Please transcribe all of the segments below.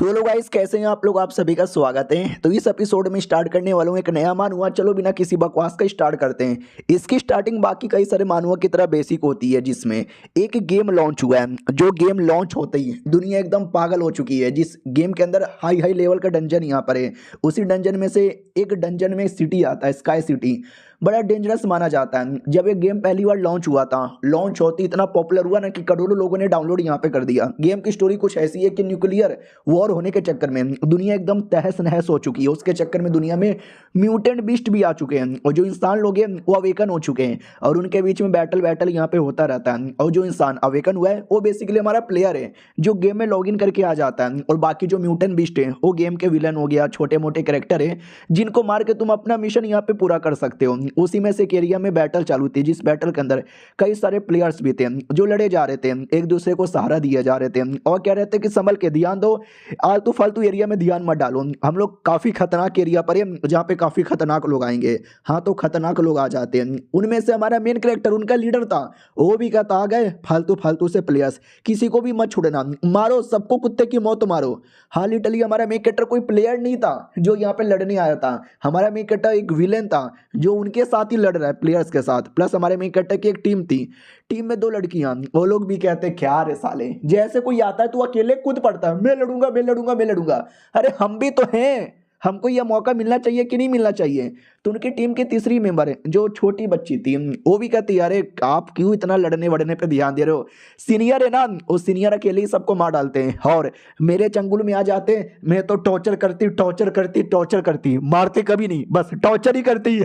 तो hello guys, कैसे हैं आप लोग। आप सभी का स्वागत है। तो इस एपिसोड में स्टार्ट करने वालों एक नया मानवा। चलो बिना किसी बकवास का स्टार्ट करते हैं। इसकी स्टार्टिंग बाकी कई सारे मानवा की तरह बेसिक होती है, जिसमें एक गेम लॉन्च हुआ है। जो गेम लॉन्च होते ही दुनिया एकदम पागल हो चुकी है। जिस गेम के अंदर हाई हाई लेवल का डंजन यहाँ पर है, उसी डंजन में से एक डंजन में सिटी आता है, स्काई सिटी। बड़ा डेंजरस माना जाता है। जब ये गेम पहली बार लॉन्च हुआ था, लॉन्च होती इतना पॉपुलर हुआ ना कि करोड़ों लोगों ने डाउनलोड यहाँ पे कर दिया। गेम की स्टोरी कुछ ऐसी है कि न्यूक्लियर वॉर होने के चक्कर में दुनिया एकदम तहस नहस हो चुकी है। उसके चक्कर में दुनिया में म्यूटेंट बीस्ट भी आ चुके हैं, और जो इंसान लोग हैं वो अवेकन हो चुके हैं, और उनके बीच में बैटल बैटल यहाँ पे होता रहता है। और जो इंसान अवेकन हुआ है वो बेसिकली हमारा प्लेयर है, जो गेम में लॉगिन करके आ जाता है। और बाकी जो म्यूटेंट बीस्ट है वो गेम के विलन हो गया, छोटे मोटे कैरेक्टर है, जिनको मार के तुम अपना मिशन यहाँ पे पूरा कर सकते हो। उसी में से एक एरिया में बैटल चालू थी, जिस बैटल के अंदर कई सारे प्लेयर्स भी थे जो लड़े जा रहे थे, एक दूसरे को सहारा दिए जा रहे थे, और कह रहे थे कि संभल के ध्यान दो, आलतू फालतू एरिया में ध्यान मत डालो। हम लोग काफी खतरनाक एरिया पर है, जहाँ पे काफी खतरनाक लोग आएंगे। हाँ, तो खतरनाक लोग आ जाते हैं। उनमें से हमारा मेन कैरेक्टर, उनका लीडर था, वो भी कहता आ गए फालतू फालतू से प्लेयर्स, किसी को भी मत छोड़ना, मारो सबको, कुत्ते की मौत मारो। हाँ, लिटरली हमारा मेन कैरेक्टर कोई प्लेयर नहीं था जो यहाँ पे लड़ने आया था। हमारा मेन कैरेक्टर एक विलेन था जो उनके साथ ही लड़ रहा है प्लेयर्स के साथ। प्लस हमारे मेन कैरेक्टर की एक टीम थी, टीम में 2 लड़कियां। वो लोग भी कहते क्या रे साले, जैसे कोई आता है तो अकेले कूद पड़ता है, मैं लड़ूंगा मैं लड़ूंगा मैं लड़ूंगा। अरे हम भी तो हैं, हमको यह मौका मिलना चाहिए कि नहीं मिलना चाहिए। तो उनकी टीम की तीसरी मेंबर है जो छोटी बच्ची थी, वो भी कहती अरे आप क्यों इतना लड़ने वड़ने पे ध्यान दे रहे हो, सीनियर है ना, वो सीनियर अकेले ही सबको मार डालते हैं, और मेरे चंगुल में आ जाते हैं, मैं तो टॉर्चर करती टॉर्चर करती टॉर्चर करती, मारते कभी नहीं, बस टॉर्चर ही करती।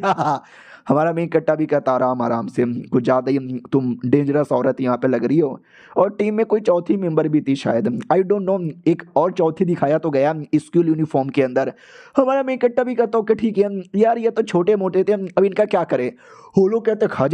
हमारा मेन कट्टा भी कहता आराम आराम से, कुछ ज़्यादा ही तुम डेंजरस औरत यहाँ पे लग रही हो। और टीम में कोई चौथी मेंबर भी थी शायद, आई डोंट नो, एक और चौथी दिखाया तो गया स्कूल यूनिफॉर्म के अंदर। हमारा मेन कट्टा भी कहता कि ठीक है यार, ये तो छोटे मोटे थे, अब इनका क्या करे। वो लोग कहते खा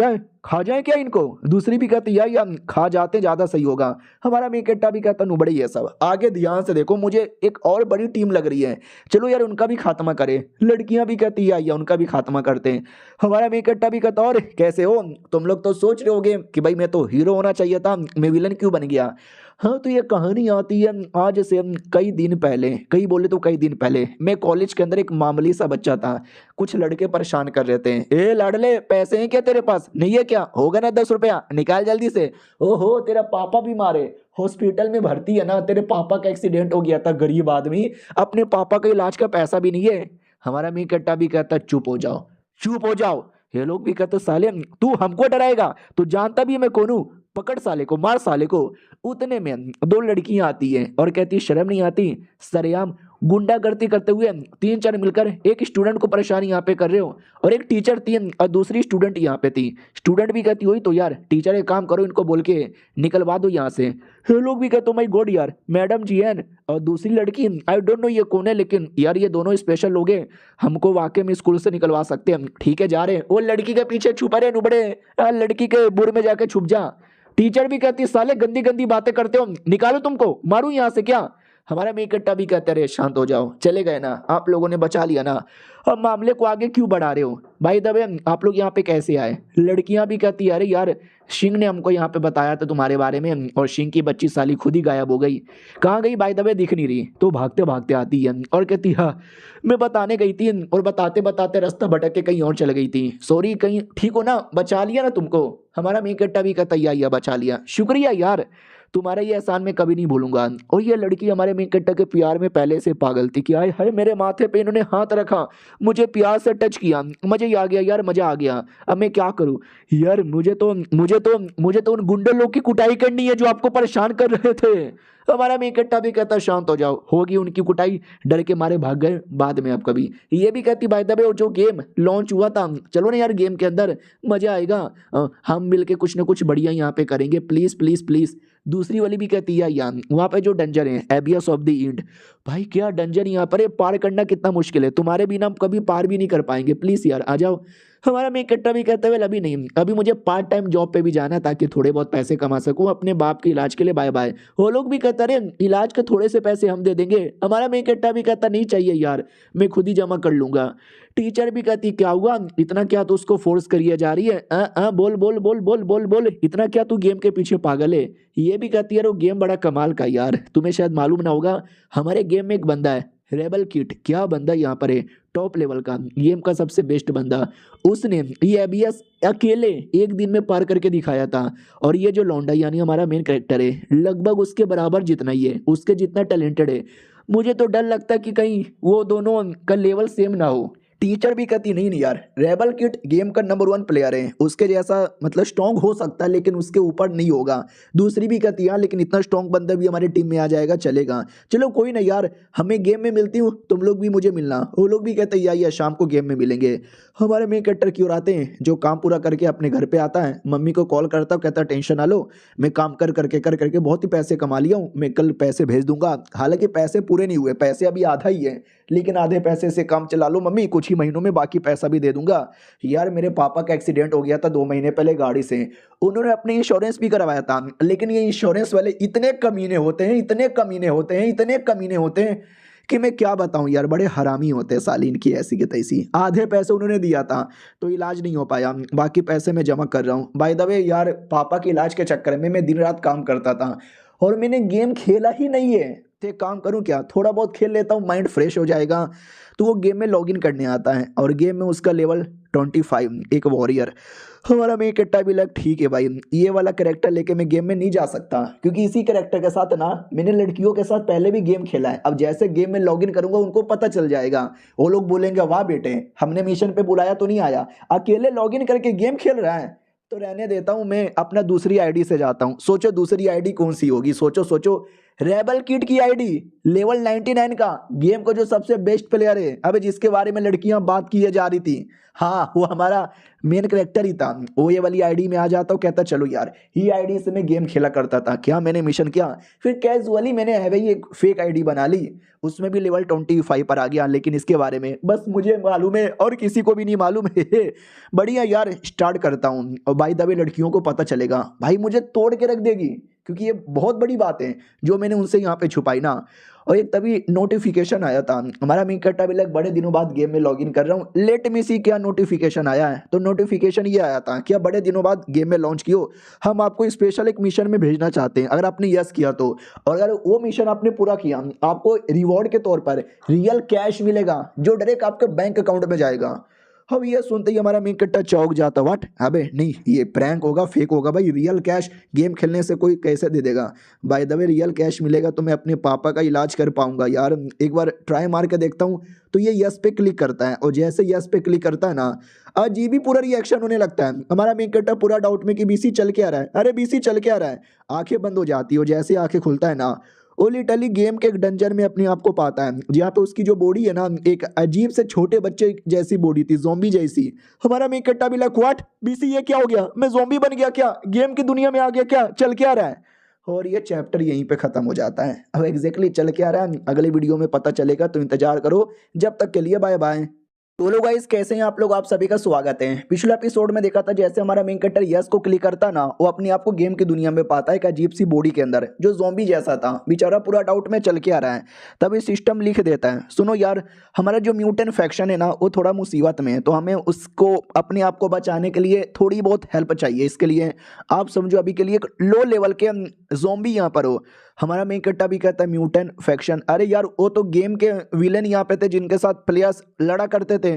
जाए क्या इनको। दूसरी भी कहती यार खा जाते ज़्यादा सही होगा। हमारा मेन कट्टा भी कहता नुबड़े ये सब, आगे ध्यान से देखो, मुझे एक और बड़ी टीम लग रही है, चलो यार उनका भी खात्मा करे। लड़कियां भी कहती या उनका भी खात्मा करते हैं। हमारा मेन कट्टा भी कहता और कैसे हो तुम लोग, तो सोच रहे होगे कि भाई मैं तो हीरो होना चाहिए था, मैं विलन क्यों बन गया। हाँ, तो ये कहानी आती है आज से कई दिन पहले, कई बोले तो कई दिन पहले। मैं कॉलेज के अंदर एक मामूली सा बच्चा था, कुछ लड़के परेशान कर रहे थे, ए लाडले पैसे हैं क्या तेरे पास, नहीं है क्या, होगा ना 10 रुपया, निकाल जल्दी से। ओहो तेरा पापा भी मारे, हॉस्पिटल में भर्ती है ना, तेरे पापा का एक्सीडेंट हो गया था, गरीब आदमी, अपने पापा का इलाज का पैसा भी नहीं है। हमारा मी कट्टा भी कहता चुप हो जाओ चुप हो जाओ। ये लोग भी कहते साले तू हमको डराएगा, तू जानता भी है मैं कौन हूं, पकड़ साले को, मार साले को। उतने में 2 लड़कियां आती हैं और कहती शर्म नहीं आती, सरेआम गुंडागर्दी करते हुए 3-4 मिलकर एक स्टूडेंट को परेशान यहाँ पे कर रहे हो। और एक टीचर थी और दूसरी स्टूडेंट यहाँ पे थी। स्टूडेंट भी कहती हुई तो यार टीचर एक काम करो, इनको बोल के निकलवा दो यहाँ से। ये लोग भी कहते माय गॉड यार, मैडम जी एन और दूसरी लड़की आई डोंट नो ये कौन है, लेकिन यार ये दोनों स्पेशल लोग हैं, हमको वाकई में स्कूल से निकलवा सकते हैं। ठीक है जा रहे हैं। वो लड़की के पीछे छुपा रहे नुबड़े, लड़की के बुर में जाके छुप जा। टीचर भी कहती साले गंदी गंदी बातें करते हो, निकालो तुमको, मारू यहाँ से क्या। हमारा मेन कट्टा भी कहते रहे शांत हो जाओ, चले गए ना, आप लोगों ने बचा लिया ना, अब मामले को आगे क्यों बढ़ा रहे हो। भाई दबे आप लोग यहाँ पे कैसे आए। लड़कियां भी कहती अरे यार सिंह ने हमको यहाँ पे बताया था तुम्हारे बारे में, और सिंह की बच्ची साली खुद ही गायब हो गई, कहाँ गई भाई दबे दिख नहीं रही। तो भागते भागते आती है और कहती हाँ मैं बताने गई थी, और बताते बताते रास्ता भटक के कहीं और चल गई थी, सॉरी, कहीं ठीक हो ना, बचा लिया ना तुमको। हमारा मेन कट्टा भी कहता या बचा लिया, शुक्रिया यार, तुम्हारा ये एहसान मैं कभी नहीं भूलूंगा। और ये लड़की हमारे मेन कट्टा के प्यार में पहले से पागल थी कि हाय मेरे माथे पे इन्होंने हाथ रखा, मुझे प्यार से टच किया, मजा ही आ गया यार, मजा आ गया, अब मैं क्या करूं यार, मुझे तो उन गुंडे लोग की कुटाई करनी है जो आपको परेशान कर रहे थे। हमारा मेन कट्टा भी कहता शांत हो जाओ, होगी उनकी कुटाई, डर के मारे भाग गए बाद में। अब कभी ये भी कहती भाई दबे जो गेम लॉन्च हुआ था, चलो ना यार गेम के अंदर मजा आएगा, हम मिलके कुछ ना कुछ बढ़िया यहाँ पे करेंगे, प्लीज प्लीज प्लीज। दूसरी वाली भी कहती है यार वहाँ पे जो डंजर है एबियस ऑफ द इंड, भाई क्या डंजर यहाँ पर है, पार करना कितना मुश्किल है, तुम्हारे बिना हम कभी पार भी नहीं कर पाएंगे, प्लीज यार आ जाओ। हमारा मेन कट्टा भी कहता है वेल अभी नहीं, अभी मुझे पार्ट टाइम जॉब पे भी जाना है ताकि थोड़े बहुत पैसे कमा सकूं अपने बाप के इलाज के लिए, बाय बाय। वो लोग भी कहता रहे इलाज के थोड़े से पैसे हम दे देंगे। हमारा मेन कट्टा भी कहता नहीं चाहिए यार, मैं खुद ही जमा कर लूंगा। टीचर भी कहती क्या हुआ इतना क्या तो उसको फोर्स करिए जा रही है, बोल बोल बोल बोल बोल बोल, इतना क्या तू गेम के पीछे पागल है। ये भी कहती है वो गेम बड़ा कमाल का यार, तुम्हें शायद मालूम ना होगा हमारे गेम में एक बंदा है रेबल किट, क्या बंदा यहाँ पर है, टॉप लेवल का, गेम का सबसे बेस्ट बंदा। उसने ये एबीएस अकेले एक दिन में पार करके दिखाया था। और ये जो लौंडा यानी हमारा मेन कैरेक्टर है लगभग उसके बराबर जितना ही है, उसके जितना टैलेंटेड है। मुझे तो डर लगता है कि कहीं वो दोनों का लेवल सेम ना हो। टीचर भी कहती नहीं नहीं यार, रेबल किट गेम का नंबर 1 प्लेयर है, उसके जैसा मतलब स्ट्रॉन्ग हो सकता है लेकिन उसके ऊपर नहीं होगा। दूसरी भी कहती यार लेकिन इतना स्ट्रॉन्ग बंदा भी हमारी टीम में आ जाएगा चलेगा, चलो कोई ना यार, हमें गेम में मिलती हूँ तुम लोग भी मुझे मिलना। वो लोग भी कहते हैं यार शाम को गेम में मिलेंगे। हमारे मेन कैरेक्टर की ओर आते हैं जो काम पूरा करके अपने घर पे आता है, मम्मी को कॉल करता हूँ, कहता टेंशन ना लो, मैं काम कर करके बहुत ही पैसे कमा लिया हूँ, मैं कल पैसे भेज दूंगा। हालांकि पैसे पूरे नहीं हुए, पैसे अभी आधा ही है, लेकिन आधे पैसे से काम चला लो मम्मी, कुछ ही महीनों में बाकी पैसा भी दे दूंगा। यार मेरे पापा का एक्सीडेंट हो गया था 2 महीने पहले गाड़ी से, उन्होंने अपने इंश्योरेंस भी करवाया था, लेकिन ये इंश्योरेंस वाले इतने कमीने होते हैं, इतने कमीने होते हैं, इतने कमीने होते हैं कि मैं क्या बताऊं यार, बड़े हरामी होते हैं साली इनकी ऐसी की तैसी। आधे पैसे उन्होंने दिया था तो इलाज नहीं हो पाया, बाकी पैसे मैं जमा कर रहा हूँ। बाय द वे यार पापा के इलाज के चक्कर में मैं दिन रात काम करता था और मैंने गेम खेला ही नहीं है। तो एक काम करूं क्या, थोड़ा बहुत खेल लेता हूँ, माइंड फ्रेश हो जाएगा। तो वो गेम में लॉगिन करने आता है और गेम में उसका लेवल 25, एक वॉरियर। हमारा मेन कट्टा भी लग ठीक है भाई, ये वाला कैरेक्टर लेके मैं गेम में नहीं जा सकता, क्योंकि इसी कैरेक्टर के साथ ना मैंने लड़कियों के साथ पहले भी गेम खेला है। अब जैसे गेम में लॉगिन करूंगा उनको पता चल जाएगा, वो लोग बोलेंगे वाह बेटे हमने मिशन पे बुलाया तो नहीं आया, अकेले लॉगिन करके गेम खेल रहा है। तो रहने देता हूं, मैं अपना दूसरी आईडी से जाता हूं। सोचो दूसरी आईडी कौन सी होगी, सोचो सोचो, रेबल किट की आईडी, लेवल 99 का, गेम का जो सबसे बेस्ट प्लेयर है, अबे जिसके बारे में लड़कियां बात किए जा रही थी, हाँ वो हमारा मेन कैरेक्टर ही था। वो ये वाली आईडी में आ जाता हूँ, कहता चलो यार ये आईडी से मैं गेम खेला करता था, क्या मैंने मिशन किया, फिर कैजुअली मैंने है भाई एक फेक आईडी बना ली, उसमें भी लेवल 25 पर आ गया। लेकिन इसके बारे में बस मुझे मालूम है और किसी को भी नहीं मालूम है। बढ़िया यार, स्टार्ट करता हूँ और बाय द वे लड़कियों को पता चलेगा भाई मुझे तोड़ के रख देगी, क्योंकि ये बहुत बड़ी बात है जो मैंने उनसे यहाँ पे छुपाई ना। और एक तभी नोटिफिकेशन आया था, हमारा मी कट्टा भी लग बड़े दिनों बाद गेम में लॉगिन कर रहा हूँ, लेट मी सी क्या नोटिफिकेशन आया है। तो नोटिफिकेशन ये आया था कि बड़े दिनों बाद गेम में लॉन्च किया, हम आपको स्पेशल एक मिशन में भेजना चाहते हैं, अगर आपने यस किया तो, और अगर वो मिशन आपने पूरा किया आपको रिवॉर्ड के तौर पर रियल कैश मिलेगा जो डायरेक्ट आपके बैंक अकाउंट में जाएगा। अब ये सुनते ही हमारा मेन कट्टा चौंक जाता, व्हाट, अबे नहीं ये प्रैंक होगा, फेक होगा भाई, रियल कैश गेम खेलने से कोई कैसे दे देगा। By the way real cash मिलेगा तो मैं अपने पापा का इलाज कर पाऊंगा यार, एक बार ट्राई मार के देखता हूँ। तो ये यस पे क्लिक करता है और जैसे यस पे क्लिक करता है ना, अजीब ही पूरा रिएक्शन होने लगता है। हमारा मेन कट्टा पूरा डाउट में कि बीसी चल के आ रहा है, अरे बीसी चल के आ रहा है, आंखें बंद हो जाती है और जैसे आंखें खुलता है ना, वो लिटरली गेम के एक डंजन में अपने आप को पाता है, जहाँ पे उसकी जो बॉडी है ना एक अजीब से छोटे बच्चे जैसी बॉडी थी, ज़ॉम्बी जैसी। हमारा मेन कट्टा भी लग व्हाट बीसी ये क्या हो गया, मैं ज़ॉम्बी बन गया क्या, गेम की दुनिया में आ गया क्या, चल क्या रहा है। और ये चैप्टर यहीं पे खत्म हो जाता है। अब एग्जैक्टली चल क्या रहा है अगले वीडियो में पता चलेगा, तो इंतजार करो, जब तक के लिए बाय बाय। तो लोग गाइस कैसे हैं आप लोग, आप सभी का स्वागत है। पिछले एपिसोड में देखा था जैसे हमारा मेन कैरेक्टर यस को क्लिक करता ना, वो अपने आप को गेम की दुनिया में पाता है एक अजीब सी बॉडी के अंदर जो ज़ॉम्बी जैसा था, बेचारा पूरा डाउट में चल के आ रहा है। तभी सिस्टम लिख देता है सुनो यार हमारा जो म्यूटेंट फैक्शन है ना वो थोड़ा मुसीबत में है, तो हमें उसको अपने आप को बचाने के लिए थोड़ी बहुत हेल्प चाहिए। इसके लिए आप समझो अभी के लिए एक लो लेवल के ज़ॉम्बी यहाँ पर हो। हमारा मेन कट्टा भी कहता है म्यूटेंट फैक्शन, अरे यार वो तो गेम के विलेन यहाँ पे थे जिनके साथ प्लेयर्स लड़ा करते थे,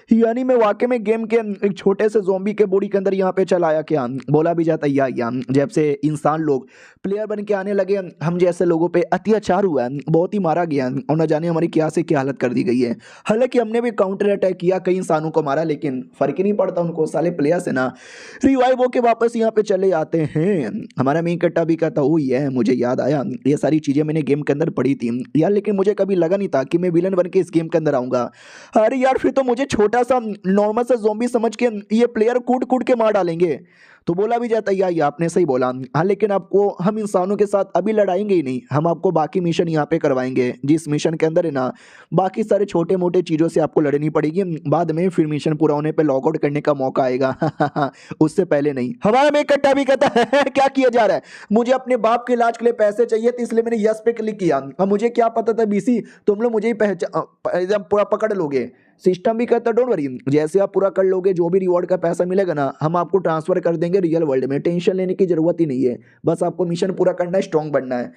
यानी मैं वाकई में गेम के एक छोटे से ज़ॉम्बी के बॉडी के अंदर यहाँ पे चला आया क्या। बोला भी जाता है या जब से इंसान लोग प्लेयर बन के आने लगे हम जैसे लोगों पे अत्याचार हुआ है, बहुत ही मारा गया और न जाने हमारी क्या से क्या हालत कर दी गई है। हालांकि हमने भी काउंटर अटैक किया, कई इंसानों को मारा, लेकिन फर्क ही नहीं पड़ता उनको, साले प्लेयर्स है ना रिवाइव होके वापस यहाँ पे चले आते हैं। हमारा मेन कट्टा भी कहता ओ ये मुझे याद आया ये सारी चीजें मैंने गेम के अंदर पढ़ी थी यार, लेकिन मुझे कभी लगा नहीं था कि मैं विलन बन के इस गेम के अंदर आऊंगा। अरे यार फिर तो मुझे छोटा सा नॉर्मल सा ज़ॉम्बी समझ के ये प्लेयर कूट कूट के मार डालेंगे। तो बोला भी जाता है या, ये आपने सही बोला। हाँ लेकिन आपको हम इंसानों के साथ अभी लड़ाएंगे ही नहीं, हम आपको बाकी मिशन यहाँ पे करवाएंगे, जिस मिशन के अंदर है ना बाकी सारे छोटे मोटे चीज़ों से आपको लड़नी पड़ेगी, बाद में फिर मिशन पूरा होने पे लॉकआउट करने का मौका आएगा। उससे पहले नहीं। हमारा में इकट्ठा भी कहता है क्या किया जा रहा है, मुझे अपने बाप के इलाज के लिए पैसे चाहिए तो इसलिए मैंने यस पे क्लिक किया। अब मुझे क्या पता था बीसी तुम लोग मुझे ही एकदम पूरा पकड़ लोगे। सिस्टम भी कहता है डोंट वरी, जैसे आप पूरा कर लोगे जो भी रिवॉर्ड का पैसा मिलेगा ना हम आपको ट्रांसफर कर देंगे रियल वर्ल्ड में, टेंशन लेने की जरूरत ही नहीं है, बस आपको मिशन पूरा करना है, स्ट्रॉन्ग बनना है।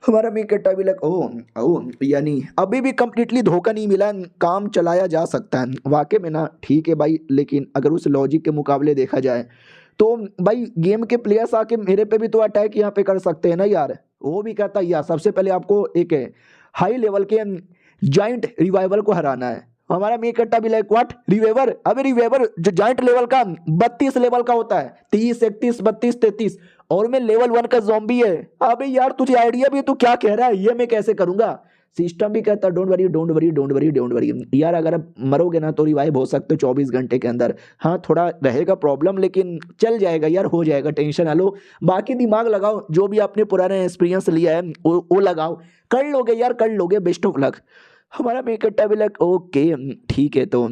हमारा मी कट्टा भी लग ओह ओह, यानी अभी भी कंप्लीटली धोखा नहीं मिला, काम चलाया जा सकता है वाकई में ना। ठीक है भाई, लेकिन अगर उस लॉजिक के मुकाबले देखा जाए तो भाई गेम के प्लेयर्स आके मेरे पे भी तो अटैक यहाँ पे कर सकते हैं ना यार। वो भी कहता है यार सबसे पहले आपको एक हाई लेवल के जाइंट रिवाइवल को हराना है। हमारा मी कट्टा भी लाइक व्हाट रिवेवर, अबे रिवेवर जो जाइंट लेवल का 32 लेवल का होता है, 30 31 32 33, और मैं लेवल 1 का ज़ॉम्बी है। अबे यार तुझे आइडिया भी है, तू क्या कह रहा है, ये मैं कैसे करूंगा। सिस्टम भी कहता है don't worry don't worry don't worry don't worry यार, अगर आप मरोगे ना तो रिवाइव हो सकते हो 24 घंटे के अंदर। हाँ थोड़ा रहेगा प्रॉब्लम लेकिन चल जाएगा यार, हो जाएगा, टेंशन ना लो। बाकी दिमाग लगाओ, जो भी आपने पुराने एक्सपीरियंस लिया है वो लगाओ, कर लोगे यार कर लोगे, बेस्ट ऑफ लक। हमारा मेकअप भी लग ओके ठीक है। तो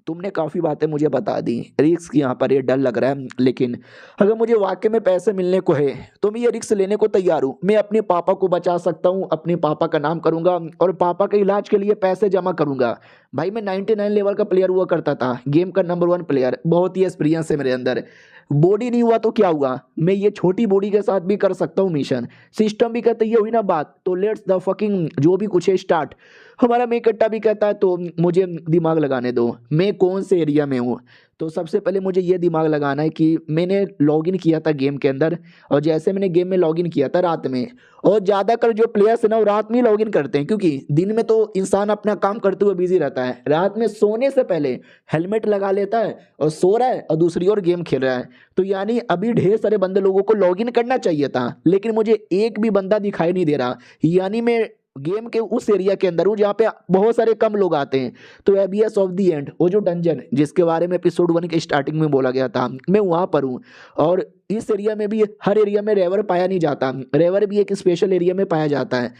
तुमने काफ़ी बातें मुझे बता दी, रिस्क यहाँ पर ये डर लग रहा है, लेकिन अगर मुझे वाकई में पैसे मिलने को है तो मैं ये रिस्क लेने को तैयार हूँ। मैं अपने पापा को बचा सकता हूँ, अपने पापा का नाम करूँगा और पापा के इलाज के लिए पैसे जमा करूँगा। भाई मैं 99 लेवल का प्लेयर हुआ करता था, गेम का नंबर 1 प्लेयर, बहुत ही एक्सपीरियंस है मेरे अंदर। बॉडी नहीं हुआ तो क्या हुआ, मैं ये छोटी बॉडी के साथ भी कर सकता हूँ मिशन। सिस्टम भी कहते ये हुई ना बात, तो लेट्स द फकिंग जो भी कुछ है स्टार्ट। हमारा मेकट्टा भी कहता है तो मुझे दिमाग लगाने दो, मैं कौन से एरिया में हूँ। तो सबसे पहले मुझे ये दिमाग लगाना है कि मैंने लॉगिन किया था गेम के अंदर, और जैसे मैंने गेम में लॉगिन किया था रात में, और ज़्यादातर जो प्लेयर्स है ना वो रात में ही लॉगिन करते हैं, क्योंकि दिन में तो इंसान अपना काम करते हुए बिजी रहता है, रात में सोने से पहले हेलमेट लगा लेता है और सो रहा है और दूसरी ओर गेम खेल रहा है। तो यानी अभी ढेर सारे बंदे लोगों को लॉगिन करना चाहिए था, लेकिन मुझे एक भी बंदा दिखाई नहीं दे रहा, यानी मैं गेम के उस एरिया के अंदर हूँ जहाँ पे बहुत सारे कम लोग आते हैं। तो एबीएस ऑफ द एंड वो जो डंजन जिसके बारे में एपिसोड 1 के स्टार्टिंग में बोला गया था, मैं वहाँ पर हूँ। और इस एरिया में भी हर एरिया में रेवर पाया नहीं जाता, रेवर भी एक स्पेशल एरिया में पाया जाता है।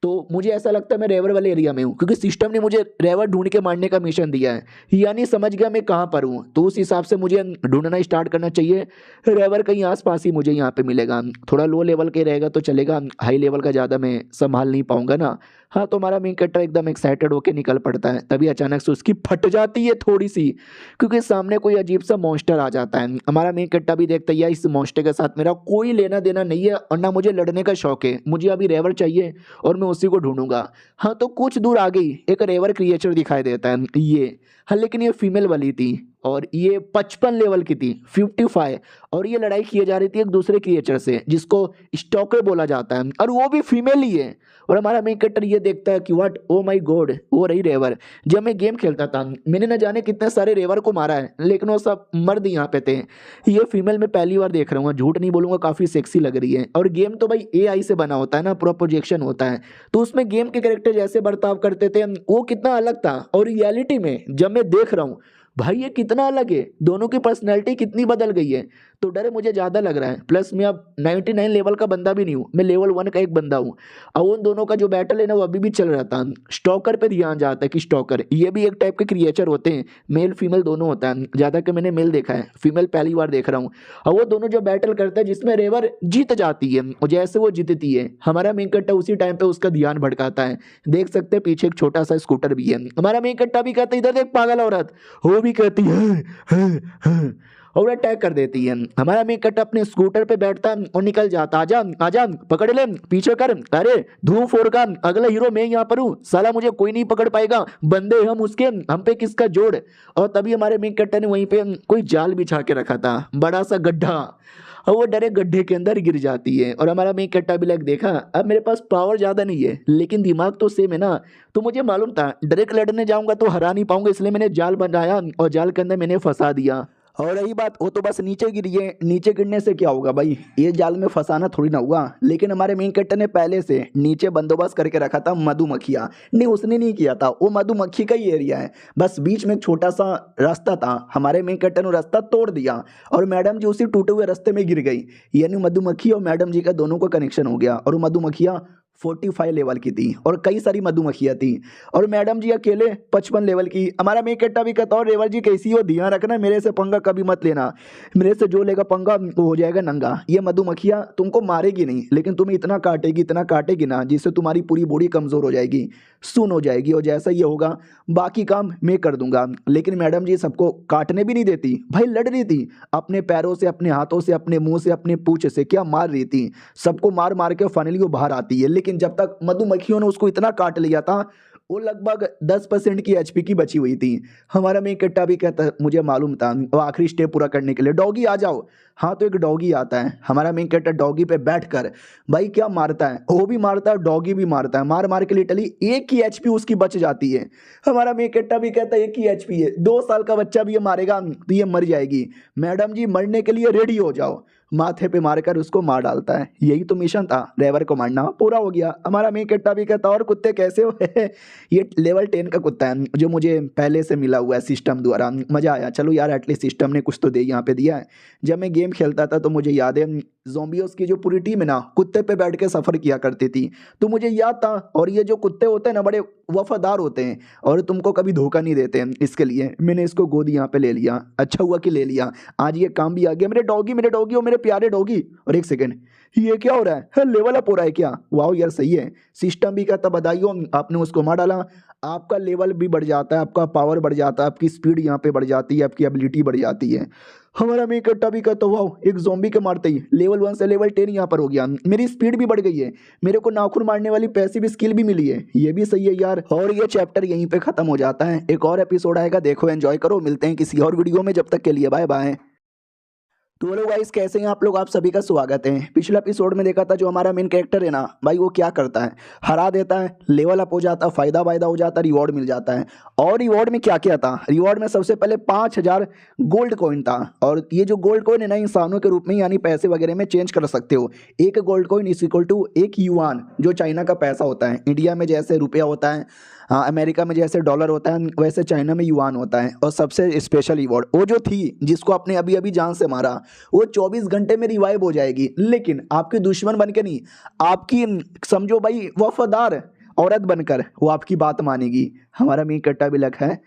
तो मुझे ऐसा लगता है मैं रेवर वाले एरिया में हूँ, क्योंकि सिस्टम ने मुझे रेवर ढूंढ के मारने का मिशन दिया है, यानी समझ गया मैं कहाँ पर हूँ। तो उस हिसाब से मुझे ढूंढना स्टार्ट करना चाहिए। रेवर कहीं आसपास ही मुझे यहाँ पे मिलेगा, थोड़ा लो लेवल के रहेगा तो चलेगा, हाई लेवल का ज़्यादा मैं संभाल नहीं पाऊंगा ना। हाँ तो हमारा मेन कैरेक्टर एकदम एक्साइटेड होकर निकल पड़ता है, तभी अचानक से उसकी फट जाती है थोड़ी सी, क्योंकि सामने कोई अजीब सा मॉन्स्टर आ जाता है। हमारा मेन कैरेक्टर भी देखता है इस मॉन्स्टर के साथ मेरा कोई लेना देना नहीं है और ना मुझे लड़ने का शौक है, मुझे अभी रेवर चाहिए और मैं उसी को ढूंढूंगा। हाँ तो कुछ दूर आगे ही एक रेवर क्रिएचर दिखाई देता है ये, हाँ लेकिन ये फीमेल वाली थी और ये 55 लेवल की थी, 55, और ये लड़ाई की जा रही थी एक दूसरे क्रिएचर से जिसको स्टॉकर बोला जाता है, और वो भी फीमेल ही है। और हमारा मेन कैरेक्टर ये देखता है कि व्हाट ओ माय गॉड, वो रही रेवर। जब मैं गेम खेलता था मैंने न जाने कितने सारे रेवर को मारा है, लेकिन वो सब मर्द यहाँ पे थे, ये फीमेल मैं पहली बार देख रहा हूँ, झूठ नहीं बोलूंगा काफ़ी सेक्सी लग रही है। और गेम तो भाई एआई से बना होता है ना, पूरा प्रोजेक्शन होता है, तो उसमें गेम के कैरेक्टर जैसे बर्ताव करते थे वो कितना अलग था, और रियलिटी में जब मैं देख रहा हूँ भाई ये कितना अलग है, दोनों की पर्सनैलिटी कितनी बदल गई है। तो डर मुझे ज़्यादा लग रहा है, प्लस मैं अब 99 लेवल का बंदा भी नहीं हूँ, मैं लेवल 1 का एक बंदा हूँ। और उन दोनों का जो बैटल है ना वो अभी भी चल रहा था। स्टॉकर पे ध्यान जाता है कि स्टॉकर ये भी एक टाइप के क्रिएचर होते हैं, मेल फीमेल दोनों होता है, ज़्यादा कि मैंने मेल देखा है, फीमेल पहली बार देख रहा हूँ। और वो दोनों जो बैटल करते हैं जिसमें रेवर जीत जाती है, और जैसे वो जीतती है हमारा मेन कट्टा उसी टाइम पे उसका ध्यान भटकाता है। देख सकते हैं पीछे एक छोटा सा स्कूटर भी है। हमारा मेन कट्टा भी कहता है इधर देख पागल औरत, वो भी कहती है और अटैक कर देती है। हमारा मेन कट अपने स्कूटर पे बैठता और निकल जाता, आजा आजा पकड़ ले पीछे कर, अरे धूम फोड़ का अगला हीरो मैं यहाँ पर हूँ, साला मुझे कोई नहीं पकड़ पाएगा, बंदे हम उसके, हम पे किसका जोड़। और तभी हमारे मेन कट्टर ने वहीं पे कोई जाल बिछा के रखा था, बड़ा सा गड्ढा, और वो डरे गड्ढे के अंदर गिर जाती है। और हमारा मेन कट्टा भी लग देखा अब मेरे पास पावर ज़्यादा नहीं है लेकिन दिमाग तो सेम है ना, तो मुझे मालूम था डायरेक्ट लड़ने जाऊंगा तो हरा नहीं पाऊंगा, इसलिए मैंने जाल बनाया और जाल के अंदर मैंने फंसा दिया। और रही बात, वो तो बस नीचे गिरी है, नीचे गिरने से क्या होगा भाई, ये जाल में फंसाना थोड़ी ना हुआ। लेकिन हमारे मेन कैरेक्टर ने पहले से नीचे बंदोबस्त करके रखा था मधुमक्खियाँ। नहीं, उसने नहीं किया था, वो मधुमक्खी का ही एरिया है, बस बीच में एक छोटा सा रास्ता था, हमारे मेन कैरेक्टर ने रास्ता तोड़ दिया और मैडम जी उसी टूटे हुए रास्ते में गिर गई। यानी मधुमक्खी और मैडम जी का दोनों का कनेक्शन हो गया, और मधुमक्खियाँ 45 लेवल की थी और कई सारी मधुमक्खियाँ थी, और मैडम जी अकेले 55 लेवल की। हमारा मेन कैरेक्टर भी कहता, और रेवर जी कैसी हो, ध्यान रखना, मेरे से पंगा कभी मत लेना, मेरे से जो लेगा पंगा वो हो जाएगा नंगा। ये मधुमक्खियाँ तुमको मारेगी नहीं, लेकिन तुम्हें इतना काटेगी ना, जिससे तुम्हारी पूरी बॉडी कमजोर हो जाएगी, सुन हो जाएगी, और जैसा ये होगा बाकी काम मैं कर दूंगा। लेकिन मैडम जी सबको काटने भी नहीं देती भाई, लड़ रही थी अपने पैरों से, अपने हाथों से, अपने मुंह से, अपने पूंछ से, क्या मार रही थी, सबको मार मार के फाइनली वो बाहर आती है। लेकिन जब तक मधुमक्खियों ने उसको इतना काट लिया था, वो लगभग 10% की एचपी की बची हुई थी। हमारा मेन कट्टा भी कहता, मुझे मालूम था, वो आखिरी स्टेप पूरा करने के लिए, डॉगी आ जाओ। हाँ, तो एक डॉगी आता है, हमारा मेन कट्टा डॉगी पे बैठकर भाई क्या मारता है, वो भी मारता है, डॉगी भी मारता है, मार मार के लिटरली एक ही एचपी उसकी बच जाती है। हमारा मेन कट्टा भी कहता है एक ही एचपी है, 2 साल का बच्चा भी ये मारेगा तो ये मर जाएगी, मैडम जी मरने के लिए रेडी हो जाओ, माथे पे मारकर उसको मार डालता है। यही तो मिशन था, रेवर को मारना, पूरा हो गया। हमारा मेन कट्टा भी कहता, और कुत्ते कैसे हो ये लेवल 10 का कुत्ता है जो मुझे पहले से मिला हुआ है सिस्टम द्वारा, मजा आया, चलो यार एटलीस्ट सिस्टम ने कुछ तो दे यहाँ पे दिया है। जब मैं गेम खेलता था तो मुझे याद है ज़ोंबियोस की जो पूरी टीम है ना, कुत्ते पे बैठ के सफ़र किया करती थी, तो मुझे याद था। और ये जो कुत्ते होते हैं ना, बड़े वफादार होते हैं और तुमको कभी धोखा नहीं देते हैं, इसके लिए मैंने इसको गोद यहाँ पे ले लिया, अच्छा हुआ कि ले लिया, आज ये काम भी आ गया। मेरे डॉगी और मेरे प्यारे डॉगी। और एक सेकेंड, ये क्या हो रहा है, लेवल अप हो रहा है क्या, वाह यार सही है। सिस्टम भी कहता बधाइयों, आपने उसको मार डाला, आपका लेवल भी बढ़ जाता है, आपका पावर बढ़ जाता है, आपकी स्पीड यहाँ पे बढ़ जाती है, आपकी एबिलिटी बढ़ जाती है। हमारा मेन कट्टा भी कहता, वाह, एक ज़ॉम्बी के मारते ही लेवल 1 से लेवल 10 यहाँ पर हो गया, मेरी स्पीड भी बढ़ गई है, मेरे को नाखून मारने वाली पैसिव स्किल भी मिली है, ये भी सही है यार। और ये चैप्टर यहीं पे खत्म हो जाता है, एक और एपिसोड आएगा, देखो एंजॉय करो, मिलते हैं किसी और वीडियो में, जब तक के लिए बाय बाय। तो हेलो गाइस, कैसे हैं आप लोग, आप सभी का स्वागत है। पिछले एपिसोड में देखा था जो हमारा मेन कैरेक्टर है ना भाई, वो क्या करता है, हरा देता है, लेवल अप हो जाता है, फायदा वायदा हो जाता है, रिवॉर्ड मिल जाता है। और रिवॉर्ड में क्या क्या था, रिवॉर्ड में सबसे पहले 5000 गोल्ड कॉइन था, और ये जो गोल्ड कॉइन है ना, इंसानों के रूप में यानी पैसे वगैरह में चेंज कर सकते हो। एक gold coin is equal to 1 yuan, जो चाइना का पैसा होता है। इंडिया में जैसे रुपया होता है, हाँ, अमेरिका में जैसे डॉलर होता है, वैसे चाइना में युआन होता है। और सबसे स्पेशल रिवॉर्ड, वो जो थी जिसको आपने अभी अभी जान से मारा, वो 24 घंटे में रिवाइव हो जाएगी, लेकिन आपकी दुश्मन बन के नहीं, आपकी समझो भाई वफादार औरत बनकर वो आपकी बात मानेगी। हमारा मेन कट्टा भी लक है।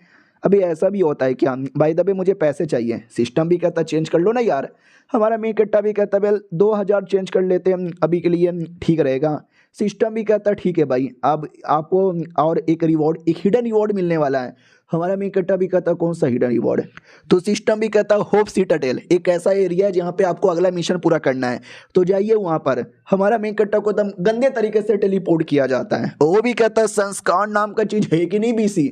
अभी ऐसा भी होता है क्या भाई, दबे मुझे पैसे चाहिए, सिस्टम भी कहता चेंज कर लो ना यार। हमारा मेन कट्टा भी कहता वेल 2000 चेंज कर लेते हैं अभी के लिए, ठीक रहेगा। सिस्टम भी कहता ठीक है भाई, अब आपको और एक रिवॉर्ड, एक हिडन रिवॉर्ड मिलने वाला है। हमारा मेन कट्टा भी कहता कौन सा हिडन रिवॉर्ड, तो सिस्टम भी कहता होप सिटाडेल, एक ऐसा एरिया है जहाँ पे आपको अगला मिशन पूरा करना है, तो जाइए वहाँ पर। हमारा मेन कट्टा को एकदम गंदे तरीके से टेलीपोर्ट किया जाता है। वो भी कहता है संस्कार नाम का चीज है कि नहीं बीसी,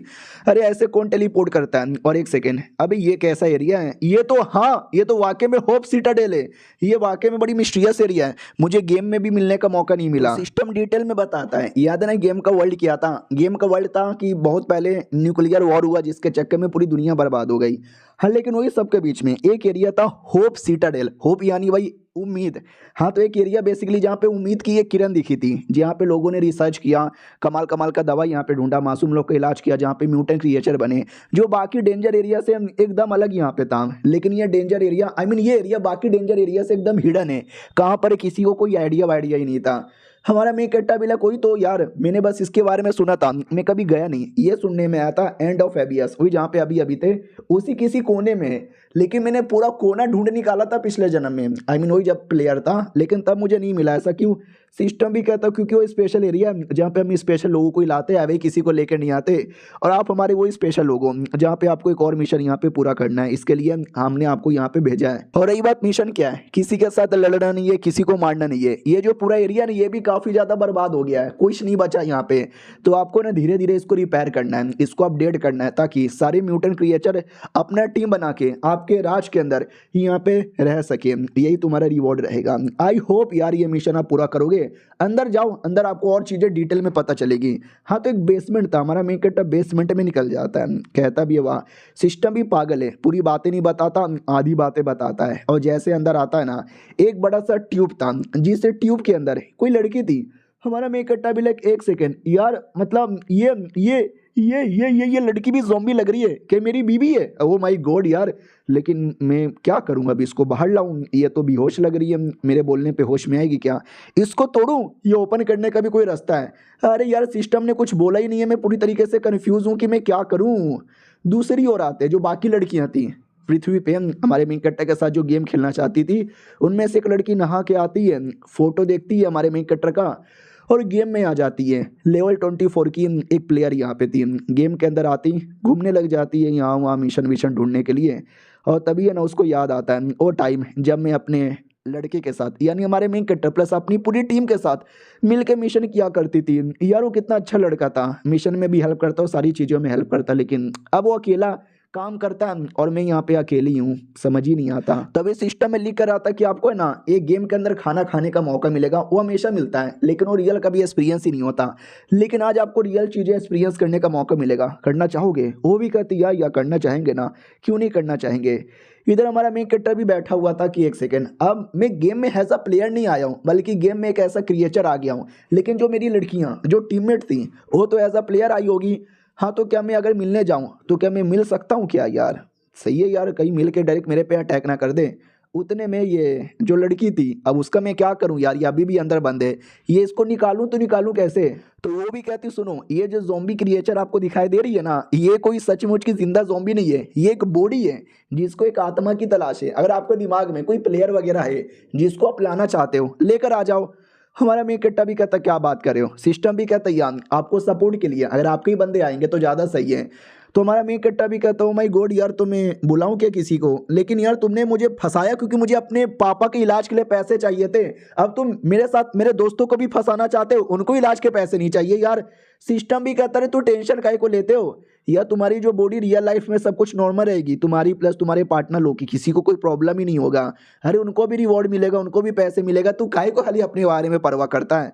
अरे ऐसे कौन टेलीपोर्ट करता है। और एक सेकेंड, अबे ये कैसा एरिया है, ये तो हाँ, ये तो वाकई में होप सिटाडेल है, ये वाकई में बड़ी मिस्टीरियस एरिया है, मुझे गेम में भी मिलने का मौका नहीं मिला। सिस्टम डिटेल में बताता है, याद है ना गेम का वर्ल्ड क्या था, गेम का वर्ल्ड था कि बहुत पहले न्यूक्लियर वॉर हुआ, जिसके चक्कर में पूरी दुनिया बर्बाद हो गई। हाँ, लेकिन वही सबके बीच में एक एरिया था होप सिटाडेल, होप यानी भाई उम्मीद। हाँ, तो एक एरिया बेसिकली जहाँ पे उम्मीद की एक किरण दिखी थी, जहाँ पे लोगों ने रिसर्च किया, कमाल कमाल का दवा यहाँ पे ढूंढा, मासूम लोग का इलाज किया, जहाँ पे म्यूटेंट क्रिएचर बने, जो बाकी डेंजर एरिया से एकदम अलग यहाँ पे था। लेकिन ये डेंजर एरिया, आई मीन ये एरिया बाकी डेंजर एरिया से एकदम हिडन है, कहाँ पर किसी को कोई आइडिया वाइडिया ही नहीं था। हमारा मेन कट्टा बिला कोई तो यार, मैंने बस इसके बारे में सुना था, मैं कभी गया नहीं, ये सुनने में आया था एंड ऑफ एबियस, वही जहाँ पे अभी अभी थे, उसी किसी कोने में है। लेकिन मैंने पूरा कोना ढूंढ निकाला था पिछले जन्म में, आई मीन वही जब प्लेयर था, लेकिन तब मुझे नहीं मिला। ऐसा क्यों, सिस्टम भी कहता क्योंकि वो स्पेशल एरिया जहाँ पे हम स्पेशल लोगों को ही लाते हैं, वही किसी को लेकर नहीं आते, और आप हमारे वही स्पेशल लोग हो जहाँ पे आपको एक और मिशन यहाँ पे पूरा करना है, इसके लिए हमने आपको यहाँ पे भेजा है। और रही बात मिशन क्या है, किसी के साथ लड़ना नहीं है, किसी को मारना नहीं है। ये जो पूरा एरिया ना, ये भी काफी ज्यादा बर्बाद हो गया है, कुछ नहीं बचा यहाँ पे, तो आपको ना धीरे धीरे इसको रिपेयर करना है, इसको अपडेट करना है, ताकि सारे म्यूटेंट क्रिएचर अपना टीम बना के आपके राज के अंदर यहाँ पे रह सके, यही तुम्हारा रिवॉर्ड रहेगा। आई होप यार ये मिशन आप पूरा करोगे। अंदर जाओ, अंदर आपको और चीज़ें डिटेल में पता चलेगी। हाँ तो एक बेसमेंट था, हमारा मेन कैरेक्टर बेसमेंट में निकल जाता है, कहता भी है वाह सिस्टम भी पागल है, पूरी बातें नहीं बताता, आधी बातें बताता है। और जैसे अंदर आता है ना, एक बड़ा सा ट्यूब था, जिस ट्यूब के अंदर कोई लड़की थी। हमारा मेन कैरेक्टर भी लाइक एक सेकेंड यार, मतलब ये लड़की भी ज़ॉम्बी लग रही है कि मेरी बीवी है। ओ माय गॉड यार, लेकिन मैं क्या करूँ, अभी इसको बाहर लाऊं, ये तो बेहोश लग रही है, मेरे बोलने पे होश में आएगी क्या, इसको तोड़ूं, ये ओपन करने का भी कोई रास्ता है। अरे यार सिस्टम ने कुछ बोला ही नहीं है, मैं पूरी तरीके से कन्फ्यूज़ हूँ कि मैं क्या करूँ। दूसरी ओर आते जो बाकी लड़कियाँ थी पृथ्वी पे, हमारे मेन कैरेक्टर के साथ जो गेम खेलना चाहती थी, उनमें से एक लड़की नहा के आती है, फोटो देखती है हमारे मेन कैरेक्टर का और गेम में आ जाती है। लेवल 24 की एक प्लेयर यहाँ पे थी, गेम के अंदर आती, घूमने लग जाती है यहाँ वहाँ मिशन ढूंढने के लिए। और तभी है ना उसको याद आता है वो टाइम जब मैं अपने लड़के के साथ, यानी हमारे मेन कैरेक्टर प्लस अपनी पूरी टीम के साथ मिलकर मिशन किया करती थी। यार वो कितना अच्छा लड़का था, मिशन में भी हेल्प करता और सारी चीज़ों में हेल्प करता, लेकिन अब वो अकेला काम करता है और मैं यहाँ पे अकेली हूँ, समझ ही नहीं आता। तभी सिस्टम में लिख कर आता कि आपको है ना एक गेम के अंदर खाना खाने का मौका मिलेगा, वो हमेशा मिलता है लेकिन वो रियल कभी एक्सपीरियंस ही नहीं होता। लेकिन आज आपको रियल चीज़ें एक्सपीरियंस करने का मौका मिलेगा, करना चाहोगे? वो भी कहती है या करना चाहेंगे ना, क्यों नहीं करना चाहेंगे। इधर हमारा मेन कैरेक्टर भी बैठा हुआ था कि एक सेकेंड, अब मैं गेम में एज अ प्लेयर नहीं आया हूँ, बल्कि गेम में एक ऐसा क्रिएचर आ गया हूँ। लेकिन जो मेरी लड़कियाँ जो टीममेट थी वो तो एज अ प्लेयर आई होगी। हाँ तो क्या मैं अगर मिलने जाऊँ तो क्या मैं मिल सकता हूँ क्या यार? सही है यार, कहीं मिल के डायरेक्ट मेरे पे अटैक ना कर दे। उतने में ये जो लड़की थी, अब उसका मैं क्या करूं यार, ये अभी भी अंदर बंद है, ये इसको निकालूं तो निकालूं कैसे? तो वो भी कहती सुनो, ये जो ज़ॉम्बी क्रिएचर आपको दिखाई दे रही है ना, ये कोई सचमुच की जिंदा ज़ॉम्बी नहीं है, ये एक बॉडी है जिसको एक आत्मा की तलाश है। अगर आपके दिमाग में कोई प्लेयर वगैरह है जिसको आप लाना चाहते हो, लेकर आ जाओ। हमारा मेन कैरेक्टर भी कहता क्या बात कर रहे हो, सिस्टम भी कहता यार आपको सपोर्ट के लिए अगर आपके ही बंदे आएंगे तो ज़्यादा सही है। तो हमारा मेन कैरेक्टर भी कहता हूँ माई गॉड यार, तो मैं बुलाऊं क्या किसी को? लेकिन यार तुमने मुझे फंसाया क्योंकि मुझे अपने पापा के इलाज के लिए पैसे चाहिए थे। अब तुम मेरे साथ मेरे दोस्तों को भी फंसाना चाहते हो, उनको इलाज के पैसे नहीं चाहिए यार। सिस्टम भी कहता है तू टेंशन काहे को लेते हो, या तुम्हारी जो बॉडी रियल लाइफ में सब कुछ नॉर्मल रहेगी, तुम्हारी प्लस तुम्हारे पार्टनर लोग की किसी को कोई प्रॉब्लम ही नहीं होगा। अरे उनको भी रिवॉर्ड मिलेगा, उनको भी पैसे मिलेगा, तू काहे को खाली अपने बारे में परवाह करता है।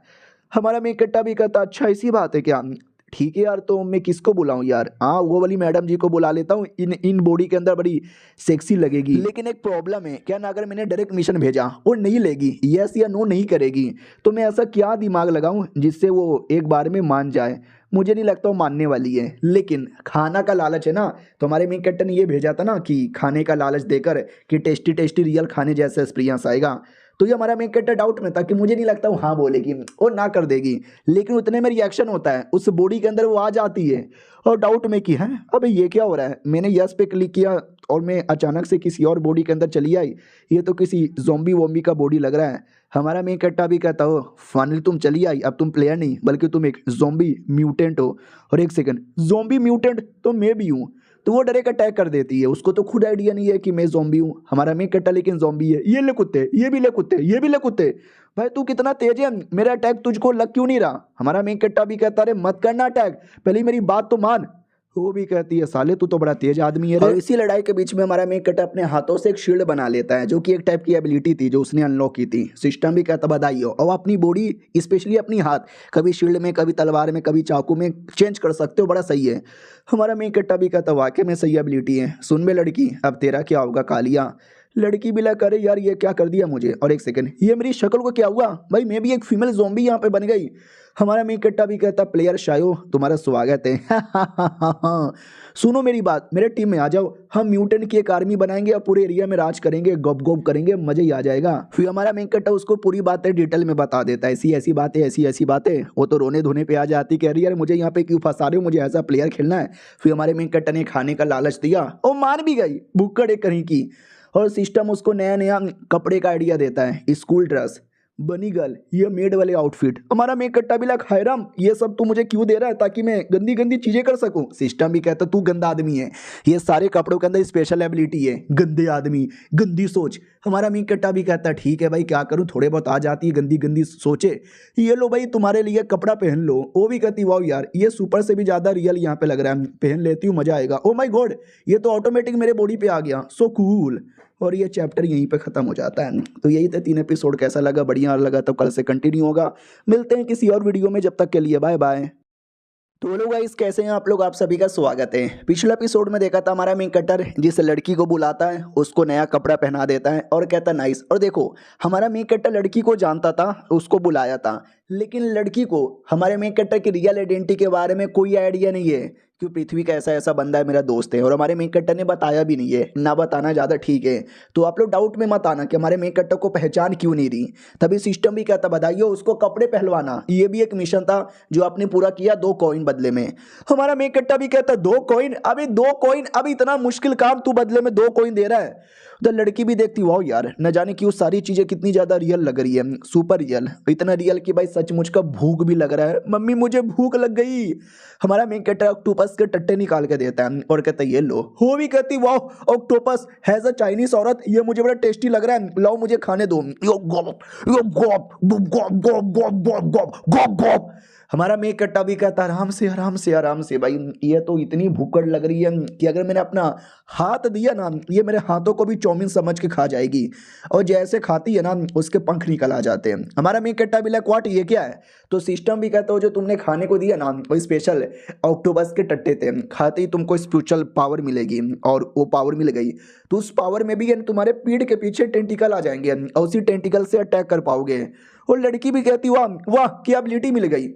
हमारा मेन कैरेक्टर भी कहता अच्छा ऐसी बात है क्या, ठीक है यार, तो मैं किसको बुलाऊं यार? हाँ वो वाली मैडम जी को बुला लेता हूँ, इन बॉडी के अंदर बड़ी सेक्सी लगेगी। लेकिन एक प्रॉब्लम है क्या ना, अगर मैंने डायरेक्ट मिशन भेजा और नहीं लेगी, यस या नो नहीं करेगी, तो मैं ऐसा क्या दिमाग लगाऊं जिससे वो एक बार में मान जाए? मुझे नहीं लगता वो मानने वाली है। लेकिन खाना का लालच है ना, तो हमारे मेन कैरेक्टर ने ये भेजा था ना कि खाने का लालच देकर कि टेस्टी टेस्टी रियल खाने जैसे एक्सपीरियंस आएगा। तो ये हमारा मेन कैरेक्टर डाउट में था कि मुझे नहीं लगता वो हाँ बोलेगी और ना कर देगी। लेकिन उतने में रिएक्शन होता है, उस बॉडी के अंदर वो आ जाती है और डाउट में कि है अबे ये क्या हो रहा है। मैंने यस पे क्लिक किया और मैं अचानक से किसी और बॉडी के अंदर चली आई, ये तो किसी ज़ॉम्बी वॉम्बी का बॉडी लग रहा है। हमारा मेन कैरेक्टर भी कहता हो फाइनली तुम चली आई, अब तुम प्लेयर नहीं बल्कि तुम एक ज़ॉम्बी म्यूटेंट हो। और एक सेकंड, ज़ॉम्बी म्यूटेंट तो मैं भी हूँ। तो वो डायरेक्ट अटैक कर देती है, उसको तो खुद आइडिया नहीं है कि मैं ज़ॉम्बी हूँ। हमारा मेन कैरेक्टर लेकिन ज़ॉम्बी है। ये ले कुत्ते, ये भी ले कुत्ते, ये भी ले कुत्ते, भाई तू कितना तेज है, मेरा अटैक तुझको लग क्यों नहीं रहा? हमारा मेन कैरेक्टर भी कहता है मत करना अटैक, पहले मेरी बात तो मान। वो भी कहती है साले तू तो बड़ा तेज आदमी है रे। और इसी लड़ाई के बीच में हमारा मेन कैरेक्टर अपने हाथों से एक शील्ड बना लेता है, जो कि एक टाइप की एबिलिटी थी जो उसने अनलॉक की थी। सिस्टम भी कहता बधाई हो, और अपनी बॉडी स्पेशली अपनी हाथ कभी शील्ड में, कभी तलवार में, कभी चाकू में चेंज कर सकते हो, बड़ा सही है। हमारा मेन कैरेक्टर भी कहता वाकई में सही एबिलिटी है। सुन में लड़की, अब तेरा क्या होगा कालिया? लड़की भी लगा करे यार ये क्या कर दिया मुझे। और एक सेकंड, ये मेरी शक्ल को क्या हुआ भाई, मैं भी एक फीमेल ज़ॉम्बी यहाँ पे बन गई। हमारा मेन कैरेक्टर भी कहता प्लेयर शायो तुम्हारा स्वागत है सुनो मेरी बात, मेरे टीम में आ जाओ, हम म्यूटेंट की एक आर्मी बनाएंगे और पूरे एरिया में राज करेंगे, गप गप करेंगे, मजे ही आ जाएगा। फिर हमारा मेन कैरेक्टर उसको पूरी बातें डिटेल में बता देता है, ऐसी ऐसी बातें, ऐसी ऐसी बातें। वो तो रोने धोने पे आ जाती, कह रही यार मुझे यहाँ पे क्यों फंसा रहे हो, मुझे ऐसा प्लेयर खेलना है। फिर हमारे मेन कैरेक्टर ने खाने का लालच दिया और मान भी गई, भुक्कड़ एक कहीं की। और सिस्टम उसको नया नया कपड़े का आइडिया देता है, स्कूल ड्रेस, बनी गर्ल, ये मेड वाले आउटफिट। हमारा मेन कैरेक्टर भी लगा हैराम ये सब तू मुझे क्यों दे रहा है ताकि मैं गंदी गंदी चीजें कर सकूं। सिस्टम भी कहता तू गंदा आदमी है, ये सारे कपड़ों के अंदर स्पेशल एबिलिटी है, गंदे आदमी, गंदी सोच। हमारा मी कट्टा भी कहता है ठीक है भाई क्या करूँ, थोड़े बहुत आ जाती है गंदी गंदी सोचे, ये लो भाई तुम्हारे लिए कपड़ा पहन लो। वो भी कहती वाह यार ये सुपर से भी ज़्यादा रियल यहाँ पे लग रहा है, पहन लेती हूँ मज़ा आएगा। ओ माय गॉड ये तो ऑटोमेटिक मेरे बॉडी पे आ गया, सो कूल। और ये चैप्टर यहीं पे ख़त्म हो जाता है। तो यही थे 3 एपिसोड, कैसा लगा, बढ़िया लगा तो कल से कंटिन्यू होगा। मिलते हैं किसी और वीडियो में, जब तक के लिए बाय बाय। तो हेलो गाइस कैसे हैं आप लोग, आप सभी का स्वागत है। पिछले एपिसोड में देखा था हमारा मेन कटर जिस लड़की को बुलाता है उसको नया कपड़ा पहना देता है और कहता है नाइस। और देखो हमारा मेन कटर लड़की को जानता था, उसको बुलाया था, लेकिन लड़की को हमारे मेन कटर की रियल आइडेंटिटी के बारे में कोई आइडिया नहीं है कि पृथ्वी का ऐसा ऐसा बंदा है मेरा दोस्त है, और हमारे मेन कट्टर ने बताया भी नहीं है, ना बताना ज़्यादा ठीक है। तो आप लोग डाउट में मत आना कि हमारे मेन कट्टर को पहचान क्यों नहीं रही। तभी सिस्टम भी कहता बताइए उसको कपड़े पहलवाना, ये भी एक मिशन था जो आपने पूरा किया 2 कॉइन बदले में। हमारा मेन कट्टा भी कहता 2 कॉइन, अभी 2 कॉइन, अभी इतना मुश्किल काम तू बदले में 2 कॉइन दे रहा है। तो लड़की भी देखती वाह यार न जाने क्यों सारी चीज़ें कितनी ज़्यादा रियल लग रही है, सुपर रियल, इतना रियल कि भाई सचमुच का भूख भी लग रहा है, मम्मी मुझे भूख लग गई। हमारा मेन कैरेक्टर ऑक्टोपस के टट्टे निकाल के देता है और कहता है ये लो। हो भी कहती वाह ऑक्टोपस हैज अ चाइनीज औरत, ये मुझे बड़ा टेस्टी लग रहा है, लाओ मुझे खाने दो। यो गॉप यो गॉप गॉप गॉप गॉप गॉप गॉप गॉप गॉप। हमारा मेन कट्टा भी कहता है आराम से आराम से आराम से, भाई ये तो इतनी भूखड़ लग रही है कि अगर मैंने अपना हाथ दिया ना ये मेरे हाथों को भी चौमिन समझ के खा जाएगी। और जैसे खाती है ना उसके पंख निकल आ जाते हैं। हमारा मेन कट्टा भी लाइक व्हाट ये क्या है। तो सिस्टम भी कहता है जो तुमने खाने को दिया ना वो स्पेशल ऑक्टोपस के टट्टे थे, खाते ही तुमको स्पिरिचुअल पावर मिलेगी, और वो पावर मिल गई तो उस पावर में भी तुम्हारे पीठ के पीछे टेंटिकल आ जाएंगे और उसी टेंटिकल से अटैक कर पाओगे। और लड़की भी कहती वाह वाह क्या एबिलिटी मिल गई।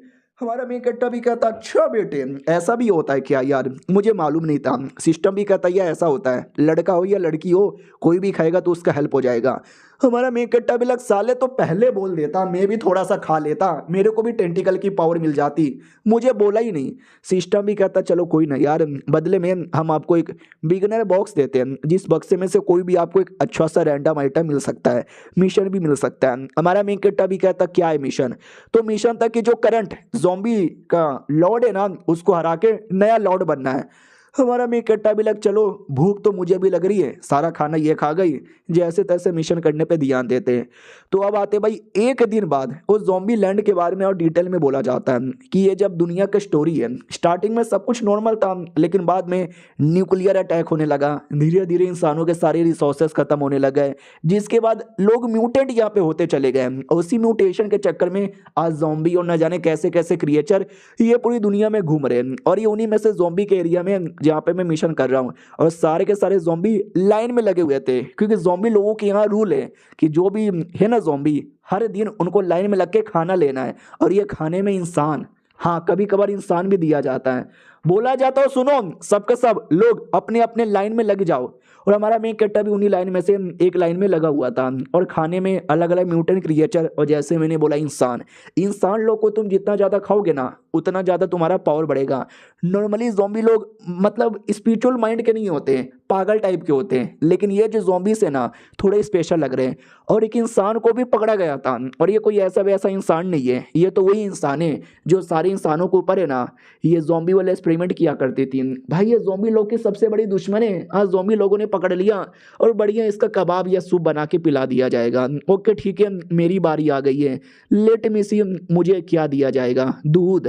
हमारा मेन कट्टा भी कहता अच्छा बेटे ऐसा भी होता है क्या यार, मुझे मालूम नहीं था। सिस्टम भी कहता है ऐसा होता है, लड़का हो या लड़की हो कोई भी खाएगा तो उसका हेल्प हो जाएगा। हमारा मेन कट्टा भी लग साले तो पहले बोल देता, मैं भी थोड़ा सा खा लेता, मेरे को भी टेंटिकल की पावर मिल जाती, मुझे बोला ही नहीं। सिस्टम भी कहता चलो कोई ना यार, बदले में हम आपको एक बिगनर बॉक्स देते हैं, जिस बक्से में से कोई भी आपको एक अच्छा सा रैंडम आइटम मिल सकता है, मिशन भी मिल सकता है। हमारा मेन कट्टा भी कहता क्या है मिशन। तो मिशन था कि जो करंट ज़ॉम्बी का लॉर्ड है ना उसको हरा के नया लॉर्ड बनना है। हमारा मेन कट्टा भी लग चलो भूख तो मुझे भी लग रही है, सारा खाना ये खा गई, जैसे तैसे मिशन करने पे ध्यान देते हैं। तो अब आते भाई 1 दिन बाद उस ज़ॉम्बी लैंड के बारे में और डिटेल में बोला जाता है कि ये जब दुनिया का स्टोरी है, स्टार्टिंग में सब कुछ नॉर्मल था लेकिन बाद में न्यूक्लियर अटैक होने लगा, धीरे धीरे इंसानों के सारे रिसोर्सेस खत्म होने लगे, जिसके बाद लोग म्यूटेंट यहाँ पे होते चले गए। उसी म्यूटेशन के चक्कर में आज ज़ॉम्बी और न जाने कैसे कैसे क्रिएचर ये पूरी दुनिया में घूम रहे हैं। और ये उन्हीं में से ज़ॉम्बी के एरिया में जहाँ पे मैं मिशन कर रहा हूँ, और सारे के सारे ज़ॉम्बी लाइन में लगे हुए थे, क्योंकि ज़ॉम्बी लोगों के यहाँ रूल है कि जो भी है ना ज़ॉम्बी हर दिन उनको लाइन में लग के खाना लेना है, और ये खाने में इंसान, हाँ कभी कभार इंसान भी दिया जाता है। बोला जाता है सुनो सबके सब लोग अपने अपने लाइन में लग जाओ। और हमारा मेन कैरेक्टर भी उन्हीं लाइन में से एक लाइन में लगा हुआ था, और खाने में अलग अलग म्यूटेंट क्रिएचर, और जैसे मैंने बोला इंसान, इंसान लोग को तुम जितना ज़्यादा खाओगे ना उतना ज़्यादा तुम्हारा पावर बढ़ेगा। नॉर्मली ज़ॉम्बी लोग मतलब स्पिरिचुअल माइंड के नहीं होते, पागल टाइप के होते हैं, लेकिन ये जो ज़ॉम्बीज़ है ना थोड़े स्पेशल लग रहे हैं। और एक इंसान को भी पकड़ा गया था, और ये कोई ऐसा वैसा इंसान नहीं है, ये तो वही इंसान है जो सारे इंसानों के ऊपर है ना ये ज़ॉम्बी वाले एक्सपेरिमेंट किया करती थी। भाई ये ज़ॉम्बी लोग की सबसे बड़ी दुश्मन है। आज ज़ॉम्बी लोगों ने पकड़ लिया और बढ़िया इसका कबाब या सूप बना के पिला दिया जाएगा। ओके ठीक है मेरी बारी आ गई है, लेट मी सी मुझे क्या दिया जाएगा, दूध,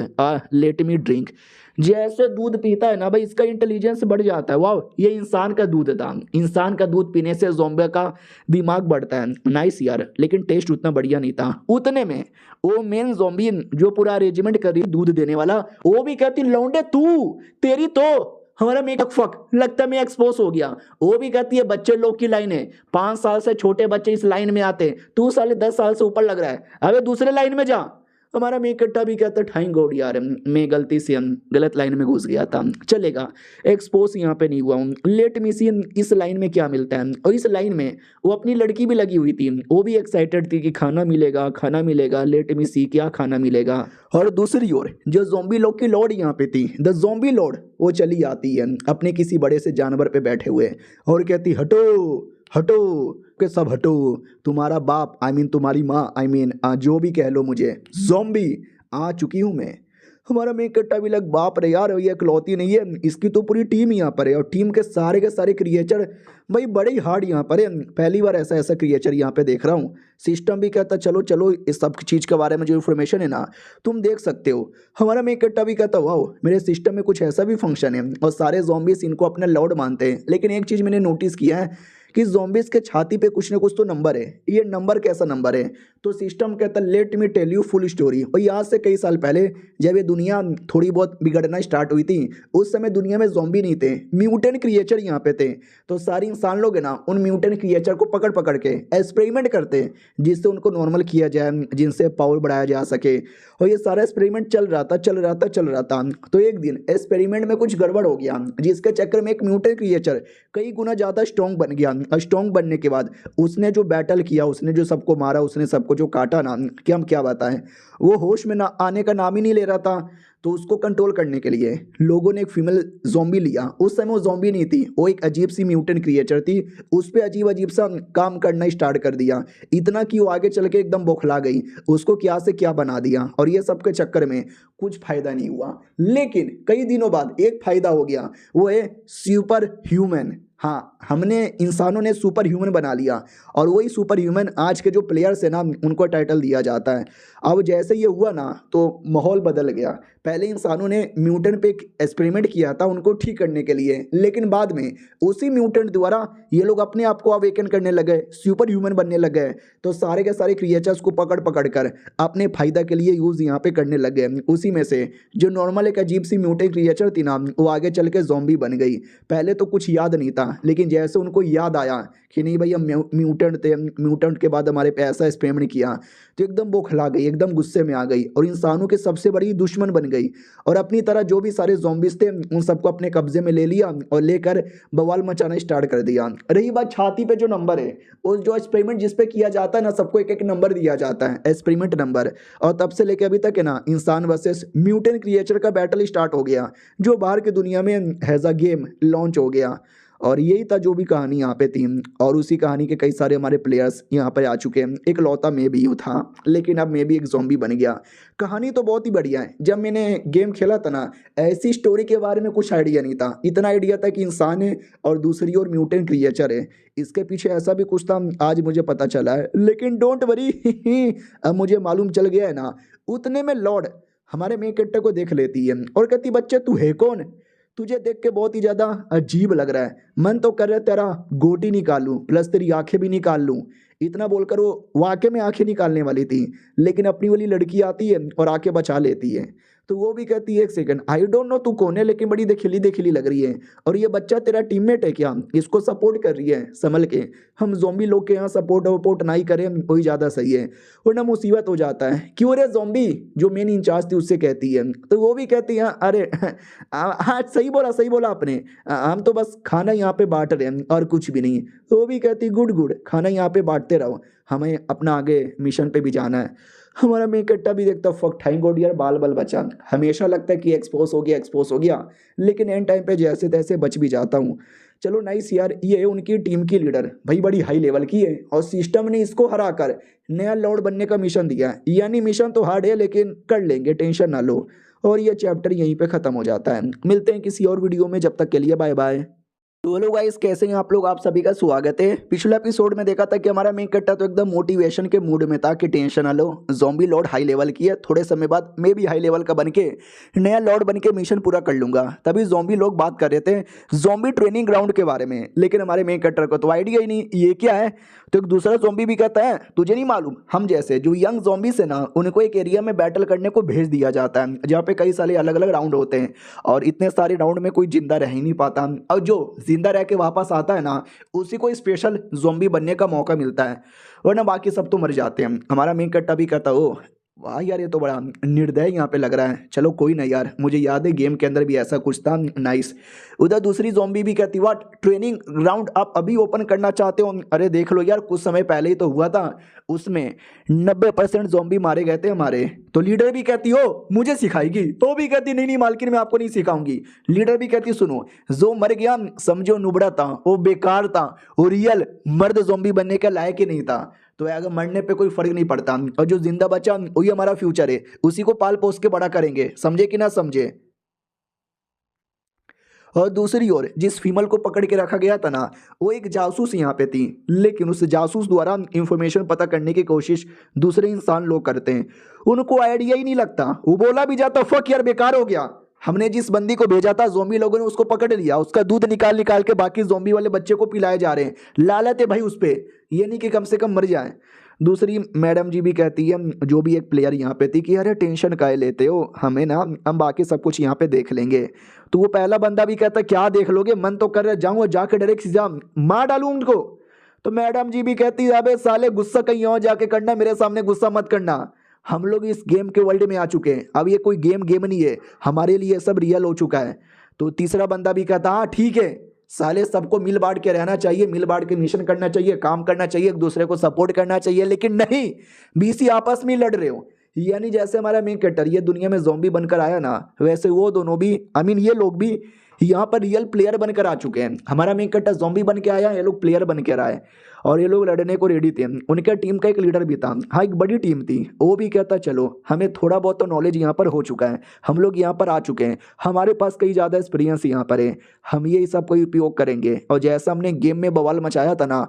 लेट मी ड्रिंक। जैसे दूध पीता है ना भाई इसका इंटेलिजेंस बढ़ जाता है। वाह ये इंसान का दूध था, इंसान का दूध पीने से ज़ॉम्बी का दिमाग बढ़ता है। नाइस यार, लेकिन टेस्ट उतना बढ़िया नहीं था। उतने में वो मेन ज़ॉम्बी जो पूरा अरेंजमेंट कर रही दूध देने वाला, वो भी कहती लौंडे तू तेरी तो हमारा मेकअप फक लगता है मैं एक्सपोज हो गया। वो भी कहती है बच्चे लोग की लाइन है, 5 साल से छोटे बच्चे इस लाइन में आते, तू साले 10 साल से ऊपर लग रहा है, अबे दूसरे लाइन में जा। हमारा मेन कट्टा भी कहता थैंक गॉड यार मैं गलती से गलत लाइन में घुस गया था, चलेगा एक्सपोज यहाँ पे नहीं हुआ हूँ। लेट मी सी इस लाइन में क्या मिलता है। और इस लाइन में वो अपनी लड़की भी लगी हुई थी, वो भी एक्साइटेड थी कि खाना मिलेगा खाना मिलेगा, लेट मी सी क्या खाना मिलेगा। और दूसरी ओर जो ज़ॉम्बी लोग की लॉर्ड यहाँ पे थी, द ज़ॉम्बी लॉर्ड, वो चली आती है अपने किसी बड़े से जानवर पे बैठे हुए और कहती हटो हटो के सब हटो, तुम्हारा बाप आई मीन तुम्हारी माँ आई मीन जो भी कह लो मुझे ज़ॉम्बी आ चुकी हूँ मैं। हमारा मेन कट्टा भी लग बाप रे यार, ये इकलौती नहीं है, इसकी तो पूरी टीम यहाँ पर है और टीम के सारे क्रिएचर भाई बड़े ही हार्ड यहाँ पर है। पहली बार ऐसा ऐसा क्रिएचर यहाँ पे देख रहा हूँ। सिस्टम भी कहता चलो चलो इस सब चीज़ के बारे में जो इन्फॉर्मेशन है ना तुम देख सकते हो। हमारा मेन कट्टा भी कहता वाओ मेरे सिस्टम में कुछ ऐसा भी फंक्शन है और सारे zombies इनको अपना लॉर्ड मानते हैं। लेकिन एक चीज़ मैंने नोटिस किया है कि zombies के छाती पे कुछ ना कुछ तो नंबर है। ये नंबर कैसा नंबर है? तो सिस्टम कहता let me tell you full story. और यहाँ से कई साल पहले जब ये दुनिया थोड़ी बहुत बिगड़ना स्टार्ट हुई थी उस समय दुनिया में ज़ॉम्बी नहीं थे, म्यूटेंट क्रिएचर यहाँ पे थे। तो सारे इंसान लोग है ना उन म्यूटेंट क्रिएचर को पकड़ पकड़ के एक्सपेरिमेंट करते जिससे उनको नॉर्मल किया जाए, जिनसे पावर बढ़ाया जा सके। और ये सारा एक्सपेरिमेंट चल रहा था। तो एक दिन एक्सपेरिमेंट में कुछ गड़बड़ हो गया जिसके चक्कर में एक म्यूटेंट क्रिएचर कई गुना ज़्यादा स्ट्रॉन्ग बन गया। स्ट्रॉन्ग बनने के बाद उसने जो बैटल किया, उसने जो सबको मारा, उसने सबको जो काटा ना, कि हम क्या बताएं, वो होश में ना आने का नाम ही नहीं ले रहा था। तो उसको कंट्रोल करने के लिए लोगों ने एक फीमेल ज़ॉम्बी लिया। उस समय वो ज़ॉम्बी नहीं थी, वो एक अजीब सी म्यूटेंट क्रिएचर थी। उस पर अजीब अजीब सा काम करना स्टार्ट कर दिया, इतना कि वो आगे चल के एकदम बौखला गई। उसको क्या से क्या बना दिया और ये सब के चक्कर में कुछ फायदा नहीं हुआ। लेकिन कई दिनों बाद एक फायदा हो गया, वो है सुपर ह्यूमन। हाँ, हमने इंसानों ने सुपर ह्यूमन बना लिया और वही सुपर ह्यूमन आज के जो प्लेयर्स है ना उनको टाइटल दिया जाता है। अब जैसे ये हुआ ना तो माहौल बदल गया। पहले इंसानों ने म्यूटेंट पे एक एक्सपेरिमेंट किया था उनको ठीक करने के लिए, लेकिन बाद में उसी म्यूटेंट द्वारा ये लोग अपने आप को अवेकन करने लगे, सुपर ह्यूमन बनने लगे। तो सारे के सारे क्रिएचर्स को पकड़ पकड़ कर अपने फायदा के लिए यूज़ यहाँ पे करने लगे। उसी में से जो नॉर्मल एक अजीब सी म्यूटेंट क्रिएचर थी ना वो आगे चल के ज़ॉम्बी बन गई। पहले तो कुछ याद नहीं था, लेकिन जैसे उनको याद आया कि नहीं भाई हम म्यूटेंट थे, म्यूटेंट के बाद हमारे पे ऐसा एक्सपेरिमेंट किया, तो एकदम बौखला गई, एकदम गुस्से में आ गई और इंसानों के सबसे बड़ी दुश्मन बन गई। और अपनी तरह जो भी सारे ज़ॉम्बीज थे उन सबको अपने कब्जे में ले लिया और लेकर बवाल मचाना स्टार्ट कर दिया। रही बात छाती पे जो नंबर है, वो जो एक्सपेरिमेंट जिस पे किया जाता है ना सबको एक एक नंबर दिया जाता है, एक्सपेरिमेंट नंबर। और तब से लेकर अभी तक है ना इंसान वर्सेस म्यूटेंट क्रिएचर का बैटल स्टार्ट हो गया, जो बाहर की दुनिया में हैज़ अ गेम लॉन्च हो गया। और यही था जो भी कहानी यहाँ पे थी। और उसी कहानी के कई सारे हमारे प्लेयर्स यहाँ पे आ चुके हैं। एक लौता मैं भी था, लेकिन अब मैं भी एक ज़ॉम्बी बन गया। कहानी तो बहुत ही बढ़िया है। जब मैंने गेम खेला था ना ऐसी स्टोरी के बारे में कुछ आइडिया नहीं था। इतना आइडिया था कि इंसान है और दूसरी ओर म्यूटेंट क्रिएचर है, इसके पीछे ऐसा भी कुछ था, आज मुझे पता चला है। लेकिन डोंट वरी अब मुझे मालूम चल गया है ना। उतने में लॉर्ड हमारे मेन कैरेक्टर को देख लेती है और कहती बच्चे तू है कौन? तुझे देख के बहुत ही ज़्यादा अजीब लग रहा है, मन तो कर रहा है तेरा गोटी निकाल लूँ प्लस तेरी आंखें भी निकाल लूँ। इतना बोलकर वो वाकई में आंखें निकालने वाली थी, लेकिन अपनी वाली लड़की आती है और आंखें बचा लेती है। तो वो भी कहती है एक सेकंड आई डोंट नो तू कौन है, लेकिन बड़ी देखिली लग रही है और ये बच्चा तेरा टीममेट है क्या? इसको सपोर्ट कर रही है संभल के। हम ज़ॉम्बी लोग के यहाँ सपोर्ट वपोर्ट ना ही करें वही ज़्यादा सही है, वरना मुसीबत हो जाता है। क्यों रे ज़ॉम्बी, जो मेन इंचार्ज थी उससे कहती है। तो वो भी कहती है अरे हाँ सही बोला आपने, हम तो बस खाना यहाँ पे बांट रहे हैं और कुछ भी नहीं। तो वो भी कहती गुड खाना यहाँ पे बांटते रहो, हमें अपना आगे मिशन पे भी जाना है। हमारा मेन कट्टा भी देखता फक थैंक गॉड यार बाल बचा। हमेशा लगता है कि एक्सपोज हो गया, लेकिन एंड टाइम पे जैसे तैसे बच भी जाता हूँ। चलो नाइस यार, ये है उनकी टीम की लीडर, भाई बड़ी हाई लेवल की है और सिस्टम ने इसको हरा कर नया लॉर्ड बनने का मिशन दिया। यानी मिशन तो हार्ड है लेकिन कर लेंगे, टेंशन ना लो। और ये चैप्टर यहीं पे ख़त्म हो जाता है। मिलते हैं किसी और वीडियो में, जब तक के लिए बाय बाय। तो हेलो गाइस, कैसे हैं आप लोग? आप सभी का स्वागत है। पिछले एपिसोड में देखा था कि हमारा मेन कट्टा तो एकदम मोटिवेशन के मूड में था कि टेंशन ना लो, ज़ॉम्बी लॉर्ड हाई लेवल की है, थोड़े समय बाद मैं भी हाई लेवल का बन के नया लॉर्ड बन के मिशन पूरा कर लूंगा। तभी ज़ॉम्बी लोग बात कर रहे थे ज़ॉम्बी ट्रेनिंग ग्राउंड के बारे में, लेकिन हमारे मेन कट्टर को तो आइडिया ही नहीं ये क्या है। तो एक दूसरा ज़ॉम्बी भी कहता है तुझे नहीं मालूम, हम जैसे जो यंग ज़ॉम्बीज़ है ना उनको एक एरिया में बैटल करने को भेज दिया जाता है जहाँ पे कई सारे अलग अलग राउंड होते हैं और इतने सारे राउंड में कोई जिंदा रह ही नहीं पाता, और जो जिंदा रह के वापस आता है ना उसी को स्पेशल ज़ॉम्बी बनने का मौका मिलता है, वरना बाकी सब तो मर जाते हैं। हमारा मेन कट्टा भी कहता ओ वाह यार ये तो बड़ा निर्दय यहाँ पे लग रहा है। चलो कोई ना यार, मुझे याद है गेम के अंदर भी ऐसा कुछ था, नाइस। उधर दूसरी ज़ॉम्बी भी कहती व्हाट ट्रेनिंग ग्राउंड आप अभी ओपन करना चाहते हो? अरे देख लो यार, कुछ समय पहले ही तो हुआ था, उसमें 90% ज़ॉम्बी मारे गए थे हमारे। तो लीडर भी कहती हो मुझे सिखाएगी, तो भी कहती नहीं मालकिन मैं आपको नहीं सिखाऊंगी। लीडर भी कहती सुनो जो मर गया समझो नुबड़ा था, वो बेकार था, वो रियल मर्द ज़ॉम्बी बनने के लायक ही नहीं था। तो अगर मरने पे कोई फर्क नहीं पड़ता, और जो जिंदा बचा वही हमारा फ्यूचर है, उसी को पाल पोस के बड़ा करेंगे, समझे कि ना समझे। और दूसरी ओर जिस फीमेल को पकड़ के रखा गया था ना, वो एक जासूस यहाँ पे थी, लेकिन उस जासूस द्वारा इंफॉर्मेशन पता करने की कोशिश दूसरे इंसान लोग करते हैं। उनको आइडिया ही नहीं लगता, वो बोला भी जाता फक यार बेकार हो गया, हमने जिस बंदी को भेजा था जोम्बी लोगों ने उसको पकड़ लिया, उसका दूध निकाल निकाल के बाकी जोम्बी वाले बच्चे को पिलाए जा रहे हैं। लालत है भाई उस पे, ये नहीं कि कम से कम मर जाए। दूसरी मैडम जी भी कहती है, जो भी एक प्लेयर यहाँ पे थी, कि अरे टेंशन काहे लेते हो, हमें ना हम बाकी सब कुछ यहाँ पे देख लेंगे। तो वो पहला बंदा भी कहता क्या देख लोगे, मन तो कर रहा जाऊँ और जाके डायरेक्ट सीधा मार डालूं उनको। तो मैडम जी भी कहती है अबे साले गुस्सा कहीं और जाके करना, मेरे सामने गुस्सा मत करना, हम लोग इस गेम के वर्ल्ड में आ चुके हैं, अब ये कोई गेम नहीं है, हमारे लिए सब रियल हो चुका है। तो तीसरा बंदा भी कहता हाँ ठीक है, साले सबको मिल बांट के रहना चाहिए, मिल बांट के मिशन करना चाहिए, काम करना चाहिए, एक दूसरे को सपोर्ट करना चाहिए, लेकिन नहीं, बीसी आपस में लड़ रहे हो। यानी जैसे हमारा मेन कैरेक्टर ये दुनिया में ज़ॉम्बी बनकर आया ना, वैसे वो दोनों भी ये लोग भी यहाँ पर रियल प्लेयर बनकर आ चुके हैं। हमारा मेन कैरेक्टर ज़ॉम्बी बन के आया, ये लोग प्लेयर बन के आए, और ये लोग लड़ने को रेडी थे। उनके टीम का एक लीडर भी था, हाँ एक बड़ी टीम थी, वो भी कहता चलो हमें थोड़ा बहुत तो नॉलेज यहाँ पर हो चुका है, हम लोग यहाँ पर आ चुके हैं, हमारे पास कई ज़्यादा एक्सपीरियंस यहाँ पर है, हम ये सब का उपयोग करेंगे, और जैसा हमने गेम में बवाल मचाया था ना,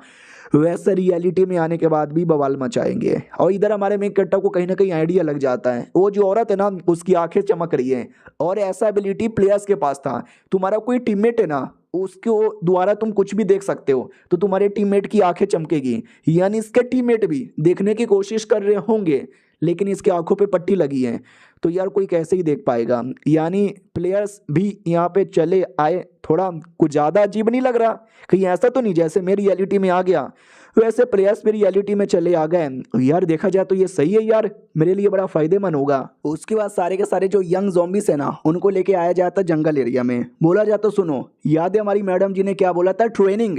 वैसे रियलिटी में आने के बाद भी बवाल मचाएंगे। और इधर हमारे मेन कैरेक्टर को कहीं ना कहीं आइडिया लग जाता है, वो जो औरत है ना उसकी आंखें चमक रही है, और ऐसा एबिलिटी प्लेयर्स के पास था, तुम्हारा कोई टीममेट है ना उसके द्वारा तुम कुछ भी देख सकते हो, तो तुम्हारे टीममेट की आंखें चमकेगी, यानी इसके टीममेट भी देखने की कोशिश कर रहे होंगे, लेकिन इसके आंखों पे पट्टी लगी है, तो यार कोई कैसे ही देख पाएगा। यानी प्लेयर्स भी यहाँ पे चले आए, थोड़ा कुछ ज़्यादा अजीब नहीं लग रहा, कहीं ऐसा तो नहीं जैसे मैं रियलिटी में आ गया वैसे प्लेयर्स भी रियलिटी में चले आ गए। यार देखा जाए तो ये सही है यार, मेरे लिए बड़ा फायदेमंद होगा। उसके बाद सारे के सारे जो यंग ज़ॉम्बीज है ना, उनको लेके आया जाता जंगल एरिया में, बोला जाता सुनो, याद है हमारी मैडम जी ने क्या बोला था, ट्रेनिंग,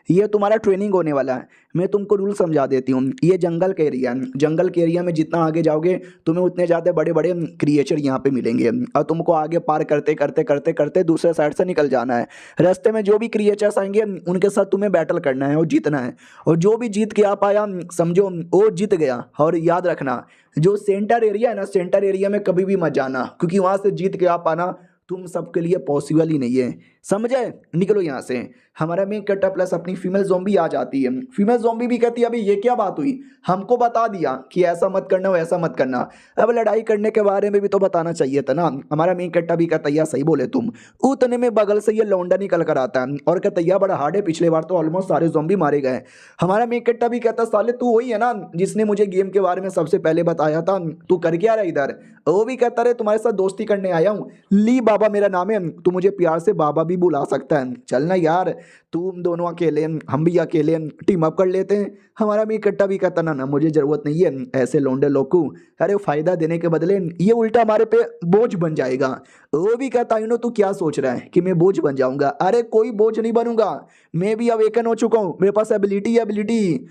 ये तुम्हारा ट्रेनिंग होने वाला है, मैं तुमको रूल समझा देती हूँ। ये जंगल का एरिया है, जंगल के एरिया में जितना आगे जाओगे तुम्हें उतने ज़्यादा बड़े बड़े क्रिएचर यहाँ पे मिलेंगे, और तुमको आगे पार करते करते करते करते दूसरे साइड से निकल जाना है। रास्ते में जो भी क्रिएचर्स आएंगे उनके साथ तुम्हें बैटल करना है और जीतना है, और जो भी जीत के आ पाया समझो वो जीत गया। और याद रखना जो सेंटर एरिया है ना, सेंटर एरिया में कभी भी मत जाना, क्योंकि वहाँ से जीत के आ पाना तुम सबके लिए पॉसिबल ही नहीं है, समझे, निकलो यहाँ से। हमारा मेन कैरेक्टर प्लस अपनी फीमेल ज़ॉम्बी आ जाती है। फीमेल ज़ॉम्बी भी कहती है अभी ये क्या बात हुई, हमको बता दिया कि ऐसा मत करना वैसा मत करना, अब लड़ाई करने के बारे में भी तो बताना चाहिए था ना। हमारा मेन कैरेक्टर भी कहता है सही बोले तुम। उतने में बगल से ये लौंडा निकल कर आता है और कहता है बड़ा हार्ड है, पिछले बार तो ऑलमोस्ट सारे ज़ॉम्बी मारे गए। हमारा मेन कैरेक्टर भी कहता साले तू वही है ना जिसने मुझे गेम के बारे में सबसे पहले बताया था, तू कर क्या रहा इधर। वो भी कहता रहे तुम्हारे साथ दोस्ती करने आया हूँ, ली बाबा मेरा नाम है, तू मुझे प्यार से बाबा भी बुला सकता है, चलना यार, तुम दोनों अकेले हम भी अकेले टीम अप कर लेते हैं। हमारा भी इकट्ठा भी कहता ना मुझे ज़रूरत नहीं है ऐसे लौंडे लोग को, अरे फ़ायदा देने के बदले ये उल्टा हमारे पे बोझ बन जाएगा। वो भी कहता तू क्या सोच रहा है कि मैं बोझ बन जाऊंगा, अरे कोई बोझ नहीं बनूंगा, मैं भी अवेकन हो चुका हूँ, मेरे पास एबिलिटी।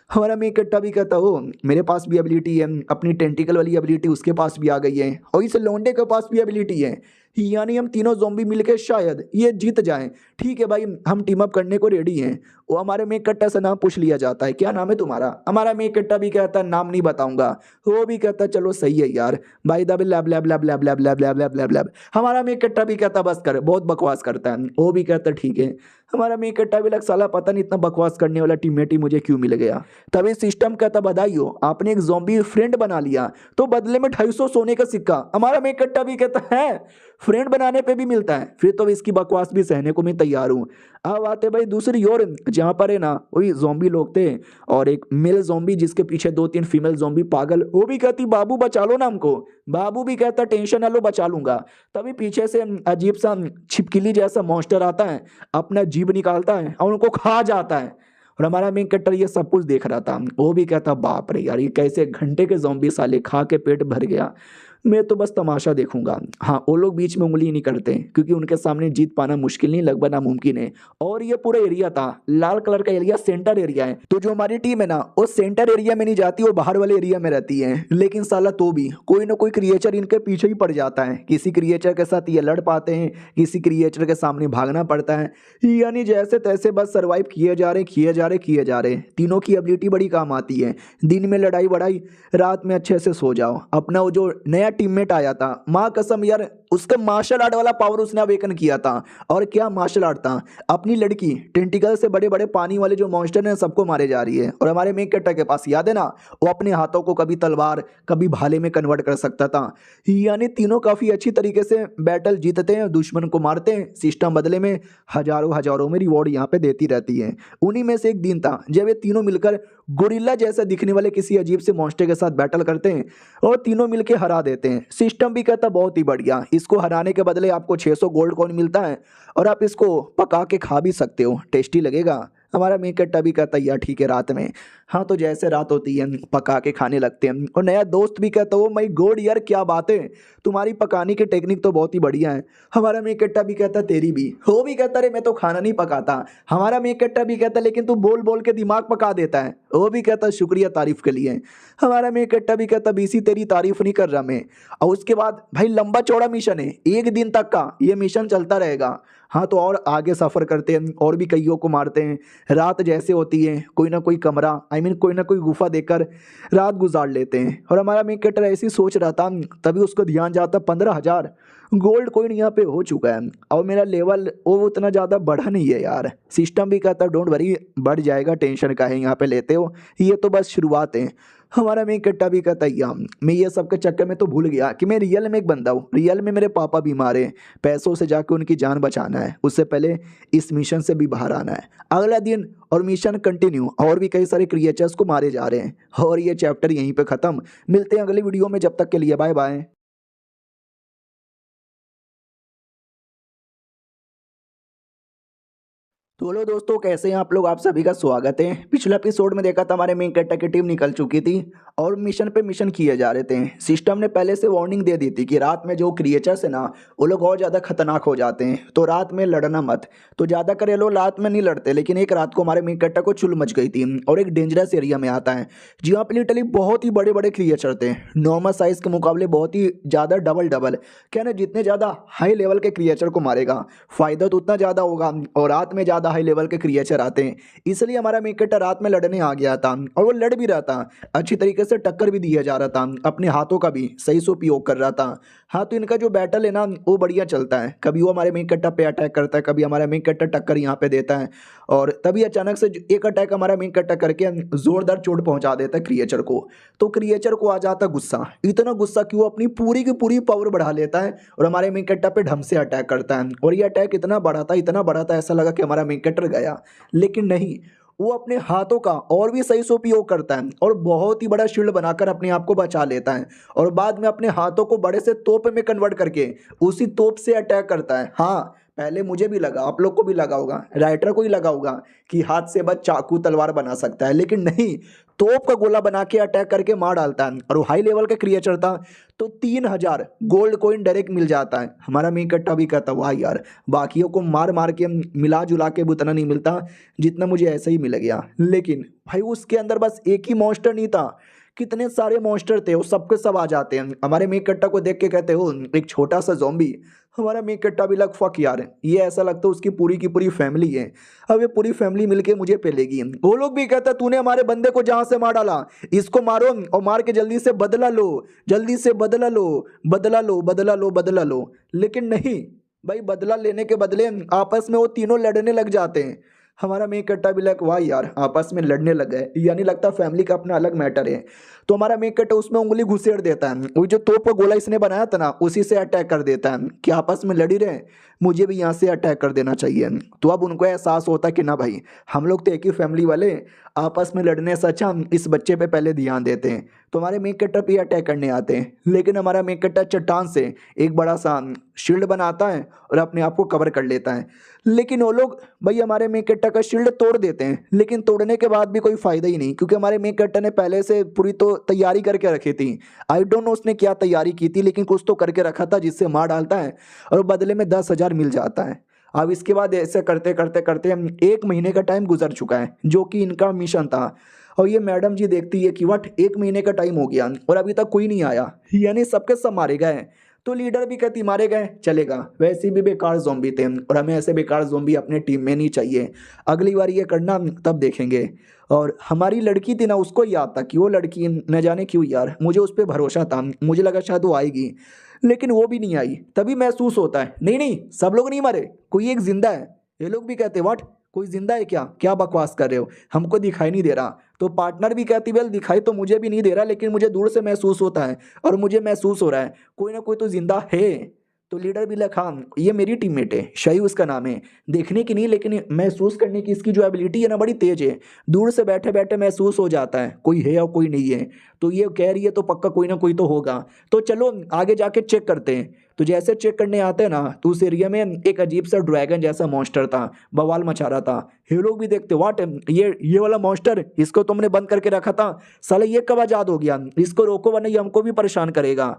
हमारा मैं इकट्ठा भी कहता हो मेरे पास भी एबिलिटी है, अपनी टेंटिकल वाली एबिलिटी उसके पास भी आ गई है, और इस लौंडे के पास भी एबिलिटी है, यानी हम तीनों ज़ॉम्बी मिलके शायद ये जीत जाएं। ठीक है भाई, हम टीम अप करने को रेडी हैं। वो हमारे में इकट्ठा से नाम पूछ लिया जाता है, क्या नाम है तुम्हारा। हमारा में इकट्ठा भी कहता है नाम नहीं बताऊंगा। वो भी कहता चलो सही है यार, भाई दबे lab lab lab lab lab lab lab lab lab lab. हमारा में इकट्ठा भी कहता बस कर, बहुत बकवास करता है। वो भी कहता ठीक है। हमारा में इकट्ठा भी लग साला पता नहीं इतना बकवास करने वाला टीममेट ही मुझे क्यों मिल गया। तभी सिस्टम कहता बधाई हो, आपने एक ज़ॉम्बी फ्रेंड बना लिया, तो बदले में 250 सोने का सिक्का। हमारा में इकट्ठा भी कहता है फ्रेंड बनाने पे भी मिलता है, फिर तो इसकी बकवास भी सहने को मैं तैयार हूँ। अब आते भाई दूसरी ओर, जहाँ पर है ना वही ज़ॉम्बी लोग थे और एक मेल ज़ॉम्बी जिसके पीछे 2-3 फीमेल ज़ॉम्बी पागल। वो भी कहती बाबू बचा लो ना हमको, बाबू भी कहता टेंशन ना लो बचा लूंगा। तभी पीछे से अजीब सा छिपकली जैसा मॉन्स्टर आता है, अपना जीभ निकालता है और उनको खा जाता है। और हमारा मेन कैरेक्टर ये सब कुछ देख रहा था। वो भी कहता बाप रे यार, ये कैसे घंटे के ज़ॉम्बी साले खा के पेट भर गया। मैं तो बस तमाशा देखूंगा। हाँ, वो लोग बीच में उंगली नहीं करते क्योंकि उनके सामने जीत पाना मुश्किल नहीं, लगभग नामुमकिन है। और ये पूरा एरिया था, लाल कलर का एरिया सेंटर एरिया है। तो जो हमारी टीम है ना, वो सेंटर एरिया में नहीं जाती, वो बाहर वाले एरिया में रहती है। लेकिन साला तो भी कोई ना कोई क्रिएचर इनके पीछे ही पड़ जाता है। किसी क्रिएचर के साथ ये लड़ पाते हैं, किसी क्रिएचर के सामने भागना पड़ता है। यानी जैसे तैसे बस सर्वाइव किए जा रहे किए जा रहे किए जा रहे। तीनों की एबिलिटी बड़ी काम आती है। दिन में लड़ाई बड़ाई, रात में अच्छे से सो जाओ। अपना वो जो नया टीममेट आया था, माँ कसम यार, उसका मार्शल आर्ट वाला पावर उसने अवेकन किया था। और क्या मार्शल आर्ट था, अपनी लड़की टेंटिकल से बड़े बड़े पानी वाले जो मॉन्स्टर हैं सबको मारे जा रही है। और हमारे मेन कैरेक्टर के पास याद है ना, वो अपने हाथों को कभी तलवार कभी भाले में कन्वर्ट कर सकता था। यानी तीनों काफी अच्छी तरीके से बैटल जीतते हैं, दुश्मन को मारते हैं। सिस्टम बदले में हजारों हजारों में रिवॉर्ड यहाँ पे देती रहती है। उन्हीं में से एक दिन था जब ये तीनों मिलकर गोरिल्ला जैसा दिखने वाले किसी अजीब से मॉन्स्टर के साथ बैटल करते हैं और तीनों मिलके हरा देते हैं। सिस्टम भी कहता बहुत ही बढ़िया, इसको हराने के बदले आपको 600 गोल्ड कॉइन मिलता है और आप इसको पका के खा भी सकते हो, टेस्टी लगेगा। हमारा मेन कैरेक्टर भी कहता है यार ठीक है, रात में। हाँ, तो जैसे रात होती है पका के खाने लगते हैं। और नया दोस्त भी कहता हो माई गॉड यार क्या बात है, तुम्हारी पकाने की टेक्निक तो बहुत ही बढ़िया है। हमारा मेन कैरेक्टर भी कहता तेरी भी। वो भी कहता रे मैं तो खाना नहीं पकाता। हमारा मेन कैरेक्टर भी कहता लेकिन तू बोल बोल के दिमाग पका देता है। वो भी कहता शुक्रिया तारीफ के लिए। हमारा मेन कैरेक्टर भी कहता बीसी तेरी तारीफ नहीं कर रहा मैं। और उसके बाद भाई लंबा चौड़ा मिशन है, 1 दिन तक का ये मिशन चलता रहेगा। हाँ, तो और आगे सफ़र करते हैं और भी कईयों को मारते हैं। रात जैसे होती है कोई ना कोई कमरा कोई ना कोई गुफा देकर रात गुजार लेते हैं। और हमारा मेन कैरेक्टर ऐसे ही सोच रहा था, तभी उसको ध्यान जाता 15,000 गोल्ड कॉइन यहाँ पे हो चुका है। और मेरा लेवल वो उतना ज़्यादा बढ़ा नहीं है यार। सिस्टम भी कहता डोंट वरी, बढ़ जाएगा, टेंशन का है, यहाँ पे लेते हो, ये तो बस शुरुआत है। हमारा मेन कैरेक्टर भी कहता है मैं ये सब के चक्कर में तो भूल गया कि मैं रियल में एक बंदा हूँ। रियल में मेरे पापा बीमार हैं, पैसों से जाके उनकी जान बचाना है, उससे पहले इस मिशन से भी बाहर आना है। अगला दिन और मिशन कंटिन्यू, और भी कई सारे क्रिएचर्स को मारे जा रहे हैं। और ये चैप्टर यहीं पे ख़त्म। मिलते हैं अगली वीडियो में, जब तक के लिए बाय बाय। तो हेलो दोस्तों, कैसे हैं आप लोग? आप सभी का स्वागत है। पिछले एपिसोड में देखा था हमारे मेन कैरेक्टर की टीम निकल चुकी थी और मिशन पे मिशन किए जा रहे थे। सिस्टम ने पहले से वार्निंग दे दी थी कि रात में जो क्रिएचर्स है ना वो लोग और ज़्यादा खतरनाक हो जाते हैं, तो रात में लड़ना मत। तो ज़्यादा कर ये लोग रात में नहीं लड़ते, लेकिन एक रात को हमारे मेन कैरेक्टर को चुल मच गई थी और एक डेंजरस एरिया में आता है जहाँ पे लिटरली बहुत ही बड़े बड़े क्रिएचर थे। नॉर्मल साइज के मुकाबले बहुत ही ज़्यादा डबल क्या ना, जितने ज़्यादा हाई लेवल के क्रिएचर को मारेगा फायदा तो उतना ज़्यादा होगा। और रात में ज़्यादा हाई लेवल के क्रिएचर आते हैं, इसलिए हमारा मेन कैरेक्टर रात में लड़ने आ गया था। और वो लड़ भी रहा था, अच्छी तरीके से टक्कर भी दिया जा रहा था, अपने हाथों का भी सही से उपयोग कर रहा था। हाँ, तो इनका जो बैटल है ना वो बढ़िया चलता है। कभी वो हमारे मेन कैरेक्टर पे अटैक करता है, कभी हमारा मेन कैरेक्टर टक्कर यहाँ पे देता है। और तभी अचानक से एक अटैक हमारा मेन कैरेक्टर करके जोरदार चोट पहुंचा देता है क्रिएचर को। तो क्रिएचर को आ जाता गुस्सा, इतना गुस्सा कि वो अपनी पूरी की पूरी पावर बढ़ा लेता है और हमारे मेन कैरेक्टर पे ढंग से अटैक करता है। और ये अटैक इतना बड़ा था ऐसा लगा कि हमारा मेन कैरेक्टर गया, लेकिन नहीं, वो अपने हाथों का और भी सही से उपयोग करता है और बहुत ही बड़ा शील्ड बनाकर अपने आप को बचा लेता है। और बाद में अपने हाथों को बड़े से तोप में कन्वर्ट करके उसी तोप से अटैक करता है। हाँ, पहले मुझे भी लगा, आप लोग को भी लगा होगा, राइटर को ही लगा होगा कि हाथ से बस चाकू तलवार बना सकता है, लेकिन नहीं, तोप का गोला बना के अटैक करके मार डालता है। और वो हाई लेवल का क्रिएचर था, तो 3,000 गोल्ड कॉइन डायरेक्ट मिल जाता है। हमारा मेन कैरेक्टर भी कहता वाह यार, बाकियों को मार मार के मिला जुला के उतना नहीं मिलता जितना मुझे ऐसे ही मिल गया। लेकिन भाई उसके अंदर बस एक ही मॉन्स्टर नहीं था, कितने सारे मॉन्स्टर थे, वो सबके सब आ जाते हैं। हमारे मेन कैरेक्टर को देख के कहते हो एक छोटा सा ज़ॉम्बी। हमारा मेन कैरेक्टर भी लग फक यार, ये ऐसा लगता है उसकी पूरी की पूरी फैमिली है, अब ये पूरी फैमिली मिलके मुझे पेलेगी। वो लोग भी कहता तूने हमारे बंदे को जहाँ से मार डाला, इसको मारो और मार के जल्दी से बदला लो, जल्दी से बदला लो, बदला लो, बदला लो, बदला लो। लेकिन नहीं भाई, बदला लेने के बदले आपस में वो तीनों लड़ने लग जाते हैं। हमारा मेन कैरेक्टर भी लाइक वाह यार, आपस में लड़ने लग गए, यानी लगता है फैमिली का अपना अलग मैटर है। तो हमारा मेन कैरेक्टर उसमें उंगली घुसेड़ देता है, वो जो तोप का गोला इसने बनाया था ना उसी से अटैक कर देता है कि आपस में लड़ ही रहे, मुझे भी यहाँ से अटैक कर देना चाहिए। तो अब उनको एहसास होता है कि ना भाई, हम लोग तो एक ही फैमिली वाले, आपस में लड़ने से अच्छा हम इस बच्चे पे पहले ध्यान देते हैं। तो हमारे मेन कैरेक्टर पे अटैक करने आते हैं, लेकिन हमारा मेन कैरेक्टर चट्टान से एक बड़ा सा शील्ड बनाता है और अपने आप को कवर कर लेता है। लेकिन वो लोग भाई हमारे मेन कैरेक्टर का शील्ड तोड़ देते हैं, लेकिन तोड़ने के बाद भी कोई फायदा ही नहीं, क्योंकि हमारे मेन कैरेक्टर ने पहले से पूरी तो तैयारी करके रखी थी। आई डोंट नो उसने क्या तैयारी की थी, लेकिन कुछ तो करके रखा था जिससे मार डालता है और बदले में 10,000 मिल जाता है। अब इसके बाद ऐसे करते करते करते हम 1 महीने का टाइम गुजर चुका है, जो कि इनका मिशन था। और ये मैडम जी देखती है कि वट 1 महीने का टाइम हो गया और अभी तक कोई नहीं आया, यानी सबके सब मारे गए। तो लीडर भी कहती मारे गए चलेगा, वैसे भी बेकार ज़ॉम्बी थे और हमें ऐसे बेकार ज़ॉम्बी अपने टीम में नहीं चाहिए, अगली बार ये करना तब देखेंगे। और हमारी लड़की थी ना, उसको याद था कि वो लड़की न जाने क्यों यार, मुझे उस पर भरोसा था, मुझे लगा शायद वो आएगी, लेकिन वो भी नहीं आई। तभी महसूस होता है नहीं नहीं सब लोग नहीं मरे, कोई एक जिंदा है। ये लोग भी कहते व्हाट, कोई जिंदा है क्या, क्या बकवास कर रहे हो, हमको दिखाई नहीं दे रहा। तो पार्टनर भी कहती वेल दिखाई तो मुझे भी नहीं दे रहा, लेकिन मुझे दूर से महसूस होता है और मुझे महसूस हो रहा है कोई ना कोई तो जिंदा है। तो लीडर भी लखा ये मेरी टीममेट है, शही उसका नाम है, देखने की नहीं लेकिन महसूस करने की इसकी जो एबिलिटी है ना बड़ी तेज है, दूर से बैठे बैठे महसूस हो जाता है कोई है और कोई नहीं है। तो ये कह रही है तो पक्का कोई ना कोई तो होगा, तो चलो आगे जाके चेक करते हैं। तो जैसे चेक करने आते हैं ना, तो उस एरिया में एक अजीब सा ड्रैगन जैसा मॉन्स्टर था, बवाल मचा रहा था। ये लोग भी देखते व्हाट ये वाला मॉन्स्टर, इसको तुमने बंद करके रखा था, साले ये कब आजाद हो गया, इसको रोको वरना ये हमको भी परेशान करेगा।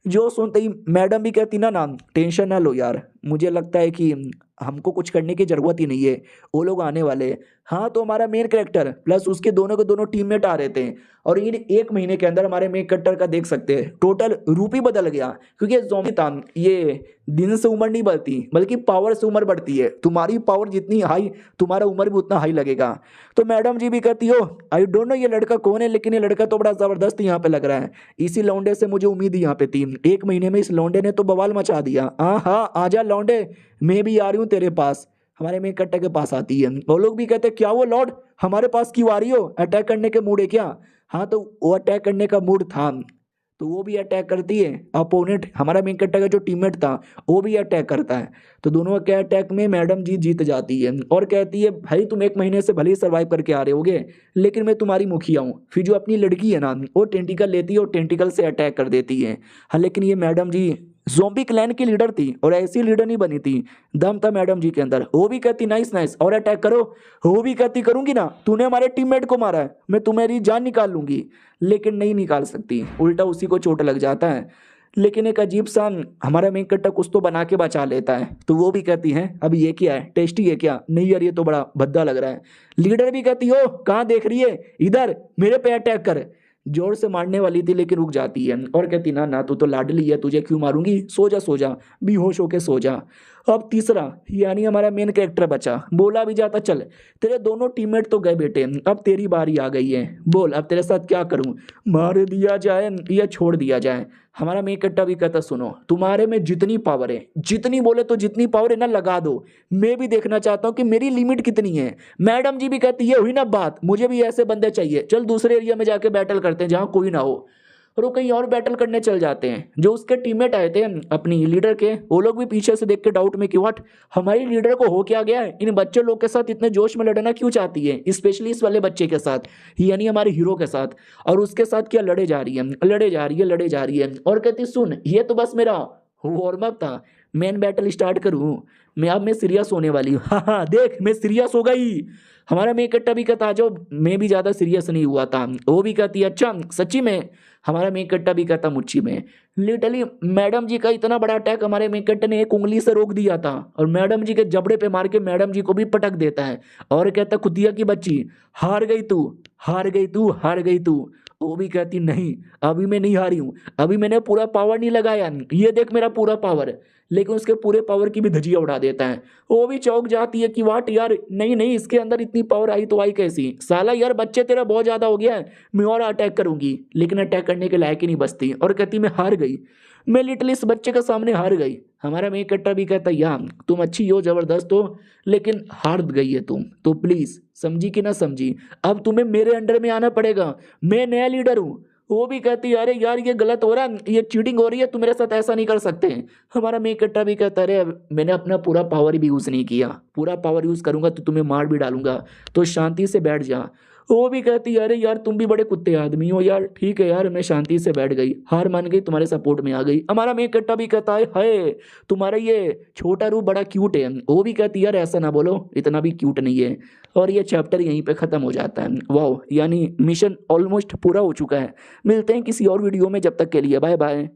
जो सुनते ही मैडम भी कहती ना ना टेंशन ना लो यार, मुझे लगता है कि हमको कुछ करने की ज़रूरत ही नहीं है, वो लोग आने वाले हैं। हाँ तो हमारा मेन कैरेक्टर प्लस उसके दोनों के दोनों टीममेट आ रहे थे, और इन 1 महीने के अंदर हमारे मेन कैरेक्टर का देख सकते हैं टोटल रूप ही बदल गया। क्योंकि ज़ॉम्बी था, ये दिन से उम्र नहीं बढ़ती बल्कि पावर से उम्र बढ़ती है, तुम्हारी पावर जितनी हाई तुम्हारा उम्र भी उतना हाई लगेगा। तो मैडम जी भी कहती हो आई डोंट नो ये लड़का कौन है, लेकिन ये लड़का तो बड़ा ज़बरदस्त यहाँ पे लग रहा है, इसी लौंडे से मुझे उम्मीद ही यहाँ पे थी, 1 महीने में इस लौंडे ने तो बवाल मचा दिया। हाँ हाँ आजा लौंडे, मैं भी आ रही हूँ तेरे पास। हमारे मेन कट्टा के पास आती है, वो लोग भी कहते क्या वो लॉर्ड हमारे पास क्यों आ रही हो, अटैक करने के मूड है क्या। हाँ तो वो अटैक करने का मूड था, तो वो भी अटैक करती है। अपोनेंट हमारा मेन कट्टा का जो टीममेट था वो भी अटैक करता है, तो दोनों के अटैक में मैडम जी जीत जाती है और कहती है भाई तुम 1 महीने से भले ही सर्वाइव करके आ रहे होगे, लेकिन मैं तुम्हारी मुखिया हूँ। फिर जो अपनी लड़की है ना वो टेंटिकल लेती है और टेंटिकल से अटैक कर देती है। हाँ लेकिन ये मैडम जी ज़ॉम्बी क्लैन की लीडर थी और ऐसी लीडर नहीं बनी थी, दम था मैडम जी के अंदर। वो भी कहती नाइस नाइस और अटैक करो, वो भी कहती करूंगी ना, तूने हमारे टीममेट को मारा है मैं तुम्हारी जान निकाल लूंगी, लेकिन नहीं निकाल सकती, उल्टा उसी को चोट लग जाता है। लेकिन एक अजीब सा हमारा मेन कट्टा कुछ तो बना के बचा लेता है, तो वो भी कहती है अब ये क्या है, टेस्टी है क्या, नहीं यार ये तो बड़ा भद्दा लग रहा है। लीडर भी कहती हो कहाँ देख रही है, इधर मेरे पे अटैक कर। जोर से मारने वाली थी लेकिन रुक जाती है और कहती ना ना तू तो लाडली है, तुझे क्यों मारूंगी, सो जा बेहोश होके सो जा। अब तीसरा यानी हमारा मेन कैरेक्टर बचा, बोला भी जाता चल तेरे दोनों टीममेट तो गए बेटे, अब तेरी बारी आ गई है, बोल अब तेरे साथ क्या करूं, मार दिया जाए या छोड़ दिया जाए। हमारा मेन कैरेक्टर भी कहता सुनो तुम्हारे में जितनी पावर है, जितनी बोले तो जितनी पावर है ना लगा दो, मैं भी देखना चाहता हूँ कि मेरी लिमिट कितनी है। मैडम जी भी कहती है हुई ना बात, मुझे भी ऐसे बंदे चाहिए, चल दूसरे एरिया में जाके बैटल करते हैं जहाँ कोई ना हो। और वो कहीं और बैटल करने चल जाते हैं। जो उसके टीममेट आए थे अपनी लीडर के, वो लोग भी पीछे से देख के डाउट में कि व्हाट हमारी लीडर को हो क्या गया है, इन बच्चे लोग के साथ इतने जोश में लड़ना क्यों चाहती है, स्पेशली इस वाले बच्चे के साथ यानी हमारे हीरो के साथ, और उसके साथ क्या लड़े जा रही है लड़े जा रही है लड़े जा रही है। और कहती सुन ये तो बस मेरा वार्म अप था, मेन बैटल स्टार्ट करूँ मैं सीरियस होने वाली हूँ। हाँ हाँ देख मैं सीरियस हो गई। हमारा मेन कट्टा भी कहता जो मैं भी ज़्यादा सीरियस नहीं हुआ था, वो भी कहती अच्छा सच्ची में। हमारा मेन कट्टा भी कहता मुच्ची में। लिटरली मैडम जी का इतना बड़ा अटैक हमारे मेन कट्टे ने एक उंगली से रोक दिया था, और मैडम जी के जबड़े पे मार के मैडम जी को भी पटक देता है और कहता कुतिया की बच्ची हार गई तू हार गई तू हार गई तू। वो भी कहती नहीं अभी मैं नहीं हारी हूँ, अभी मैंने पूरा पावर नहीं लगाया, ये देख मेरा पूरा पावर। लेकिन उसके पूरे पावर की भी धजिया उड़ा देता है। वो भी चौंक जाती है कि वाट यार नहीं नहीं इसके अंदर इतनी पावर आई तो आई कैसी, साला यार बच्चे तेरा बहुत ज़्यादा हो गया है, मैं और अटैक करूंगी। लेकिन अटैक करने के लायक ही नहीं बचती और कहती मैं हार गई, मैं लिटरली इस बच्चे के सामने हार गई। हमारा मेन कट्टा भी कहता यार तुम अच्छी हो ज़बरदस्त हो लेकिन हार गई है तुम, तो प्लीज़ समझी कि ना समझी, अब तुम्हें मेरे अंडर में आना पड़ेगा, मैं नया लीडर हूँ। वो भी कहती है अरे यार ये गलत हो रहा है, ये चीटिंग हो रही है, तुम मेरे साथ ऐसा नहीं कर सकते। हमारा मेन कट्टा भी कहता अरे मैंने अपना पूरा पावर भी यूज़ नहीं किया, पूरा पावर यूज़ करूंगा तो तुम्हें मार भी डालूंगा, तो शांति से बैठ जा। वो भी कहती अरे यार तुम भी बड़े कुत्ते आदमी हो यार। ठीक है यार, मैं शांति से बैठ गई, हार मान गई, तुम्हारे सपोर्ट में आ गई। हमारा मेन कट्टा भी कहता है हाय तुम्हारा ये छोटा रूप बड़ा क्यूट है। वो भी कहती यार ऐसा ना बोलो, इतना भी क्यूट नहीं है। और ये चैप्टर यहीं पे खत्म हो जाता है। वाह, यानी मिशन ऑलमोस्ट पूरा हो चुका है। मिलते हैं किसी और वीडियो में, जब तक के लिए बाय बाय।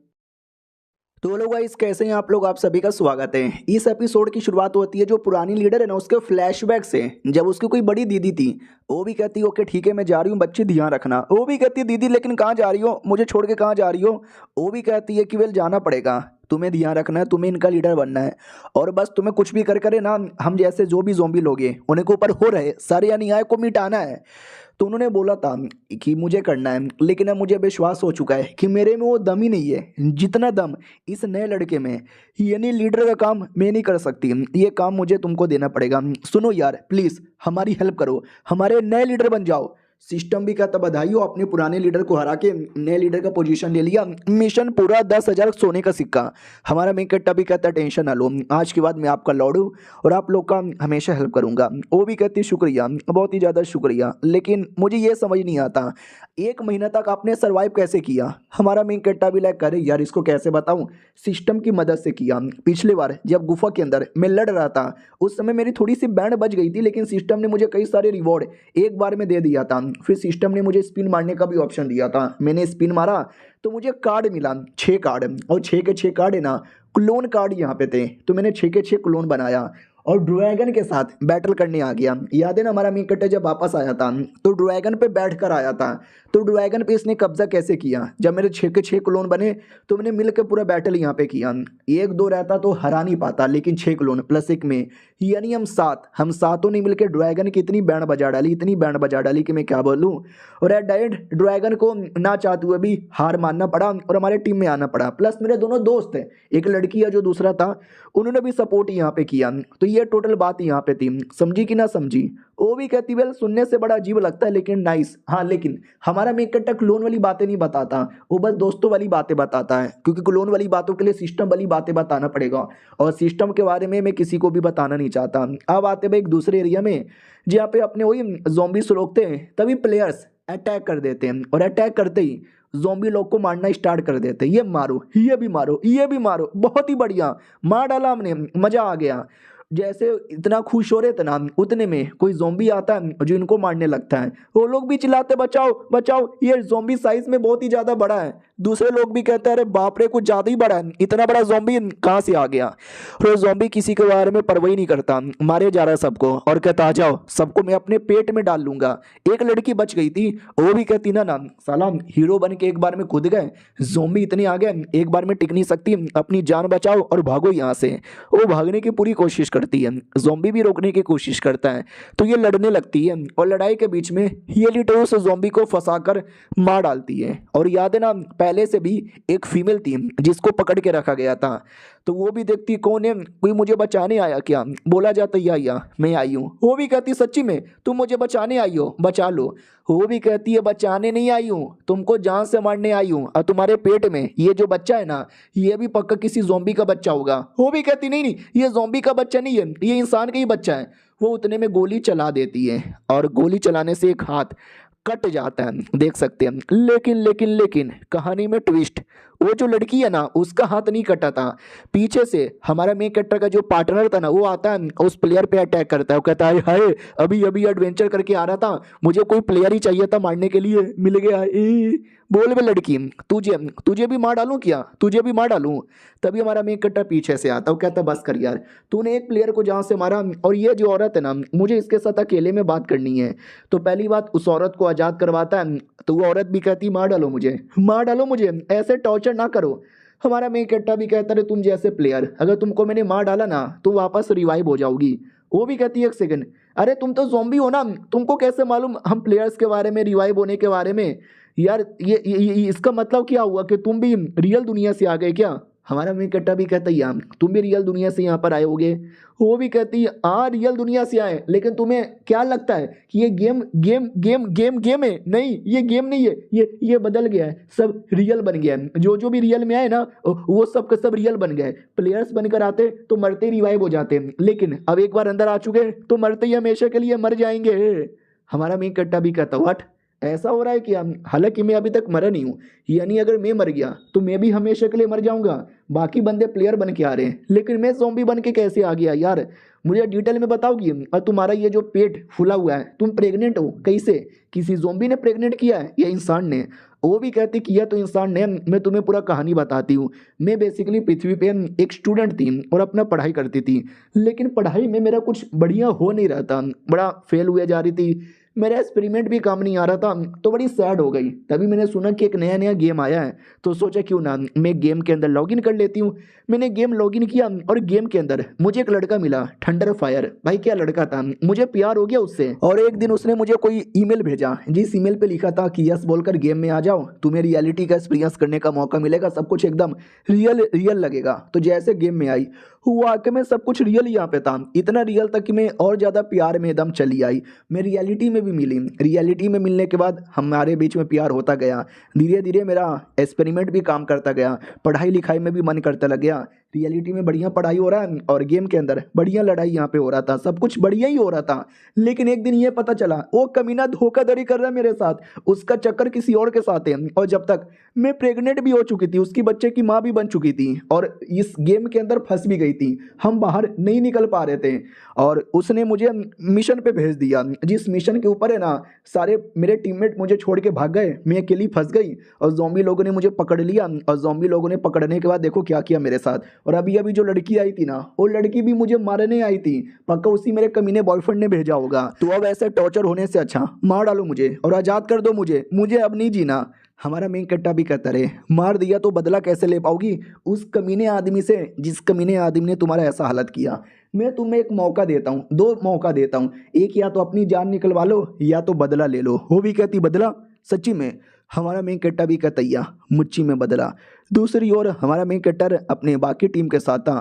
तो लोग गाइस कैसे हैं आप लोग, आप सभी का स्वागत है। इस एपिसोड की शुरुआत होती है जो पुरानी लीडर है ना उसके फ्लैशबैक से, जब उसकी कोई बड़ी दीदी थी। वो भी कहती है ओके ठीक है मैं जा रही हूँ, बच्चे ध्यान रखना। वो भी कहती है दीदी लेकिन कहाँ जा रही हो, मुझे छोड़ के कहाँ जा रही हो। वो भी कहती है कि वेल जाना पड़ेगा, तुम्हें ध्यान रखना है, तुम्हें इनका लीडर बनना है। और बस तुम्हें कुछ भी कर करे ना, हम जैसे जो भी जोम्बी लोग हैं उन्हें के ऊपर हो रहे सारे या न्याय को मिटाना है। तो उन्होंने बोला था कि मुझे करना है, लेकिन अब मुझे विश्वास हो चुका है कि मेरे में वो दम ही नहीं है जितना दम इस नए लड़के में। यानी लीडर का काम मैं नहीं कर सकती, ये काम मुझे तुमको देना पड़ेगा। सुनो यार प्लीज़ हमारी हेल्प करो, हमारे नए लीडर बन जाओ। सिस्टम भी कहता बधाई हो, अपने पुराने लीडर को हरा के नए लीडर का पोजीशन ले लिया। मिशन पूरा 10,000 सोने का सिक्का। हमारा मेन कट्टा भी कहता टेंशन ना लो, आज के बाद मैं आपका लॉर्ड हूँ और आप लोग का हमेशा हेल्प करूंगा। वो भी कहती शुक्रिया, बहुत ही ज़्यादा शुक्रिया, लेकिन मुझे ये समझ नहीं आता 1 महीना तक आपने सरवाइव कैसे किया। हमारा मेन कट्टा भी लाइक करे यार इसको कैसे बताऊँ, सिस्टम की मदद से किया। पिछली बार जब गुफा के अंदर मैं लड़ रहा था उस समय मेरी थोड़ी सी बैंड बच गई थी, लेकिन सिस्टम ने मुझे कई सारे रिवॉर्ड एक बार में दे दिया था। फिर सिस्टम ने मुझे स्पिन मारने का भी ऑप्शन दिया था, मैंने स्पिन मारा तो मुझे कार्ड मिला 6 कार्ड, और 6 के 6 कार्ड है ना क्लोन कार्ड यहाँ पे थे, तो मैंने 6 के 6 क्लोन बनाया और ड्रैगन के साथ बैटल करने आ गया। याद है ना हमारा मीकट्टे जब वापस आया था तो ड्रैगन पे बैठ कर आया था, तो ड्रैगन पे इसने कब्जा कैसे किया, जब मेरे 6 के 6 क्लोन बने तो मैंने मिलकर पूरा बैटल यहाँ पे किया। 1 2 रहता तो हरा नहीं पाता, लेकिन 6 क्लोन प्लस 1 में यानी हम सातों ने मिलकर ड्रैगन की इतनी बैंड बजा डाली, इतनी बैंड बजा डाली कि मैं क्या बोलूँ। और एट द एंड ड्रैगन को ना चाहते हुए भी हार मानना पड़ा और हमारे टीम में आना पड़ा। प्लस मेरे दोनों दोस्त हैं, एक लड़की है जो दूसरा था, उन्होंने भी सपोर्ट यहाँ पे किया। तो ये टोटल बात यहाँ पे थी, समझी कि ना समझी। वो भी कहती वेल सुनने से बड़ा अजीब लगता है लेकिन नाइस। हाँ लेकिन हमारा मेकट्टा क्लोन वाली बातें नहीं बताता, वो बस दोस्तों वाली बातें बताता है, क्योंकि क्लोन वाली बातों के लिए सिस्टम वाली बातें बताना पड़ेगा और सिस्टम के बारे में मैं किसी को भी बताना नहीं चाहता। अब आते भाई एक दूसरे एरिया में जहाँ पे अपने वही जोम्बीस रोकते हैं, तभी प्लेयर्स अटैक कर देते हैं और अटैक करते ही जोम्बी लोग को मारना स्टार्ट कर देते हैं। ये मारो, ये भी मारो, ये भी मारो, बहुत ही बढ़िया मार डाला हमने, मजा आ गया। जैसे इतना खुश हो रहे थे ना उतने में कोई जोम्बी आता है जो इनको मारने लगता है। वो लोग भी चिल्लाते बचाओ बचाओ, ये जोम्बी साइज में बहुत ही ज्यादा बड़ा है। दूसरे लोग भी कहते हैं अरे बाप रे कुछ ज्यादा ही बड़ा है, इतना बड़ा जोम्बी कहाँ से आ गया। और जोम्बी किसी के बारे में परवाही नहीं करता, मारे जा रहा है सबको और कहता आ जाओ सबको मैं अपने पेट में डाल लूंगा। एक लड़की बच गई थी, वो भी कहती ना साला हीरो बन के एक बार में कूद गए, जोम्बी इतने आ गए एक बार में टिक नहीं सकती, अपनी जान बचाओ और भागो यहाँ से। वो भागने की पूरी कोशिश करती है, जोम्बी भी रोकने की कोशिश करता है, तो ये लड़ने लगती है और लड़ाई के बीच में ये लीडर उस जोम्बी को फंसाकर मार डालती है। और याद है ना पहले से भी एक फीमेल थी जिसको पकड़ के रखा गया था, तो वो भी देखती कौन है, कोई मुझे बचाने आया क्या, बोला जाता या मैं आई हूँ। वो भी कहती सच्ची में तुम मुझे बचाने आई हो, बचा लो। वो भी कहती है बचाने नहीं आई हूँ, तुमको जान से मारने आई हूँ, और तुम्हारे पेट में ये जो बच्चा है ना ये भी पक्का किसी जोम्बी का बच्चा होगा। वो भी कहती नहीं नहीं ये जोम्बी का बच्चा नहीं है, ये इंसान का ही बच्चा है। वो उतने में गोली चला देती है और गोली चलाने से एक हाथ कट जाता है, देख सकते हैं। लेकिन लेकिन लेकिन कहानी में ट्विस्ट, वो जो लड़की है ना उसका हाथ नहीं कटा था, पीछे से हमारा मेन कैरेक्टर का जो पार्टनर था ना वो आता है उस प्लेयर पे अटैक करता है। वो कहता है हाय अभी अभी एडवेंचर करके आ रहा था, मुझे कोई प्लेयर ही चाहिए था मारने के लिए, मिल गया। बोल बे लड़की तुझे तुझे भी मार डालूं क्या, तुझे भी मार डालूं। तभी हमारा मेन कैरेक्टर पीछे से आता है, वो कहता बस कर यार, तूने एक प्लेयर को जहाँ से मारा और ये जो औरत है ना मुझे इसके साथ अकेले में बात करनी है। तो पहली बात उस औरत को आज़ाद करवाता है, तो वो औरत भी कहती मार डालो मुझे, मार डालो मुझे, ऐसे टॉर्चर ना करो। हमारा मेन कैरेक्टर भी कहता है तुम जैसे प्लेयर अगर तुमको मैंने मार डाला ना तो वापस रिवाइव हो जाओगी। वो भी कहती है एक सेकंड, अरे तुम तो ज़ॉम्बी हो ना, तुमको कैसे मालूम हम प्लेयर्स के बारे में, रिवाइव होने के बारे में। यार ये इसका मतलब क्या हुआ कि तुम भी रियल दुनिया से आ गए क्या। हमारा मेन कैरेक्टर भी कहता है यार तुम भी रियल दुनिया से यहाँ पर आए होगे। वो भी कहती है हाँ रियल दुनिया से आए, लेकिन तुम्हें क्या लगता है कि ये game game game game game है, नहीं ये गेम नहीं है, ये बदल गया है, सब रियल बन गया है। जो जो भी रियल में आए ना वो सब के सब रियल बन गए। प्लेयर्स बनकर आते तो मरते रिवाइव हो जाते, लेकिन अब एक बार अंदर आ चुके तो मरते ही हमेशा के लिए मर जाएंगे। हमारा मेन कट्टा भी कहता व्हाट, ऐसा हो रहा है कि हालांकि मैं अभी तक मरा नहीं हूँ, यानी अगर मैं मर गया तो मैं भी हमेशा के लिए मर जाऊंगा, बाकी बंदे प्लेयर बन के आ रहे हैं, लेकिन मैं ज़ॉम्बी बन के कैसे आ गया यार, मुझे डिटेल में बताओगी। और तुम्हारा ये जो पेट फूला हुआ है, तुम प्रेग्नेंट हो कैसे, किसी ज़ॉम्बी ने प्रेग्नेंट किया है या इंसान ने? वो भी कहती किया तो इंसान ने। मैं तुम्हें पूरा कहानी बताती हूँ। मैं बेसिकली पृथ्वी पे एक स्टूडेंट थी और अपना पढ़ाई करती थी, लेकिन पढ़ाई में मेरा कुछ बढ़िया हो नहीं रहा था, बड़ा फेल हुए जा रही थी, मेरा एक्सपेरिमेंट भी काम नहीं आ रहा था, तो बड़ी सैड हो गई। तभी मैंने सुना कि एक नया नया गेम आया है, तो सोचा क्यों ना मैं गेम के अंदर लॉगिन कर लेती हूँ। मैंने गेम लॉगिन किया और गेम के अंदर मुझे एक लड़का मिला, थंडर फायर। भाई क्या लड़का था, मुझे प्यार हो गया उससे। और एक दिन उसने मुझे कोई ईमेल भेजा, जिस ईमेल पे लिखा था कि यस बोलकर गेम में आ जाओ, तुम्हें रियलिटी का एक्सपीरियंस करने का मौका मिलेगा, सब कुछ एकदम रियल रियल लगेगा। तो जैसे गेम में आई, वाकई में सब कुछ रियल यहाँ पे था, इतना रियल था कि मैं और ज़्यादा प्यार में एकदम चली आई। मैं रियलिटी में भी मिली, रियलिटी में मिलने के बाद हमारे बीच में प्यार होता गया, धीरे धीरे मेरा एक्सपेरिमेंट भी काम करता गया, पढ़ाई लिखाई में भी मन करता लग गया। रियलिटी में बढ़िया पढ़ाई हो रहा है और गेम के अंदर बढ़िया लड़ाई यहाँ पे हो रहा था, सब कुछ बढ़िया ही हो रहा था। लेकिन एक दिन ये पता चला वो कमीना धोखाधड़ी कर रहा है मेरे साथ, उसका चक्कर किसी और के साथ है। और जब तक मैं प्रेग्नेंट भी हो चुकी थी, उसकी बच्चे की माँ भी बन चुकी थी और इस गेम के अंदर फंस भी गई थी, हम बाहर नहीं निकल पा रहे थे। और उसने मुझे मिशन पे भेज दिया, जिस मिशन के ऊपर है ना सारे मेरे टीममेट मुझे छोड़ के भाग गए, मैं अकेली फंस गई और ज़ॉम्बी लोगों ने मुझे पकड़ लिया। और ज़ॉम्बी लोगों ने पकड़ने के बाद देखो क्या किया मेरे साथ। और अभी अभी जो लड़की आई थी ना, वो लड़की भी मुझे मारने आई थी, पक्का उसी मेरे कमीने बॉयफ्रेंड ने भेजा होगा। तो अब ऐसे टॉर्चर होने से अच्छा मार डालो मुझे और आज़ाद कर दो मुझे, मुझे अब नहीं जीना। हमारा मेन कट्टा भी कहता रहे, मार दिया तो बदला कैसे ले पाओगी उस कमीने आदमी से, जिस कमीने आदमी ने तुम्हारा ऐसा हालत किया। मैं तुम्हें एक मौका देता हूँ, दो मौका देता हूँ, एक या तो अपनी जान निकलवा लो या तो बदला ले लो। वो भी कहती बदला, सच्ची में हमारा मेन कट्टा भी कहता या मुच्ची में बदला। दूसरी ओर हमारा मेन कट्टर अपने बाकी टीम के साथ था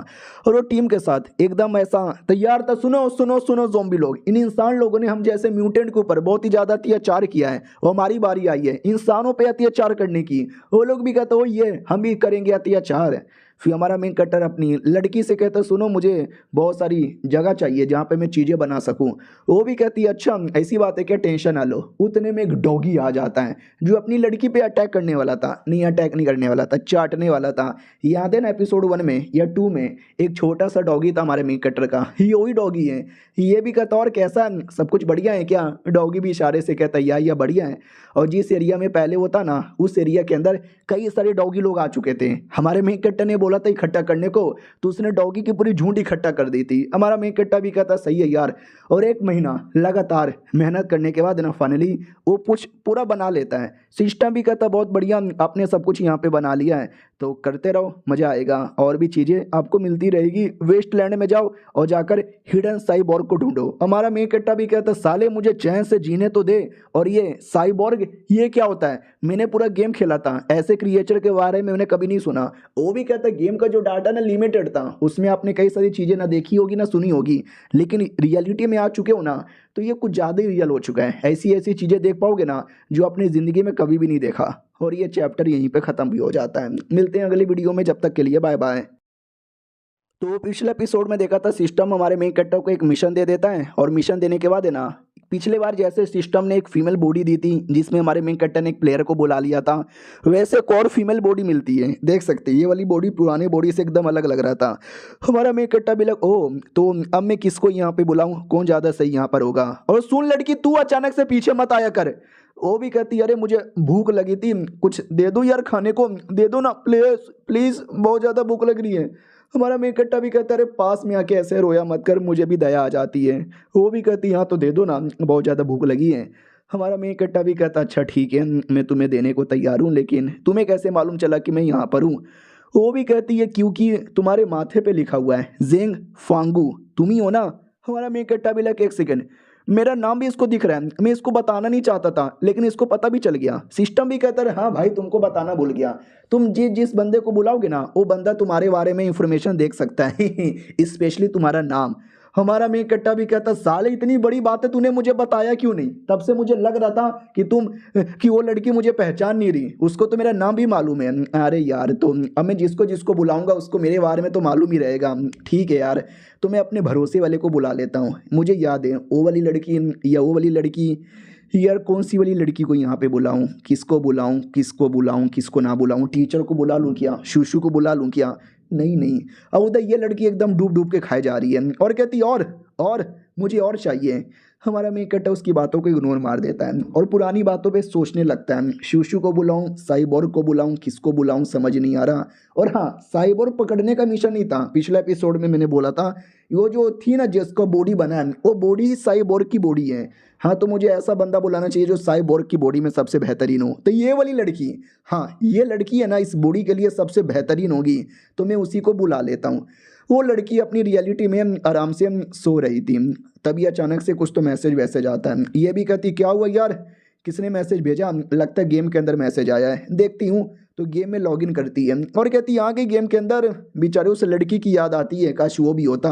और वो टीम के साथ एकदम ऐसा तैयार था। सुनो सुनो सुनो ज़ॉम्बी लोग, इन इंसान लोगों ने हम जैसे म्यूटेंट के ऊपर बहुत ही ज़्यादा अत्याचार किया है और हमारी बारी आई है इंसानों पे अत्याचार करने की। वो लोग भी कहते हो ये हम भी करेंगे अत्याचार। फिर हमारा मेन कट्टर अपनी लड़की से कहता सुनो मुझे बहुत सारी जगह चाहिए जहाँ पे मैं चीज़ें बना सकूँ। वो भी कहती है अच्छा ऐसी बात है क्या, टेंशन ना लो। उतने में एक डॉगी आ जाता है जो अपनी लड़की पे अटैक करने वाला था, नहीं अटैक नहीं करने वाला था, चाटने वाला था। याद है ना एपिसोड 1 में या 2 में एक छोटा सा डॉगी था हमारे मेन कट्टर का, ये वही डॉगी है। ये भी कहता और कैसा सब कुछ बढ़िया है क्या, डॉगी भी इशारे से कहता या बढ़िया है। और जिस एरिया में पहले वो था ना, उस एरिया के अंदर कई सारे डॉगी लोग आ चुके थे। हमारे मेन कट्टर ने बोला था इकट्ठा करने को, तो उसने डॉगी की पूरी झुंड इकट्ठा कर दी थी। हमारा मेन कट्टा भी कहता सही है यार। और 1 महीना लगातार मेहनत करने के बाद ना फाइनली वो कुछ पूरा बना लेता है। सिस्टम भी कहता बहुत बढ़िया, आपने सब कुछ यहाँ पे बना लिया है तो करते रहो, मज़ा आएगा, और भी चीज़ें आपको मिलती रहेगी। वेस्टलैंड में जाओ और जाकर हिडन साइबॉर्ग को ढूंढो। हमारा मेन कट्टा भी कहता साले मुझे चैन से जीने तो दे। और ये साइबॉर्ग ये क्या होता है, मैंने पूरा गेम खेला था, ऐसे क्रिएचर के बारे में मैंने कभी नहीं सुना। वो भी कहता गेम का जो डाटा ना लिमिटेड था, उसमें आपने कई सारी चीज़ें ना देखी होगी ना सुनी होगी, लेकिन रियलिटी में आ चुके हो ना तो ये कुछ ज़्यादा ही रियल हो चुका है। ऐसी ऐसी चीज़ें देख पाओगे ना जो अपनी ज़िंदगी में कभी भी नहीं देखा। और ये चैप्टर यहीं पे ख़त्म भी हो जाता है। मिलते हैं अगली वीडियो में, जब तक के लिए बाय बाय। तो पिछले एपिसोड में देखा था सिस्टम हमारे मेन कट्टर को एक मिशन दे देता है और मिशन देने के बाद है ना पिछले बार जैसे सिस्टम ने एक फीमेल बॉडी दी थी जिसमें हमारे मेन कट्टर ने एक प्लेयर को बुला लिया था, वैसे एक और फीमेल बॉडी मिलती है। देख सकते हैं ये वाली बॉडी पुराने बॉडी से एकदम अलग लग रहा था। हमारा मेन कट्टर भी लग ओ तो अब मैं किसको यहाँ पे बुलाऊँ, कौन ज़्यादा सही यहाँ पर होगा। और सुन लड़की तू अचानक से पीछे मत आया कर। वो भी कहती अरे मुझे भूख लगी थी, कुछ दे दो यार खाने को, दे दो ना प्लीज़ प्लीज़, बहुत ज़्यादा भूख लग रही है। हमारा मेन कट्टा भी कहता अरे पास में आके ऐसे रोया मत कर, मुझे भी दया आ जाती है। वो भी कहती हाँ तो दे दो ना, बहुत ज़्यादा भूख लगी है। हमारा मेन कट्टा भी कहता अच्छा ठीक है मैं तुम्हें देने को तैयार हूँ, लेकिन तुम्हें कैसे मालूम चला कि मैं यहाँ पर हूँ। वो भी कहती है क्योंकि तुम्हारे माथे पे लिखा हुआ है जेंग फांगू, तुम ही हो ना। हमारा मेन कट्टा भी लगा एक सेकेंड, मेरा नाम भी इसको दिख रहा है, मैं इसको बताना नहीं चाहता था लेकिन इसको पता भी चल गया। सिस्टम भी कहता है हाँ भाई तुमको बताना भूल गया, तुम जिस बंदे को बुलाओगे ना वो बंदा तुम्हारे बारे में इंफॉर्मेशन देख सकता है स्पेशली तुम्हारा नाम। हमारा मेन कट्टा भी कहता साले इतनी बड़ी बात है तूने मुझे बताया क्यों नहीं? तब से मुझे लग रहा था कि वो लड़की मुझे पहचान नहीं रही, उसको तो मेरा नाम भी मालूम है। अरे यार तो अब मैं जिसको जिसको बुलाऊंगा उसको मेरे बारे में तो मालूम ही रहेगा। ठीक है यार, तो मैं अपने भरोसे वाले को बुला लेता हूँ। मुझे याद है वो वाली लड़की या वो वाली लड़की, यार कौन सी वाली लड़की को यहाँ पे बुलाऊं, किसको बुलाऊं, किसको बुलाऊं, किसको ना बुलाऊं? टीचर को बुला लूं क्या? शूशु को बुला लूं क्या? नहीं नहीं, अब उधर ये लड़की एकदम डूब डूब के खाई जा रही है और कहती और मुझे और चाहिए। हमारा मेन कट्टा उसकी बातों को इग्नोर मार देता है और पुरानी बातों पे सोचने लगता है। शूशु को बुलाऊं, साइबोर्ग को बुलाऊं, किसको बुलाऊं समझ नहीं आ रहा। और हाँ, साइबोर्ग पकड़ने का मिशन नहीं था, पिछले एपिसोड में मैंने बोला था वो जो थी ना जिसका बॉडी बना है वो बॉडी साइबोर्ग की बॉडी है। हाँ, तो मुझे ऐसा बंदा बुलाना चाहिए जो साइबोर्ग की बॉडी में सबसे बेहतरीन हो। तो ये वाली लड़की, हाँ ये लड़की है ना इस बॉडी के लिए सबसे बेहतरीन होगी, तो मैं उसी को बुला लेता हूँ। वो लड़की अपनी रियलिटी में आराम से सो रही थी, तभी अचानक से कुछ तो मैसेज वैसेज आता है। ये भी कहती क्या हुआ यार, किसने मैसेज भेजा? लगता है गेम के अंदर मैसेज आया है, देखती हूँ। तो गेम में लॉगिन करती है और कहती है आगे गेम के अंदर बेचारे उस लड़की की याद आती है, काश वो भी होता।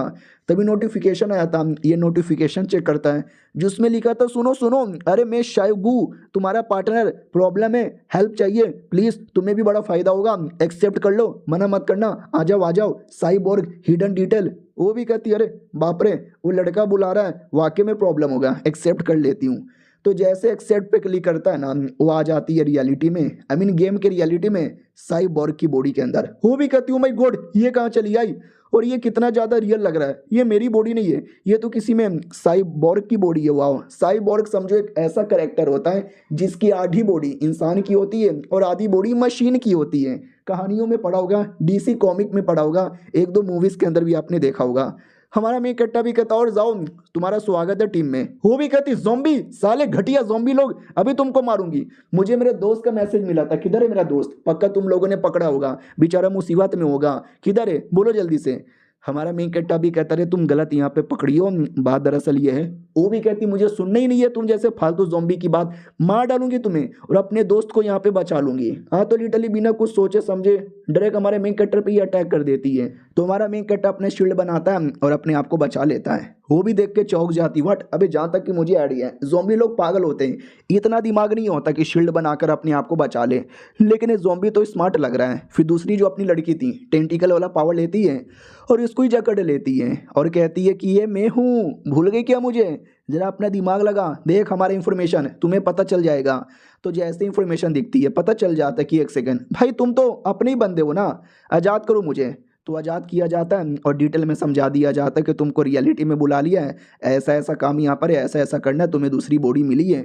तभी नोटिफिकेशन आया था, ये नोटिफिकेशन चेक करता है जिसमें लिखा था सुनो सुनो, अरे मैं शायगू तुम्हारा पार्टनर, प्रॉब्लम है, हेल्प चाहिए प्लीज़, तुम्हें भी बड़ा फ़ायदा होगा, एक्सेप्ट कर लो, मना मत करना, आ जाओ साइबोर्ग हिडन डिटेल। वो भी कहती है अरे बाप रे वो लड़का बुला रहा है, वाकई में प्रॉब्लम होगा, एक्सेप्ट कर लेती हूँ। तो जैसे एक्सेप्ट पे क्लिक करता है ना, वो आ जाती है रियलिटी में, आई मीन गेम के रियलिटी में, साइबोर्ग की बॉडी के अंदर। वो भी कहती हूँ माय गॉड ये कहाँ चली आई, और ये कितना ज़्यादा रियल लग रहा है, ये मेरी बॉडी नहीं है, ये तो किसी में साइबोर्ग की बॉडी है। वाह, साइबोर्ग समझो एक ऐसा करेक्टर होता है जिसकी आधी बॉडी इंसान की होती है और आधी बॉडी मशीन की होती है। कहानियों में पढ़ा होगा, डीसी कॉमिक में पढ़ा होगा, एक दो मूवीज़ के अंदर भी आपने देखा होगा। हमारा मेन कट्टा भी कहता और जाओ तुम्हारा स्वागत है टीम में। वो भी कहती ज़ॉम्बी, साले घटिया ज़ॉम्बी लोग, अभी तुमको मारूंगी। मुझे मेरे दोस्त का मैसेज मिला था, किधर है मेरा दोस्त? पक्का तुम लोगों ने पकड़ा होगा, बेचारा मुसीबत में होगा, किधर है बोलो जल्दी से। हमारा मेन कट्टा भी कहता रहे तुम गलत यहाँ पे पकड़ी हो, बात दरअसल ये है। वो भी कहती मुझे सुनना ही नहीं है तुम जैसे फालतू ज़ॉम्बी की बात, मार डालूंगी तुम्हें और अपने दोस्त को यहाँ पे बचा लूंगी। हाँ, तो लिटरली बिना कुछ सोचे समझे डायरेक्ट हमारे मेन कट्टर पे ही अटैक कर देती है। तो हमारा मेन कट्टा अपने शील्ड बनाता है और अपने आप को बचा लेता है। वो भी देख के चौंक जाती, व्हाट, अबे जहाँ तक कि मुझे आइडिया है ज़ॉम्बी लोग पागल होते हैं, इतना दिमाग नहीं होता कि शील्ड बनाकर अपने आप को बचा ले, लेकिन ये ज़ॉम्बी तो स्मार्ट लग रहा है। फिर दूसरी जो अपनी लड़की थी टेंटिकल वाला पावर लेती है और इसको ही जकड़ लेती है और कहती है कि ये मैं हूँ, भूल गई क्या मुझे? जरा अपना दिमाग लगा, देख हमारा इन्फॉर्मेशन तुम्हें पता चल जाएगा। तो जैसे इन्फॉर्मेशन दिखती है पता चल जाता है कि एक सेकंड भाई तुम तो अपने ही बंदे हो ना, आज़ाद करो मुझे। तो आज़ाद किया जाता है और डिटेल में समझा दिया जाता है कि तुमको रियलिटी में बुला लिया है, ऐसा ऐसा काम यहाँ पर है, ऐसा ऐसा करना है, तुम्हें दूसरी बॉडी मिली है।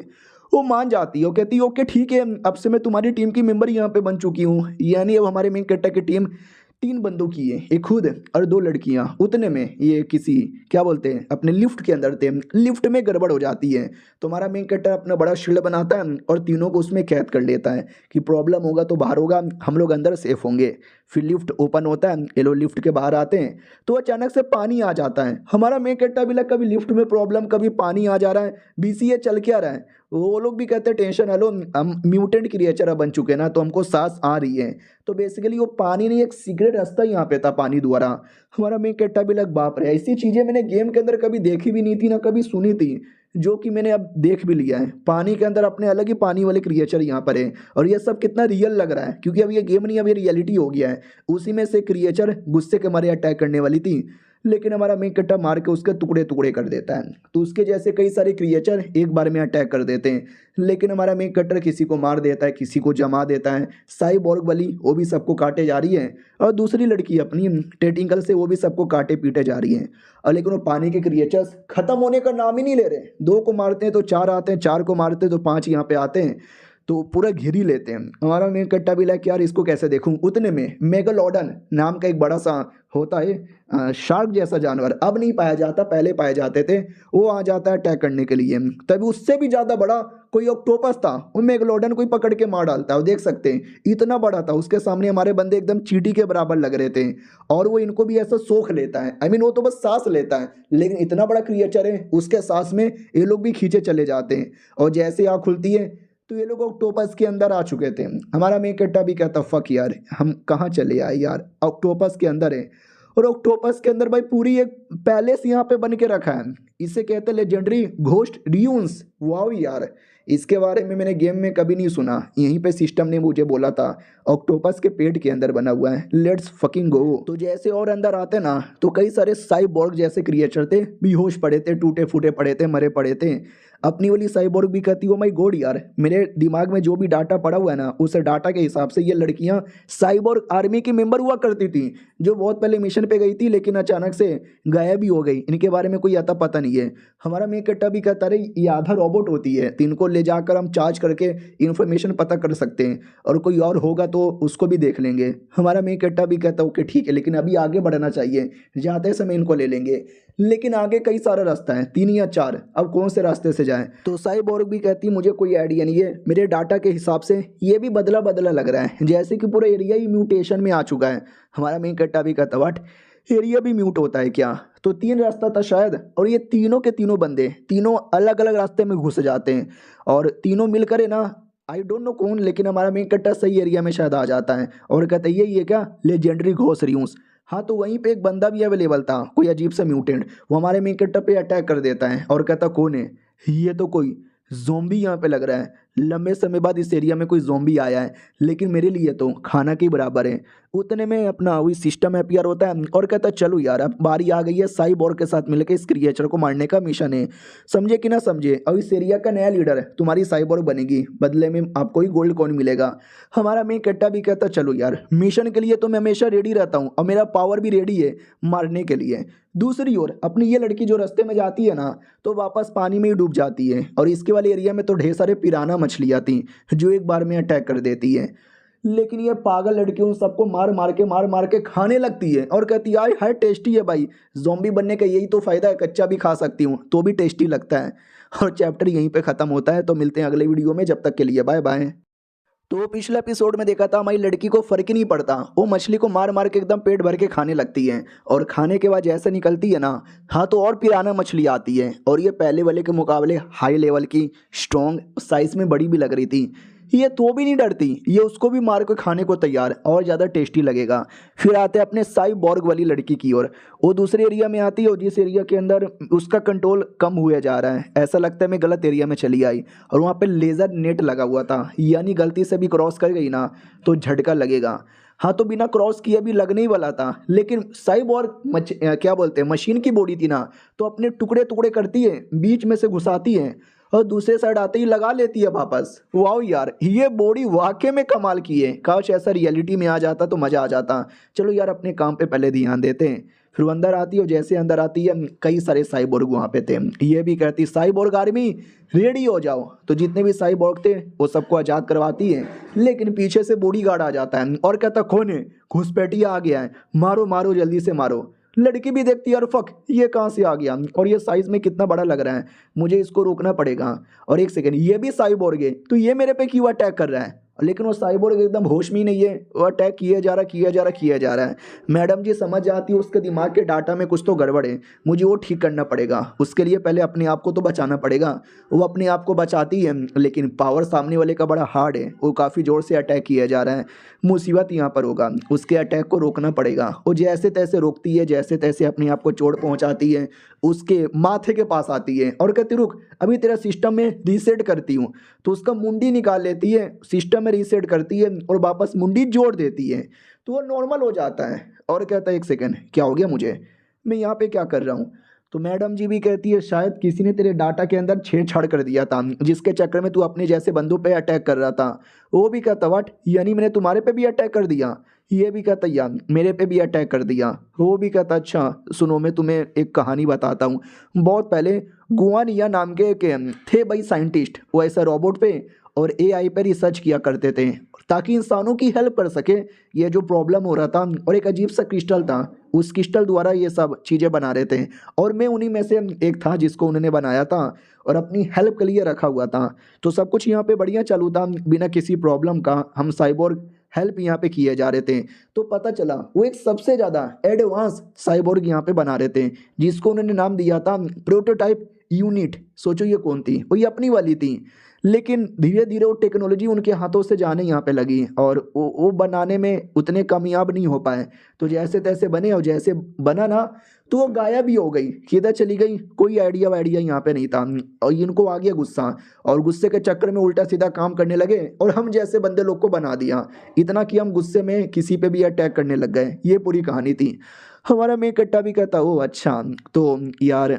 वो मान जाती है, वो कहती है ओके ठीक है, अब से मैं तुम्हारी टीम की मेंबर यहाँ पे बन चुकी हूँ। यानी अब हमारे मेन कट्टा की टीम 3 बंदों की है, एक खुद और 2 लड़कियां। उतने में ये किसी क्या बोलते हैं अपने लिफ्ट के अंदर थे, लिफ्ट में गड़बड़ हो जाती है। तो हमारा मेन कैरेक्टर अपना बड़ा शील्ड बनाता है और तीनों को उसमें कैद कर लेता है कि प्रॉब्लम होगा तो बाहर होगा, हम लोग अंदर सेफ होंगे। फिर लिफ्ट ओपन होता है, ये लोग लिफ्ट के बाहर आते हैं तो अचानक से पानी आ जाता है। हमारा मेन कैरेक्टर भी लगा कभी लिफ्ट में प्रॉब्लम, कभी पानी आ जा रहा है, बीसीए चल क्या रहा है। वो लोग भी कहते हैं टेंशन हेलो, हम म्यूटेंट क्रिएचर बन चुके हैं ना, तो हमको सांस आ रही है। तो बेसिकली वो पानी नहीं, एक सीक्रेट रास्ता यहाँ पे था पानी द्वारा। हमारा मेन कैरेक्टर भी लग बाप रे, ऐसी चीज़ें मैंने गेम के अंदर कभी देखी भी नहीं थी ना कभी सुनी थी, जो कि मैंने अब देख भी लिया है। पानी के अंदर अपने अलग ही पानी वाले क्रिएचर यहाँ पर है और ये सब कितना रियल लग रहा है, क्योंकि अब ये गेम नहीं, अब ये रियलिटी हो गया है। उसी में से क्रिएचर गुस्से के मारे अटैक करने वाली थी, लेकिन हमारा मेन कट्टा मार के उसके टुकड़े टुकड़े कर देता है। तो उसके जैसे कई सारे क्रिएचर एक बार में अटैक कर देते हैं, लेकिन हमारा मेन कट्टर किसी को मार देता है, किसी को जमा देता है। साइबोर्ग वाली वो भी सबको काटे जा रही है और दूसरी लड़की अपनी टेटिंकल से वो भी सबको काटे पीटे जा रही है। और लेकिन वो पानी के क्रिएचर्स खत्म होने का नाम ही नहीं ले रहे। 2 को मारते हैं तो 4 आते हैं, 4 को मारते हैं तो 5 यहाँ पे आते हैं, तो पूरा घेर ही लेते हैं। हमारा मेन कट्टा भी लाइक यार इसको कैसे देखूं। उतने में मेगालोडन नाम का एक बड़ा सा होता है शार्क जैसा जानवर, अब नहीं पाया जाता, पहले पाए जाते थे, वो आ जाता है अटैक करने के लिए। तभी उससे भी ज़्यादा बड़ा कोई ऑक्टोपस था, वो मेगालोडन को ही पकड़ के मार डालता है। वो देख सकते हैं इतना बड़ा था, उसके सामने हमारे बंदे एकदम चींटी के बराबर लग रहे थे और वो इनको भी ऐसा सोख लेता है। आई मीन वो तो बस सांस लेता है, लेकिन इतना बड़ा क्रिएचर है उसके सांस में ये लोग भी खींचे चले जाते हैं। और जैसे आँख खुलती है तो ये लोग ऑक्टोपस के अंदर आ चुके थे। हमारा मेन कट्टा भी कहता फक यार हम कहाँ चले आए यार, ऑक्टोपस के अंदर है। और ऑक्टोपस के अंदर भाई पूरी एक पैलेस यहाँ पे बन के रखा है। इसे कहते हैं लेजेंडरी घोस्ट ड्यून्स। वाओ यार, इसके बारे में मैंने गेम में कभी नहीं सुना, यहीं पे सिस्टम ने मुझे बोला था ऑक्टोपस के पेट के अंदर बना हुआ है। Let's fucking go. तो जैसे और अंदर आते ना तो कई सारे साइबोर्ग जैसे क्रिएचर थे, बेहोश पड़े थे, टूटे फूटे पड़े थे, मरे पड़े थे। अपनी वाली साइबोर्ग भी कहती, ओ माय गॉड यार, मेरे दिमाग में जो भी डाटा पड़ा हुआ है ना उस डाटा के हिसाब से ये लड़कियां साइबोर्ग आर्मी की मेंबर हुआ करती थी, जो बहुत पहले मिशन पे गई थी लेकिन अचानक से गायब ही हो गई। इनके बारे में कोई अता पता नहीं है। हमारा मेन कट्टा भी कहता रही ये आधा रोबोट होती है, तो इनको ले जाकर हम चार्ज करके इन्फॉर्मेशन पता कर सकते हैं, और कोई और होगा तो उसको भी देख लेंगे। हमारा मेन कट्टा भी कहता ओके ठीक है, लेकिन अभी आगे बढ़ना चाहिए, जाते समय इनको ले लेंगे। लेकिन आगे कई सारा रास्ता है, 3 या 4, अब कौन से रास्ते से जाएं? तो साइबोर्ग भी कहती मुझे कोई आइडिया नहीं है, मेरे डाटा के हिसाब से ये भी बदला बदला लग रहा है, जैसे कि पूरा एरिया ही म्यूटेशन में आ चुका है। हमारा मेन कट्टा भी कहता व्हाट, एरिया भी म्यूट होता है क्या? तो 3 रास्ता था शायद, और ये तीनों के तीनों बंदे तीनों अलग अलग रास्ते में घुस जाते हैं, और तीनों मिलकर है ना, आई डोंट नो कौन, लेकिन हमारा मेन कट्टा सही एरिया में शायद आ जाता है और कहता है यही है क्या, लेजेंडरी घोस्ट ड्यून्स। हाँ, तो वहीं पे एक बंदा भी अवेलेबल था, कोई अजीब सा म्यूटेंट, वो हमारे मेन कट्टा पे अटैक कर देता है और कहता कौन है ये, तो कोई ज़ोंबी यहाँ पे लग रहा है। लंबे समय बाद इस एरिया में कोई ज़ोंबी आया है, लेकिन मेरे लिए तो खाना के बराबर है। उतने में अपना वही सिस्टम अपीयर होता है और कहता है चलो यार अब बारी आ गई है साइबोर्ग के साथ मिलकर इस क्रिएचर को मारने का मिशन है। समझे कि ना समझे, अब इस एरिया का नया लीडर है, तुम्हारी साइबोर्ग बनेगी, बदले में आपको ही गोल्ड कॉइन मिलेगा। हमारा मेन कट्टा भी कहता चलो यार, मिशन के लिए तो मैं हमेशा रेडी रहता हूँ और मेरा पावर भी रेडी है मारने के लिए। दूसरी ओर अपनी ये लड़की जो रास्ते में जाती है ना तो वापस पानी में ही डूब जाती है, और इसके वाले एरिया में तो ढेर सारे पिराना मछलियाँ थी जो एक बार में अटैक कर देती है। लेकिन ये पागल लड़की उन सबको मार मार के खाने लगती है और कहती है आय हाय टेस्टी है भाई, ज़ॉम्बी बनने का यही तो फ़ायदा है, कच्चा भी खा सकती हूँ तो भी टेस्टी लगता है। और चैप्टर यहीं पे ख़त्म होता है। तो मिलते हैं अगले वीडियो में, जब तक के लिए बाय बाय। तो पिछले एपिसोड में देखा था हमारी लड़की को फर्क ही नहीं पड़ता, वो मछली को मार मार के एकदम पेट भर के खाने लगती है, और खाने के बाद जैसे निकलती है ना, हाँ तो और पिराना मछली आती है, और ये पहले वाले के मुकाबले हाई लेवल की, स्ट्रॉन्ग, साइज में बड़ी भी लग रही थी। ये तो भी नहीं डरती, ये उसको भी मार के खाने को तैयार, और ज़्यादा टेस्टी लगेगा। फिर आते हैं अपने साइबोर्ग वाली लड़की की ओर। वो दूसरे एरिया में आती है और जिस एरिया के अंदर उसका कंट्रोल कम हुआ जा रहा है, ऐसा लगता है मैं गलत एरिया में चली आई, और वहाँ पे लेज़र नेट लगा हुआ था, यानी गलती से भी क्रॉस कर गई ना तो झटका लगेगा। हाँ, तो बिना क्रॉस किए भी लगने ही वाला था, लेकिन साइबोर्ग क्या बोलते हैं, मशीन की बॉडी थी ना, तो अपने टुकड़े टुकड़े करती है, बीच में से घुसाती है और दूसरे साइड आते ही लगा लेती है वापस। वाओ यार, ये बॉडी वाकई में कमाल की है, काश ऐसा रियलिटी में आ जाता तो मज़ा आ जाता। चलो यार अपने काम पे पहले ध्यान देते हैं। फिर वो अंदर आती है, और जैसे अंदर आती है कई सारे साइबोर्ग वहाँ पे थे। ये भी कहती साइबोर्ग आर्मी रेडी हो जाओ, तो जितने भी साइबोर्ग थे वो सबको आज़ाद करवाती है, लेकिन पीछे से बॉडीगार्ड आ जाता है और कहता कौन है, घुसपैठिया आ गया है, मारो मारो जल्दी से मारो। लड़की भी देखती है यार फक, ये कहाँ से आ गया, और ये साइज़ में कितना बड़ा लग रहा है, मुझे इसको रोकना पड़ेगा। और एक सेकंड, ये भी साइबोर्ग है, तो ये मेरे पे क्यों अटैक कर रहा है? लेकिन वो साइबोर्ग एकदम होश में ही नहीं है, वो अटैक किया जा रहा है। मैडम जी समझ जाती है उसके दिमाग के डाटा में कुछ तो गड़बड़ है, मुझे वो ठीक करना पड़ेगा, उसके लिए पहले अपने आप को तो बचाना पड़ेगा। वो अपने आप को बचाती है, लेकिन पावर सामने वाले का बड़ा हार्ड है, वो काफ़ी ज़ोर से अटैक किया जा रहा है। मुसीबत यहाँ पर होगा, उसके अटैक को रोकना पड़ेगा। वो जैसे तैसे रोकती है, जैसे तैसे अपने आप को चोट पहुँचाती है, उसके माथे के पास आती है और कहती रुक, अभी तेरा सिस्टम में रीसेट करती हूँ। तो उसका मुंडी निकाल लेती है, सिस्टम में रीसेट करती है और वापस मुंडी जोड़ देती है, तो वो नॉर्मल हो जाता है। और कहता है एक सेकंड, क्या हो गया मुझे, मैं यहाँ पे क्या कर रहा हूँ? तो मैडम जी भी कहती है शायद किसी ने तेरे डाटा के अंदर छेड़छाड़ कर दिया था, जिसके चक्कर में तू अपने जैसे बंदों पे अटैक कर रहा था। वो भी कहता व्हाट, यानी मैंने तुम्हारे पे भी अटैक कर दिया? ये भी कहता यार मेरे पे भी अटैक कर दिया। वो भी कहता अच्छा सुनो, मैं तुम्हें एक कहानी बताता हूँ। बहुत पहले गुआनिया नाम के एक थे भाई साइंटिस्ट, वो ऐसा रोबोट पे और एआई पे रिसर्च किया करते थे ताकि इंसानों की हेल्प कर सके, ये जो प्रॉब्लम हो रहा था। और एक अजीब सा क्रिस्टल था, उस क्रिस्टल द्वारा ये सब चीज़ें बना रहे थे, और मैं उन्हीं में से एक था जिसको उन्होंने बनाया था और अपनी हेल्प के लिए रखा हुआ था। तो सब कुछ यहाँ पे बढ़िया चालू था, बिना किसी प्रॉब्लम का हम साइबोर्ग हेल्प यहाँ पे किए जा रहे थे। तो पता चला वो एक सबसे ज़्यादा एडवांस साइबोर्ग यहाँ पे बना रहे थे, जिसको उन्होंने नाम दिया था प्रोटोटाइप यूनिट। सोचो ये कौन थी, वो ये अपनी वाली थी। लेकिन धीरे धीरे वो टेक्नोलॉजी उनके हाथों से जाने यहाँ पे लगी और वो बनाने में उतने कामयाब नहीं हो पाए। तो जैसे तैसे बने और जैसे बना ना तो वो गायब ही हो गई, किधर चली गई, कोई आइडिया वाइडिया यहाँ पे नहीं था। और इनको आ गया गुस्सा और गुस्से के चक्कर में उल्टा सीधा काम करने लगे और हम जैसे बंदे लोग को बना दिया, इतना कि हम गुस्से में किसी पे भी अटैक करने लग गए। ये पूरी कहानी थी। हमारा मेन कट्टा भी कहता ओ अच्छा तो यार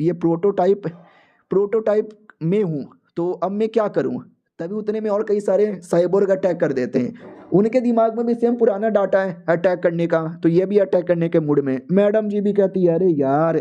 ये प्रोटोटाइप में हूँ, तो अब मैं क्या करूँ। तभी उतने में और कई सारे साइबोर्ग अटैक कर देते हैं। उनके दिमाग में भी सेम पुराना डाटा है अटैक करने का, तो ये भी अटैक करने के मूड में। मैडम जी भी कहती है अरे यार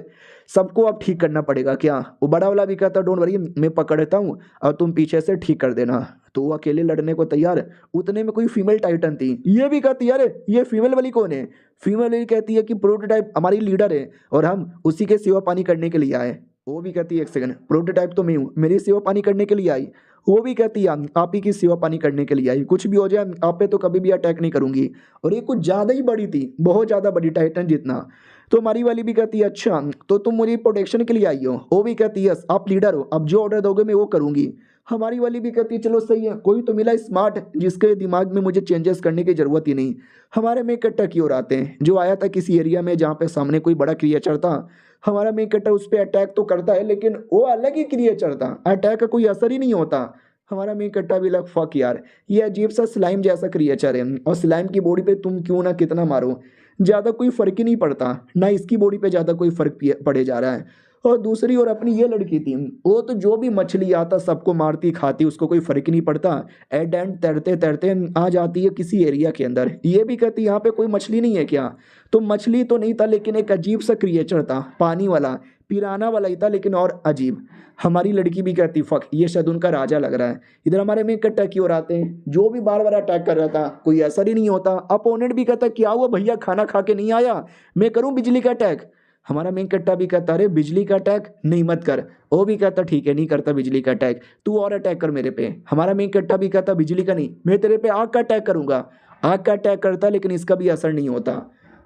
सबको अब ठीक करना पड़ेगा क्या। वो बड़ा वाला भी कहता डोंट वरी मैं पकड़ता हूँ और तुम पीछे से ठीक कर देना। तो वो अकेले लड़ने को तैयार। उतने में कोई फीमेल टाइटन थी, ये भी कहती है अरे ये फीमेल वाली कौन है। फीमेल वाली कहती है कि प्रोटोटाइप हमारी लीडर है और हम उसी के सेवा पानी करने के लिए आए। वो भी कहती है एक सेकंड, प्रोटोटाइप तो मैं हूँ, मेरी सेवा पानी करने के लिए आई। वो भी कहती है आप ही की सेवा पानी करने के लिए आई, कुछ भी हो जाए आप पे तो कभी भी अटैक नहीं करूंगी। और ये कुछ ज़्यादा ही बड़ी थी, बहुत ज़्यादा बड़ी, टाइटन जितना। तो हमारी वाली भी कहती है अच्छा तो तुम मुझे प्रोटेक्शन के लिए आई हो। वो भी कहती है यस आप लीडर हो, अब जो ऑर्डर दोगे मैं वो करूंगी। हमारी वाली भी कहती है चलो सही है, कोई तो मिला स्मार्ट जिसके दिमाग में मुझे चेंजेस करने की जरूरत ही नहीं। हमारे में कट्टा की ओर आते हैं, जो आया था किसी एरिया में जहाँ पे सामने कोई बड़ा क्रिएचर था। हमारा मेन कट्टर उस पर अटैक तो करता है लेकिन वो अलग ही क्रिएचर था, अटैक का कोई असर ही नहीं होता। हमारा मेन कट्टा भी लग फक यार ये अजीब सा स्लाइम जैसा क्रिएचर है और स्लाइम की बॉडी पे तुम क्यों ना कितना मारो ज़्यादा कोई फर्क ही नहीं पड़ता, ना इसकी बॉडी पे ज़्यादा कोई फर्क पड़े जा रहा है। और दूसरी ओर अपनी ये लड़की थी, वो तो जो भी मछली आता सबको मारती खाती, उसको कोई फर्क ही नहीं पड़ता। एट एंड तैरते तैरते आ जाती है किसी एरिया के अंदर। ये भी कहती यहाँ पे कोई मछली नहीं है क्या। तो मछली तो नहीं था लेकिन एक अजीब सा क्रिएचर था, पानी वाला, पिराना वाला ही था लेकिन और अजीब। हमारी लड़की भी कहती फक ये शायद उनका राजा लग रहा है। इधर हमारे में कट्टा की ओर आते हैं, जो भी बार बार अटैक कर रहा था कोई असर ही नहीं होता। अपोनेंट भी कहता क्या हुआ भैया खाना खा के नहीं आया, मैं करूं बिजली का अटैक। हमारा मेन कट्टा भी कहता अरे बिजली का अटैक नहीं मत कर। वो भी कहता ठीक है नहीं करता बिजली का अटैक, तू और अटैक कर मेरे पे। हमारा मेन कट्टा भी कहता बिजली का नहीं, मैं तेरे पे आग का अटैक करूंगा। आग का अटैक करता लेकिन इसका भी असर नहीं होता।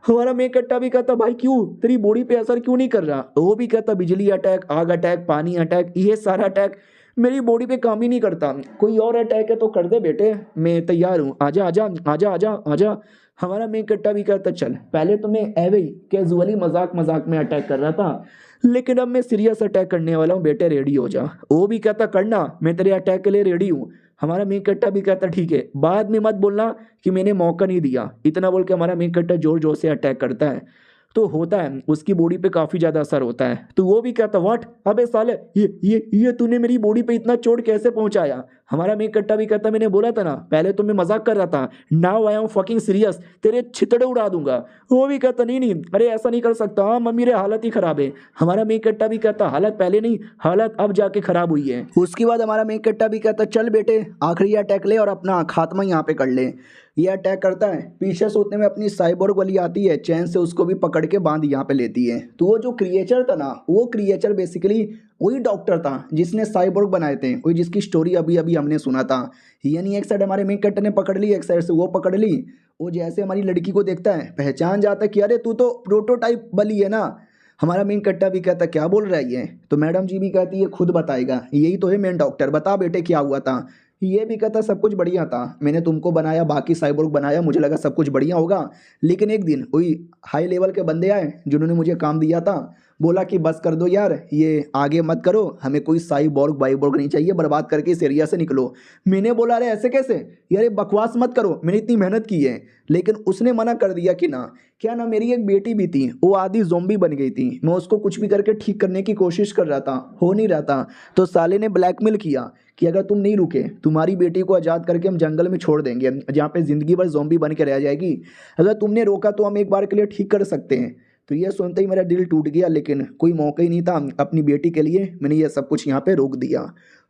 हमारा मेन कट्टा भी कहता भाई क्यों तेरी बॉडी पे असर क्यों नहीं कर रहा। वो भी कहता बिजली अटैक, आग अटैक, पानी अटैक, ये सारा अटैक मेरी बॉडी पे काम ही नहीं करता। कोई और अटैक है तो कर दे बेटे, मैं तैयार हूँ, आजा आजा आजा आजा आजा। हमारा मेन कट्टा भी कहता चल पहले तो मैं एवे ही कैजुअली मजाक मजाक में अटैक कर रहा था लेकिन अब मैं सीरियस अटैक करने वाला हूँ, बेटे रेडी हो जा। वो भी कहता करना, मैं तेरे अटैक के लिए रेडी हूँ। हमारा मेन कट्टा भी कहता ठीक है बाद में मत बोलना कि मैंने मौका नहीं दिया। इतना बोल के हमारा मेन कट्टा जोर जोर से अटैक करता है। तो होता है उसकी बॉडी पे काफी ज्यादा असर होता है। तो वो भी कहता व्हाट अबे साले ये तूने मेरी बॉडी पे इतना चोट कैसे पहुंचाया। हमारा मेन कट्टा भी कहता मैंने बोला था ना पहले तो मैं मजाक कर रहा था, now I am fucking serious, तेरे छितड़े उड़ा दूंगा। वो भी कहता नहीं नहीं अरे ऐसा नहीं कर सकता, मम्मी रे हालत ही खराब है। हमारा मेन कट्टा भी कहता हालत पहले नहीं हालत अब जाके खराब हुई है। उसके बाद हमारा मेन कट्टा भी कहता चल बेटे आखिरी अटैक ले और अपना खात्मा यहाँ पे कर ले। ये अटैक करता है, पीछे से उतने में अपनी साइबोर्ग वाली आती है, चैन से उसको भी पकड़ के बांध यहाँ पे लेती है। तो वो जो क्रिएचर था ना वो क्रिएचर बेसिकली वही डॉक्टर था जिसने साइबोर्ग बनाए थे, वही जिसकी स्टोरी अभी अभी हमने सुना था। यानी एक साइड हमारे मेन कट्टर ने पकड़ ली, एक साइड से वो पकड़ ली। वो जैसे हमारी लड़की को देखता है पहचान जाता है कि अरे तू तो प्रोटोटाइप बली है ना। हमारा मेन कट्टा भी कहता क्या बोल रहा है ये। तो मैडम जी भी कहती है खुद बताएगा, यही तो है मेन डॉक्टर, बता बेटे क्या हुआ था। ये भी कहता सब कुछ बढ़िया था, मैंने तुमको बनाया बाकी साइबोर्ग बनाया, मुझे लगा सब कुछ बढ़िया होगा। लेकिन एक दिन वही हाई लेवल के बंदे आए जिन्होंने मुझे काम दिया था, बोला कि बस कर दो यार ये आगे मत करो, हमें कोई साइबोर्ग बाइबोर्ग नहीं चाहिए, बर्बाद करके इस एरिया से निकलो। मैंने बोला अरे ऐसे कैसे यार ये बकवास मत करो, मैंने इतनी मेहनत की है। लेकिन उसने मना कर दिया कि ना क्या ना मेरी एक बेटी भी थी, वो आधी ज़ोंबी बन गई थी, मैं उसको कुछ भी करके ठीक करने की कोशिश कर रहा था, हो नहीं रहा था। तो साले ने ब्लैकमेल किया कि अगर तुम नहीं रुके तुम्हारी बेटी को आज़ाद करके हम जंगल में छोड़ देंगे जहाँ पे ज़िंदगी भर ज़ोंबी बन के रह जाएगी, अगर तुमने रोका तो हम एक बार के लिए ठीक कर सकते हैं। तो ये सुनते ही मेरा दिल टूट गया, लेकिन कोई मौका ही नहीं था अपनी बेटी के लिए, मैंने ये सब कुछ यहाँ पे रोक दिया।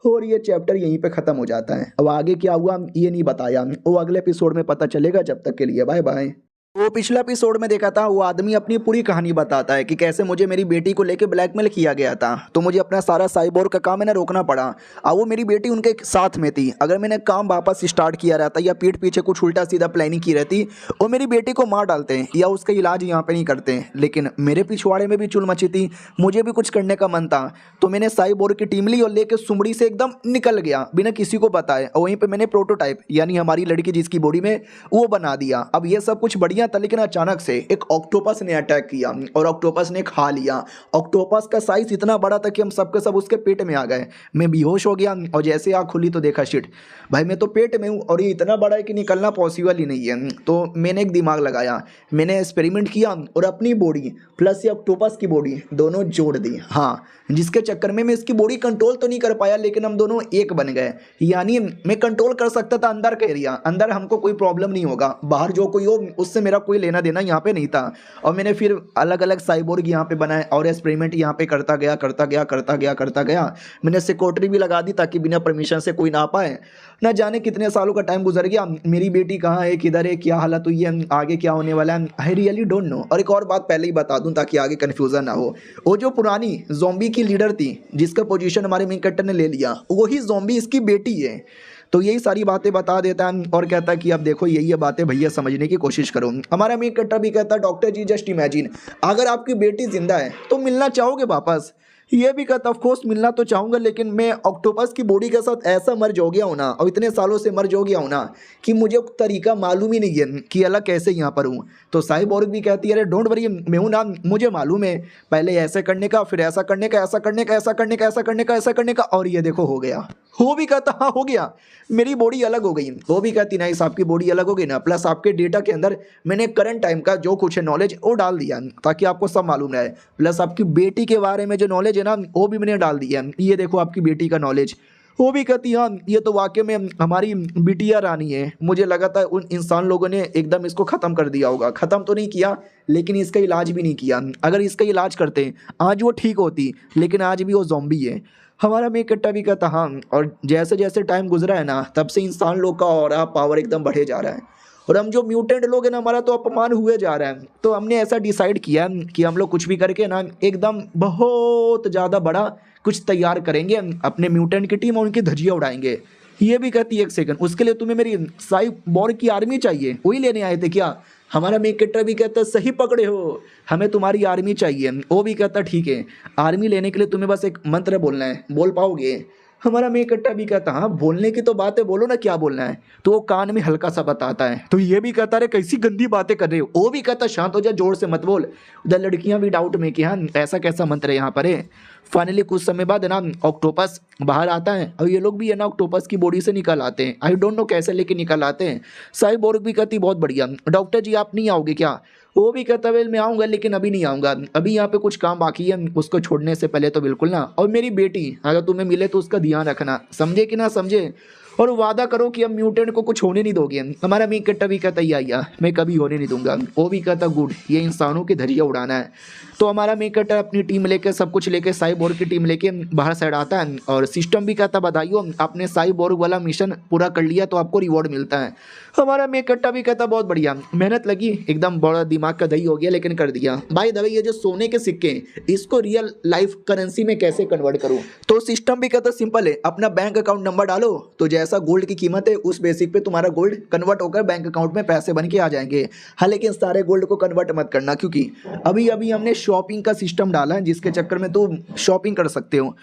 और ये चैप्टर यहीं पे ख़त्म हो जाता है। अब आगे क्या हुआ ये नहीं बताया, वो अगले एपिसोड में पता चलेगा। जब तक के लिए बाय बाय। वो पिछला एपिसोड में देखा था, वो आदमी अपनी पूरी कहानी बताता है कि कैसे मुझे मेरी बेटी को लेके ब्लैकमेल किया गया था, तो मुझे अपना सारा साइबोर्ग का काम है ना रोकना पड़ा। और वो मेरी बेटी उनके साथ में थी। अगर मैंने काम वापस स्टार्ट किया रहता या पीठ पीछे कुछ उल्टा सीधा प्लानिंग की रहती, वो मेरी बेटी को मार डालते हैं या उसका इलाज यहाँ पे नहीं करते। लेकिन मेरे पिछवाड़े में भी चुल मची थी, मुझे भी कुछ करने का मन था, तो मैंने साइबोर्ग की टीम ली और लेके सुमड़ी से एकदम निकल गया बिना किसी को बताए। और वहीं पर मैंने प्रोटोटाइप यानी हमारी लड़की जिसकी बॉडी में वो बना दिया। अब ये सब कुछ बढ़िया था, लेकिन अचानक से एक ऑक्टोपस ने अटैक किया और ऑक्टोपस ने खा लिया। ऑक्टोपस का साइज इतना बड़ा था कि हम सबके सब उसके पेट में आ गए। मैं बेहोश हो गया और जैसे आँख खुली तो देखा शिट भाई मैं तो पेट में हूँ और ये इतना बड़ा है कि निकलना पॉसिबल ही नहीं है। तो मैंने एक दिमाग लगाया, मैंने एक्सपेरिमेंट किया और अपनी बॉडी प्लस ये ऑक्टोपस की बॉडी दोनों जोड़ दी। हाँ, जिसके चक्कर में मैं इसकी बॉडी कंट्रोल तो नहीं कर पाया, लेकिन हम दोनों एक बन गए। यानी मैं कंट्रोल कर सकता था अंदर का एरिया, अंदर हमको कोई प्रॉब्लम नहीं होगा, बाहर जो कोई हो उससे मेरा कोई लेना देना यहाँ पे नहीं था। और मैंने फिर अलग अलग साइबोर्ग यहाँ पे बनाए और एक्सपेरिमेंट यहाँ पे करता गया। मैंने सिक्योरिटी भी लगा दी ताकि बिना परमिशन से कोई ना पाए। ना जाने कितने सालों का टाइम गुजर गया, मेरी बेटी कहाँ है, किधर है, क्या हालत हुई है, आगे क्या होने वाला है, आई रियली डोंट नो। और एक और बात पहले ही बता दूं ताकि आगे कन्फ्यूज़न ना हो, वो जो पुरानी ज़ॉम्बी की लीडर थी जिसका पोजीशन हमारे मेन कैरेक्टर ने ले लिया, वही ज़ॉम्बी इसकी बेटी है। तो यही सारी बातें बता देता है और कहता है कि अब देखो यही बातें भैया समझने की कोशिश करो। हमारा मेन कैरेक्टर भी कहता है डॉक्टर जी जस्ट इमेजिन अगर आपकी बेटी जिंदा है तो मिलना चाहोगे वापस। ये भी कहता ऑफ कोर्स मिलना तो चाहूँगा, लेकिन मैं ऑक्टोपस की बॉडी के साथ ऐसा मर्ज हो गया हूँ ना और इतने सालों से मर्ज हो गया हूँ ना कि मुझे तरीका मालूम ही नहीं है कि अलग कैसे यहाँ पर हूँ। तो साइबोर्ग भी कहती है अरे डोंट वरी मैं हूँ ना, मुझे मालूम है पहले ऐसे करने का, फिर ऐसा करने का, ऐसा करने का, ऐसा करने का, ऐसा करने का, ऐसा करने का, और ये देखो हो गया। वो भी कहता हाँ हो गया, मेरी बॉडी अलग हो गई। वो भी कहती नहीं आपकी बॉडी अलग हो गई ना, प्लस आपके डेटा के अंदर मैंने करंट टाइम का जो कुछ है नॉलेज वो डाल दिया ताकि आपको सब मालूम रहे, प्लस आपकी बेटी के बारे में जो नॉलेज है ना वो भी मैंने डाल दिया। ये देखो आपकी बेटी का नॉलेज। वो भी कहती हाँ ये तो वाकई में हमारी बिटिया रानी है, मुझे लगा था उन इंसान लोगों ने एकदम इसको ख़त्म कर दिया होगा। ख़त्म तो नहीं किया लेकिन इसका इलाज भी नहीं किया। अगर इसका इलाज करते आज वो ठीक होती, लेकिन आज भी वो ज़ॉम्बी है। हमारा मेन कैरेक्टर भी कहता हाँ, और जैसे जैसे टाइम गुजरा है ना तब से इंसान लोग का और पावर एकदम बढ़े जा रहा है और हम जो म्यूटेंट लोग हैं ना हमारा तो अपमान हुए जा रहा है। तो हमने ऐसा डिसाइड किया कि हम लोग कुछ भी करके ना एकदम बहुत ज़्यादा बड़ा कुछ तैयार करेंगे, अपने म्यूटेंट की टीम और उनकी धज्जियाँ उड़ाएंगे। ये भी कहती है एक सेकंड, उसके लिए तुम्हें मेरी साइबोर्ग की आर्मी चाहिए, वही लेने आए थे क्या? हमारा मेन कैरेक्टर भी कहता है सही पकड़े हो, हमें तुम्हारी आर्मी चाहिए। वो भी कहता ठीक है, आर्मी लेने के लिए तुम्हें बस एक मंत्र बोलना है, बोल पाओगे? हमारा मेन कैरेक्टर भी कहता हाँ बोलने की तो बात है, बोलो ना क्या बोलना है। तो वो कान में हल्का सा बताता है। तो ये भी कहता रे कैसी गंदी बातें कर रहे हो। वो भी कहता शांत हो जा, जोर से मत बोल। उधर लड़कियां भी डाउट में कि हाँ ऐसा कैसा मंत्र है यहाँ पर है। फाइनली कुछ समय बाद है ना ऑक्टोपस बाहर आता है और ये लोग भी है ना ऑक्टोपस की बॉडी से निकल आते हैं। आई डोंट नो कैसे लेके निकल आते हैं। साइबोर्ग भी कहती बहुत बढ़िया, डॉक्टर जी आप नहीं आओगे क्या? वो भी कहता वेल मैं आऊँगा लेकिन अभी नहीं आऊँगा, अभी यहाँ पे कुछ काम बाकी है, उसको छोड़ने से पहले तो बिल्कुल ना। और मेरी बेटी अगर तुम्हें मिले तो उसका ध्यान रखना, समझे कि ना समझे, और वादा करो कि अब म्यूटेंट को कुछ होने नहीं दोगे। हमारा मेन कैरेक्टर भी कहता या मैं कभी होने नहीं दूंगा। वो भी कहता गुड, ये इंसानों की धज्जियाँ उड़ाना है। तो हमारा मेन कैरेक्टर अपनी टीम लेके सब कुछ लेके साइबोर्ग की टीम लेके बाहर साइड आता है और सिस्टम भी कहता बधाइयो आपने साइबोर्ग वाला मिशन पूरा कर लिया तो आपको रिवॉर्ड मिलता है। हमारा मेन कैरेक्टर भी कहता बहुत बढ़िया, मेहनत लगी एकदम बड़ा दिमाग का दही हो गया लेकिन कर दिया। भाई दवाई ये जो सोने के सिक्के इसको रियल लाइफ करेंसी में कैसे कन्वर्ट करूँ? तो सिस्टम भी कहता सिंपल है, अपना बैंक अकाउंट नंबर डालो तो जैसा गोल्ड की कीमत है उस बेसिक पे तुम्हारा गोल्ड कन्वर्ट होकर बैंक अकाउंट में पैसे बन के आ जाएंगे। हाँ लेकिन सारे गोल्ड को कन्वर्ट मत करना क्योंकि अभी अभी हमने शॉपिंग का सिस्टम डाला है जिसके चक्कर में तुम शॉपिंग कर सकते हो।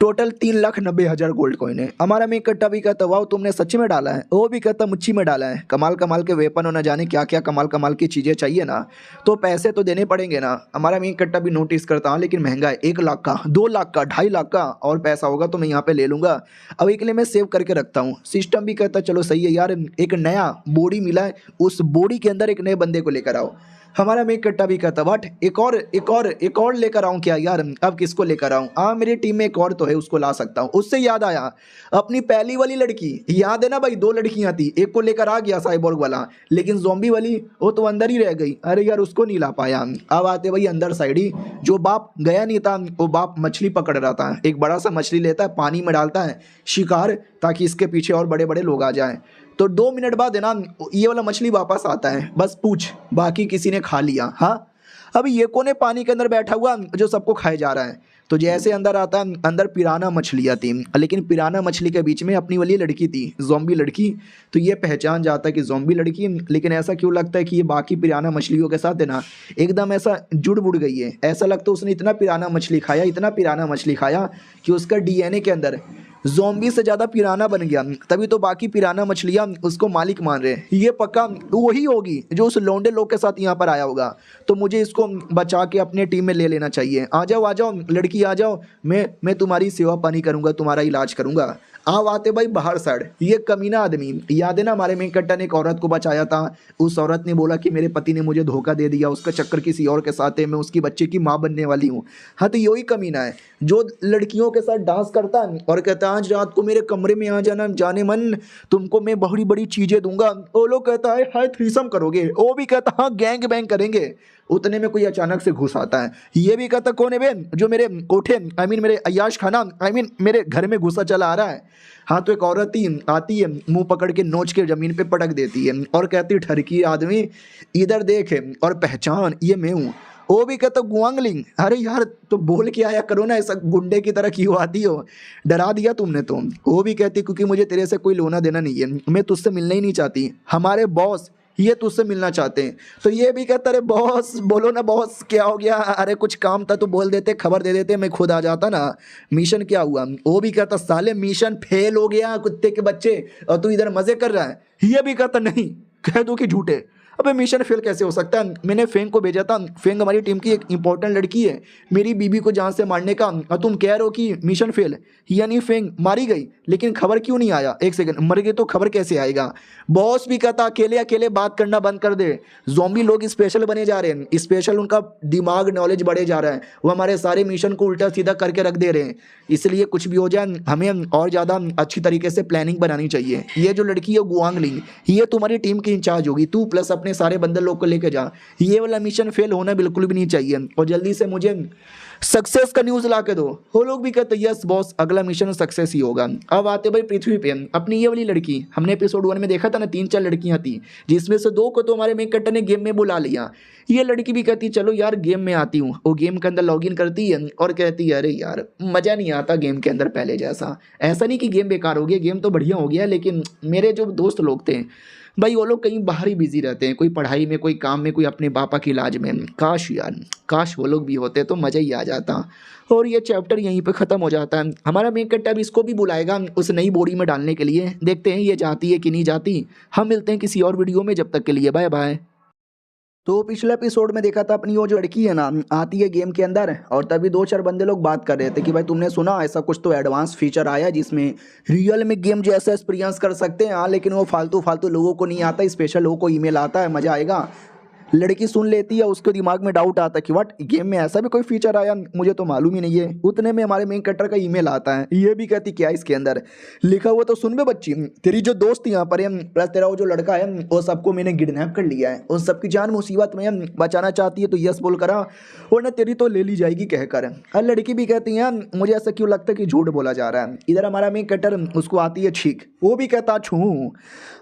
टोटल 3,90,000 गोल्ड कॉइन है। हमारा मेन कट्टा भी कहता वाह तुमने सच्ची में डाला है, वो भी कहता मुच्छी में डाला है, कमाल कमाल के वेपन और न जाने क्या क्या कमाल कमाल की चीज़ें चाहिए ना, तो पैसे तो देने पड़ेंगे ना। हमारा मेन कट्टा भी नोटिस करता हूँ लेकिन महंगा है, 1 लाख का, 2 लाख का, 2.5 लाख का, और पैसा होगा तो मैं यहाँ पे ले लूँगा, अब एक लिए मैं सेव करके रखता हूँ। सिस्टम भी कहता चलो सही है यार, एक नया बॉडी मिला है, उस बॉडी के अंदर एक नए बंदे को लेकर आओ। हमारा मेन कट्टा भी कहता बट एक और लेकर आऊँ क्या यार, अब किसको लेकर आऊँ? हाँ मेरी टीम में एक और तो है, उसको ला सकता हूँ। उससे याद आया अपनी पहली वाली लड़की, याद है ना भाई, 2 लड़कियां थी, एक को लेकर आ गया साइबोर्ग वाला, लेकिन ज़ॉम्बी वाली वो तो अंदर ही रह गई। अरे यार उसको नहीं ला पाया। अब आते भाई अंदर साइड ही, जो बाप गया नहीं था वो बाप मछली पकड़ रहा था, एक बड़ा सा मछली लेता है, पानी में डालता है शिकार ताकि इसके पीछे और बड़े बड़े लोग आ जाएं। तो 2 मिनट बाद है ना ये वाला मछली वापस आता है, बस पूछ बाकी किसी ने खा लिया। हाँ, अब ये कौन है पानी के अंदर बैठा हुआ जो सबको खाए जा रहा है। तो जैसे अंदर आता है, अंदर पिराना मछलियाँ थी, लेकिन पिराना मछली के बीच में अपनी वाली लड़की थी, ज़ॉम्बी लड़की। तो ये पहचान जाता है कि ज़ॉम्बी लड़की, लेकिन ऐसा क्यों लगता है कि ये बाकी पिराना मछलियों के साथ है ना एकदम ऐसा जुड़ बुड़ गई है। ऐसा लगता है उसने इतना पिराना मछली खाया, इतना पिराना मछली खाया कि उसका डीएनए के अंदर ज़ॉम्बी से ज़्यादा पिराना बन गया। तभी तो बाकी पिराना मछलियाँ उसको मालिक मान रहे हैं। ये पक्का वही होगी जो उस लौंडे लोग के साथ यहाँ पर आया होगा। तो मुझे इसको बचा के अपने टीम में ले लेना चाहिए। आ जाओ लड़की आ जाओ, मैं तुम्हारी सेवा पानी करूँगा, तुम्हारा इलाज करूँगा। आओ आते भाई बाहर साइड। ये कमीना आदमी, याद है ना हमारे मेन कट्टा ने एक औरत को बचाया था। उस औरत ने बोला कि मेरे पति ने मुझे धोखा दे दिया, उसका चक्कर किसी और के साथ है, मैं उसकी बच्चे की माँ बनने वाली हूँ। हाँ, तो यही कमीना है जो लड़कियों के साथ डांस करता है और कहता है आज रात को मेरे कमरे में आ जाना, जाने मन तुमको मैं बड़ी बड़ी चीजें दूंगा। वो लोग कहता है हाय थ्रीसम करोगे, वो भी कहता हाँ गैंग बैंग करेंगे। उतने में कोई अचानक से घुस आता है। ये भी कहता कौन है बे जो मेरे कोठे मेरे अय्याश खाना मेरे घर में घुसा चला आ रहा है। हाँ, तो एक औरत ही आती है, मुंह पकड़ के नोच के जमीन पे पटक देती है और कहती ठरकी आदमी इधर देख और पहचान ये मैं हूँ। वो भी कहता गुआंगलिंग। अरे यार तो बोल के आया करो ना, ऐसा गुंडे की तरह क्यों आती हो, डरा दिया तुमने तो। वो भी कहती क्योंकि मुझे तेरे से कोई लेना देना नहीं है, मैं तुझसे मिलना ही नहीं चाहती, हमारे बॉस ये तुझसे मिलना चाहते हैं। तो ये भी कहता अरे बॉस बोलो ना बॉस क्या हो गया, अरे कुछ काम था तो बोल देते, खबर दे देते, मैं खुद आ जाता ना। मिशन क्या हुआ। वो भी कहता साले मिशन फेल हो गया कुत्ते के बच्चे और तू इधर मजे कर रहा है। ये भी कहता नहीं, कह दो कि झूठे। अबे मिशन फेल कैसे हो सकता है, मैंने फेंग को भेजा था, फेंग हमारी टीम की एक इंपॉर्टेंट लड़की है, मेरी बीबी को जान से मारने का, और तुम कह रहे हो कि मिशन फेल। यानी फेंग मारी गई लेकिन खबर क्यों नहीं आया। एक सेकंड, मर गई तो खबर कैसे आएगा। बॉस भी कहता अकेले अकेले बात करना बंद कर दे, ज़ॉम्बी लोग स्पेशल बने जा रहे हैं, स्पेशल उनका दिमाग नॉलेज बढ़े जा रहा है, वो हमारे सारे मिशन को उल्टा सीधा करके रख दे रहे हैं। इसलिए कुछ भी हो जाए हमें और ज़्यादा अच्छी तरीके से प्लानिंग बनानी चाहिए। ये जो लड़की है गुआंगलिंग, ये तुम्हारी टीम की इंचार्ज होगी, तू प्लस अपने सारे बंदर लोग को लेके जा। ये वाला मिशन फेल होना बिल्कुल भी नहीं चाहिए और जल्दी से मुझे सक्सेस का न्यूज़ ला के दो। वो लोग भी कहते यस बॉस अगला मिशन सक्सेस ही होगा। अब आते भाई पृथ्वी पे अपनी ये वाली लड़की, हमने एपिसोड 1 में देखा था ना 3-4 लड़कियां थी, जिसमें से 2 को तो हमारे मेन कट्टर ने गेम में बुला लिया। ये लड़की भी कहती चलो यार गेम में आती हूँ। वो गेम के अंदर लॉगिन करती है और कहती है अरे यार मज़ा नहीं आता गेम के अंदर पहले जैसा। ऐसा नहीं कि गेम बेकार हो गया, गेम तो बढ़िया हो गया, लेकिन मेरे जो दोस्त लोग थे भाई वो लोग कहीं बाहर ही बिजी रहते हैं, कोई पढ़ाई में, कोई काम में, कोई अपने पापा के इलाज में। काश यार काश वो लोग भी होते तो मज़ा ही आ जाता। और ये चैप्टर यहीं पे ख़त्म हो जाता है। हमारा मेन कट्टा अब इसको भी बुलाएगा उस नई बॉडी में डालने के लिए, देखते हैं ये जाती है कि नहीं जाती। हम मिलते हैं किसी और वीडियो में, जब तक के लिए बाय बाय। तो पिछले एपिसोड में देखा था अपनी वो जो लड़की है ना आती है गेम के अंदर, और तभी 2-4 बंदे लोग बात कर रहे थे कि भाई तुमने सुना ऐसा कुछ तो एडवांस फीचर आया है जिसमें रियल में गेम जैसा एक्सपीरियंस कर सकते हैं। हाँ, लेकिन वो फालतू लोगों को नहीं आता, स्पेशल लोगों को ईमेल आता है, मज़ा आएगा। लड़की सुन लेती है, उसके दिमाग में डाउट आता है कि व्हाट गेम में ऐसा भी कोई फीचर आया, मुझे तो मालूम ही नहीं है। उतने में हमारे मेन कटर का ईमेल आता है, ये भी कहती क्या इसके अंदर लिखा हुआ तो सुन बे बच्ची, तेरी जो दोस्त यहाँ पर है प्लस तेरा वो जो लड़का है वो सबको मैंने किडनैप कर लिया है, उन सबकी जान मुसीबत में बचाना चाहती है तो यस बोल करा, वरना तेरी तो ले ली जाएगी कहकर। और लड़की भी कहती है मुझे ऐसा क्यों लगता है कि झूठ बोला जा रहा है। इधर हमारा मेन कटर उसको आती है छीक, वो भी कहता छू।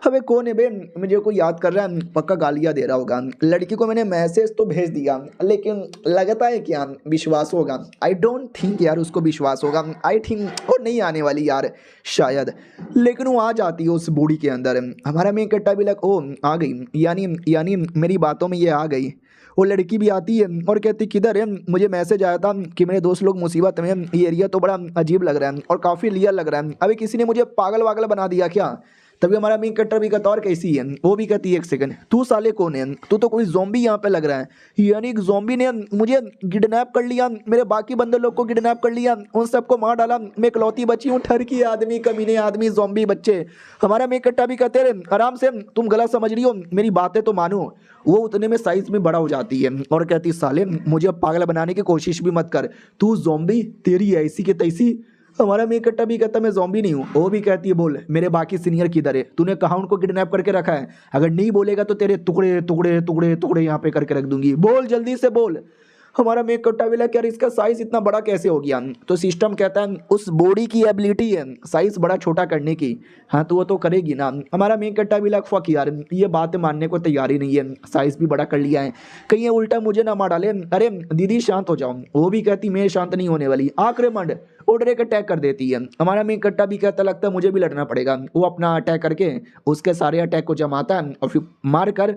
अबे कौन है बे, मुझे को याद कर रहा है, पक्का गालियाँ दे रहा होगा। लड़की को मैंने मैसेज तो भेज दिया लेकिन लगता है क्या विश्वास होगा। आई डोंट थिंक यार उसको विश्वास होगा, आई थिंक वो नहीं आने वाली यार शायद, लेकिन वो आ जाती है उस बूढ़ी के अंदर। हमारा मेन कट्टा भी लग ओ आ गई, यानी मेरी बातों में ये आ गई। वो लड़की भी आती है और कहती किधर है, मुझे मैसेज आया था कि मेरे दोस्त लोग मुसीबत में, ये एरिया तो बड़ा अजीब लग रहा है और काफ़ी रियल लग रहा है, अभी किसी ने मुझे पागल वागल बना दिया क्या। तभी हमारा मेन कट्टर भी कहता और कैसी है, वो भी कहती है एक सेकंड तू साले कौन है, तू तो कोई ज़ॉम्बी यहाँ पे लग रहा है। यानी एक ज़ॉम्बी ने मुझे किडनैप कर लिया, मेरे बाकी बंदे लोग को किडनैप कर लिया, उन सबको मार डाला, मैं इकलौती बची हूँ, ठरकी आदमी, कमीने आदमी, ज़ॉम्बी बच्चे। हमारा मेन कट्टा भी कहते रहे आराम से, तुम गलत समझ रही हो, मेरी बातें तो मानो। वो उतने में साइज में बड़ा हो जाती है और कहती साले मुझे पागल बनाने की कोशिश भी मत कर, तू ज़ॉम्बी तेरी ऐसी के तैसी। हमारा मेन कट्टा भी कहता मैं ज़ॉम्बी नहीं हूँ। वो भी कहती है बोल मेरे बाकी सीनियर किधर है, तूने कहा उनको किडनैप करके रखा है, अगर नहीं बोलेगा तो तेरे टुकड़े टुकड़े टुकड़े टुकड़े यहाँ पे करके रख दूंगी, बोल जल्दी से बोल। हमारा मेक कट्टा भी लगा यार इसका साइज इतना बड़ा कैसे हो गया। तो सिस्टम कहता है उस बॉडी की एबिलिटी है साइज बड़ा छोटा करने की। हाँ तो वो तो करेगी ना। हमारा मेक कट्टा भी लग फक यार ये बात मानने को तैयार ही नहीं है, साइज भी बड़ा कर लिया है, कहीं ये उल्टा मुझे ना मार डाले। अरे दीदी शांत हो जाओ। वो भी कहती मैं शांत नहीं होने वाली, आक्रमण ऑर्डर एक अटैक कर देती है। हमारा मेक कट्टा भी कहता लगता है मुझे भी लड़ना पड़ेगा। वो अपना अटैक करके उसके सारे अटैक को जमाता है और फिर मार कर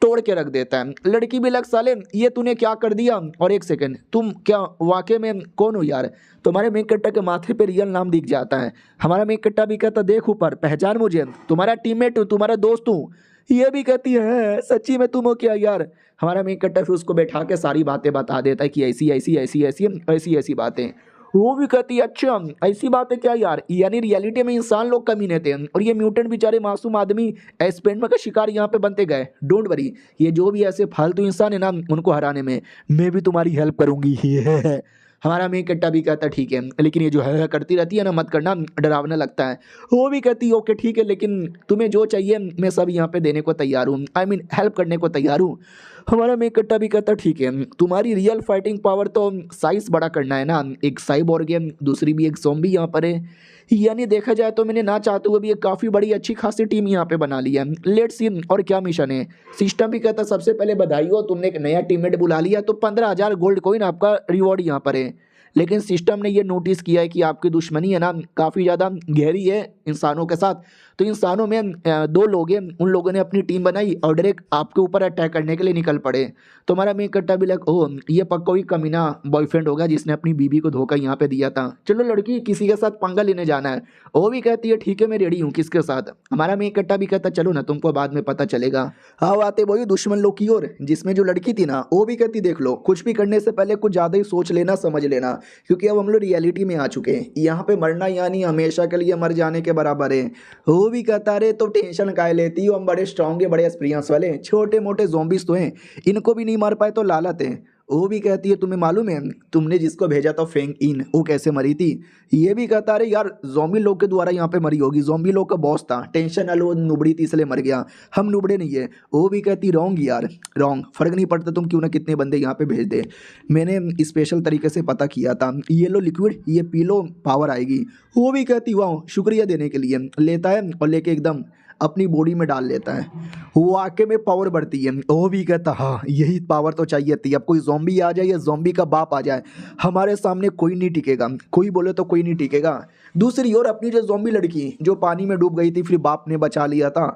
तोड़ के रख देता है। लड़की भी लग साले ये तूने क्या कर दिया, और एक सेकंड तुम क्या वाकई में कौन हो यार। तुम्हारे मेक कट्टा के माथे पे रियल नाम दिख जाता है। हमारा मेक कट्टा भी कहता देख ऊपर पहचान मुझे, तुम्हारा टीममेट हूँ, तुम्हारा दोस्त हूँ। ये भी कहती है सच्ची में तुम हो क्या यार। हमारा मेक कट्टा फिर उसको बैठा के सारी बातें बता देता है कि ऐसी ऐसी ऐसी ऐसी ऐसी ऐसी बातें। वो भी कहती है अच्छा ऐसी बात है क्या यार, यानी रियलिटी में इंसान लोग कमीने थे और ये म्यूटेंट बेचारे मासूम आदमी एस्पेंडमा का शिकार यहाँ पे बनते गए। डोंट वरी, ये जो भी ऐसे फालतू इंसान है ना उनको हराने में मैं भी तुम्हारी हेल्प करूंगी। ये हमारा मेक कट्टा भी कहता ठीक है, लेकिन ये जो है करती रहती है ना मत करना, डरावना लगता है। वो भी कहती ओके ठीक है, लेकिन तुम्हें जो चाहिए मैं सब यहाँ पे देने को तैयार हूँ, आई मीन हेल्प करने को तैयार हूँ। हमारा मेक कट्टा भी कहता ठीक है, तुम्हारी रियल फाइटिंग पावर तो साइज बड़ा करना है ना, एक साइबोर्ग है दूसरी भी एक ज़ॉम्बी यहाँ पर है। यानी देखा जाए तो मैंने ना चाहते हुए भी एक काफ़ी बड़ी अच्छी खासी टीम यहाँ पे बना ली है। लेट्स सी और क्या मिशन है। सिस्टम भी कहता सबसे पहले बधाई हो तुमने एक नया टीममेट बुला लिया, तो 15,000 गोल्ड कॉइन आपका रिवॉर्ड यहाँ पर है। लेकिन सिस्टम ने ये नोटिस किया है कि आपकी दुश्मनी है ना काफ़ी ज़्यादा गहरी है इंसानों के साथ। तो इंसानों में 2 लोग हैं, उन लोगों ने अपनी टीम बनाई और डायरेक्ट आपके ऊपर अटैक करने के लिए निकल पड़े। तो हमारा मेक कट्टा भी लग ओह ये पक्का ही कमीना बॉयफ्रेंड होगा जिसने अपनी बीबी को धोखा यहाँ पे दिया था। चलो लड़की किसी के साथ पंगा लेने जाना है। वो भी कहती है ठीक है मैं रेडी हूँ किसके साथ। हमारा मेक कट्टा भी कहता चलो ना तुमको बाद में पता चलेगा। हाँ आते वही दुश्मन लोग की ओर, जिसमें जो लड़की थी ना वो भी कहती देख लो कुछ भी करने से पहले कुछ ज़्यादा ही सोच लेना समझ लेना, क्योंकि अब हम लोग रियलिटी में आ चुके हैं। यहाँ पे मरना यानी हमेशा के लिए मर जाने के बराबर है। वो भी कहता रे तो टेंशन काहे लेती हो, हम बड़े स्ट्रांग है बड़े एक्सपीरियंस वाले, छोटे मोटे ज़ॉम्बीज तो हैं, इनको भी नहीं मार पाए तो लालत है। वो भी कहती है तुम्हें मालूम है तुमने जिसको भेजा था फेंग इन वो कैसे मरी थी। ये भी कहता अरे यार ज़ॉम्बी लोग के द्वारा यहाँ पे मरी होगी, ज़ॉम्बी लोग का बॉस था, टेंशन ना लो नुबड़ी थी इसलिए मर गया, हम नुबड़े नहीं है। वो भी कहती रॉन्ग यार रॉन्ग, फ़र्क नहीं पड़ता तुम क्यों ना कितने बंदे यहाँ पे भेज दे, मैंने स्पेशल तरीके से पता किया था, ये लो लिक्विड ये पी लो पावर आएगी। वो भी कहती वाह शुक्रिया देने के लिए, लेता है और लेके एकदम अपनी बॉडी में डाल लेता है। वो आके में पावर बढ़ती है। वो भी कहता हाँ यही पावर तो चाहिए थी, अब कोई ज़ॉम्बी आ जाए या ज़ॉम्बी का बाप आ जाए हमारे सामने कोई नहीं टिकेगा, कोई बोले तो कोई नहीं टिकेगा। दूसरी ओर अपनी जो ज़ॉम्बी लड़की जो पानी में डूब गई थी फिर बाप ने बचा लिया था,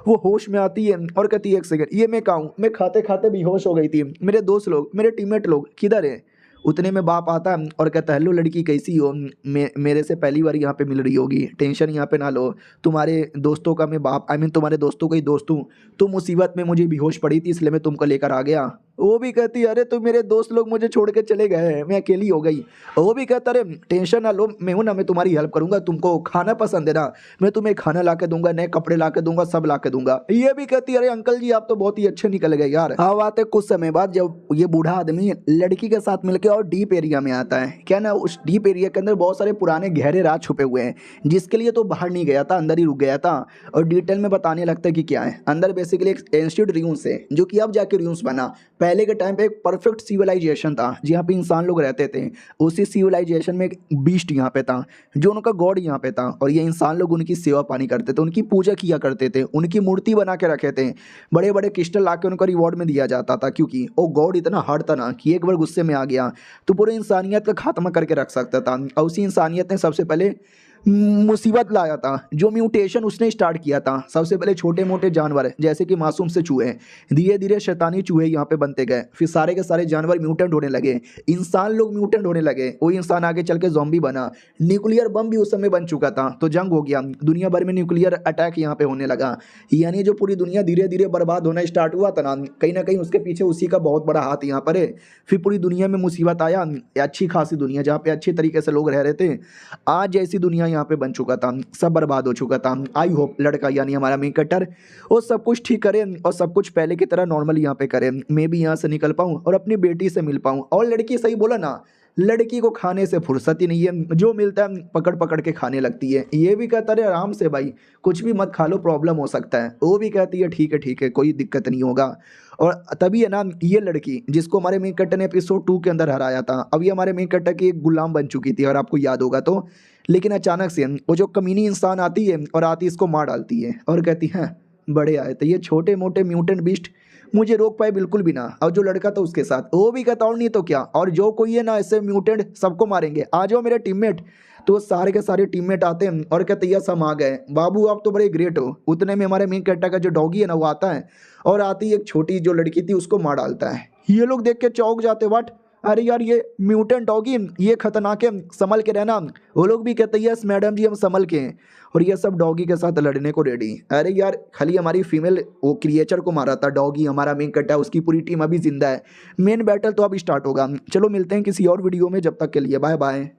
वो होश में आती है और कहती है एक सेकंड ये मैं कहूँ मैं खाते खाते बेहोश हो गई थी, मेरे दोस्त लोग मेरे टीममेट लोग किधर है। उतने में बाप आता है और कहता हेलो लड़की कैसी हो, मेरे से पहली बार यहाँ पे मिल रही होगी, टेंशन यहाँ पे ना लो, तुम्हारे दोस्तों का मैं बाप आई मीन तुम्हारे दोस्तों का ही दोस्त हूँ, तुम मुसीबत में मुझे बेहोश पड़ी थी इसलिए मैं तुमको लेकर आ गया। वो भी कहती अरे तो मेरे दोस्त लोग मुझे छोड़ के चले गए मैं अकेली हो गई। वो भी कहता अरे टेंशन ना लो मैं हूँ ना, मैं तुम्हारी हेल्प करूँगा, तुमको खाना पसंद है ना मैं तुम्हें खाना ला के दूंगा, नए कपड़े ला के दूंगा, सब ला के दूंगा। ये भी कहती अरे अंकल जी आप तो बहुत ही अच्छे निकल गए यार। हाँ बात है कुछ समय बाद जब ये बूढ़ा आदमी लड़की के साथ मिलकर और डीप एरिया में आता है, क्या ना उस डीप एरिया के अंदर बहुत सारे पुराने गहरे राज छुपे हुए हैं जिसके लिए तो बाहर नहीं गया था अंदर ही रुक गया था, और डिटेल में बताने लगता है कि क्या है अंदर। बेसिकली एक एंशिएंट रूइंस है जो कि अब जाके रूइंस बना, पहले के टाइम पे एक परफेक्ट सिविलाइजेशन था जहाँ पे इंसान लोग रहते थे। उसी सिविलाइजेशन में एक बीस्ट यहाँ पे था जो उनका गॉड यहाँ पे था, और ये इंसान लोग उनकी सेवा पानी करते थे, उनकी पूजा किया करते थे, उनकी मूर्ति बना के रखे थे, बड़े बड़े क्रिस्टल ला के उनको रिवॉर्ड में दिया जाता था, क्योंकि वो गॉड इतना हार्ड था ना कि एक बार गुस्से में आ गया तो पूरे इंसानियत का खात्मा करके रख सकता था। और उसी इंसानियत ने सबसे पहले मुसीबत लाया था, जो म्यूटेशन उसने स्टार्ट किया था। सबसे पहले छोटे मोटे जानवर जैसे कि मासूम से चूहे, धीरे धीरे शैतानी चूहे यहाँ पे बनते गए, फिर सारे के सारे जानवर म्यूटेंट होने लगे, इंसान लोग म्यूटेंट होने लगे, वो इंसान आगे चल के ज़ॉम्बी बना, न्यूक्लियर बम भी उस समय बन चुका था, तो जंग हो गया, दुनिया भर में न्यूक्लियर अटैक यहाँ पे होने लगा। यानी जो पूरी दुनिया धीरे धीरे बर्बाद होना स्टार्ट हुआ था ना कहीं उसके पीछे उसी का बहुत बड़ा हाथ यहाँ पर है। फिर पूरी दुनिया में मुसीबत आया, अच्छी खासी दुनिया जहाँ पे अच्छे तरीके से लोग रह रहे थे, आज जैसी दुनिया यहाँ पे बन चुका था, सब बर्बाद हो चुका था। आई होप लड़का यानी हमारा मेन कटर वो सब कुछ ठीक करे और सब कुछ पहले की तरह नॉर्मल यहाँ पे करे, मैं भी यहाँ से निकल पाऊँ और अपनी बेटी से मिल पाऊँ। और लड़की सही बोला ना, लड़की को खाने से फुर्सत ही नहीं है, जो मिलता है पकड़ पकड़ के खाने लगती है। ये भी कहता है आराम से भाई, कुछ भी मत खा लो, प्रॉब्लम हो सकता है। वो भी कहती है ठीक है कोई दिक्कत नहीं होगा। और तभी है ना ये लड़की जिसको हमारे मेन कट्टर ने एपिसोड 2 के अंदर हराया था, अब ये हमारे मेन कट्टर की एक गुलाम बन चुकी थी, अगर आपको याद होगा तो। लेकिन अचानक से वो जो कमीनी इंसान आती है और आती इसको मार डालती है और कहती है बड़े आए तो ये छोटे मोटे म्यूटेंट बीस्ट मुझे रोक पाए बिल्कुल भी ना। और जो लड़का था उसके साथ वो भी कहता और नहीं तो क्या, और जो कोई है ना ऐसे म्यूटेंट सबको मारेंगे, आ जाओ मेरे टीममेट। तो वो सारे के सारे टीममेट आते हैं और कहते यस हम आ गए बाबू, आप तो बड़े ग्रेट हो। उतने में हमारे मेन कैरेक्टर का जो डॉगी है ना वो आता है और आती एक छोटी जो लड़की थी उसको मार डालता है। ये लोग देख के चौंक जाते, व्हाट, अरे यार ये म्यूटेंट डॉगी, ये खतरनाक है, संभल के रहना। वो लोग भी कहते हैं यस मैडम जी हम संभल के हैं। और ये सब डॉगी के साथ लड़ने को रेडी। अरे यार खाली हमारी फीमेल वो क्रिएचर को मारा था, डॉगी हमारा मेन कट्टा, उसकी पूरी टीम अभी जिंदा है। मेन बैटल तो अब स्टार्ट होगा। चलो मिलते हैं किसी और वीडियो में, जब तक के लिए बाय बाय।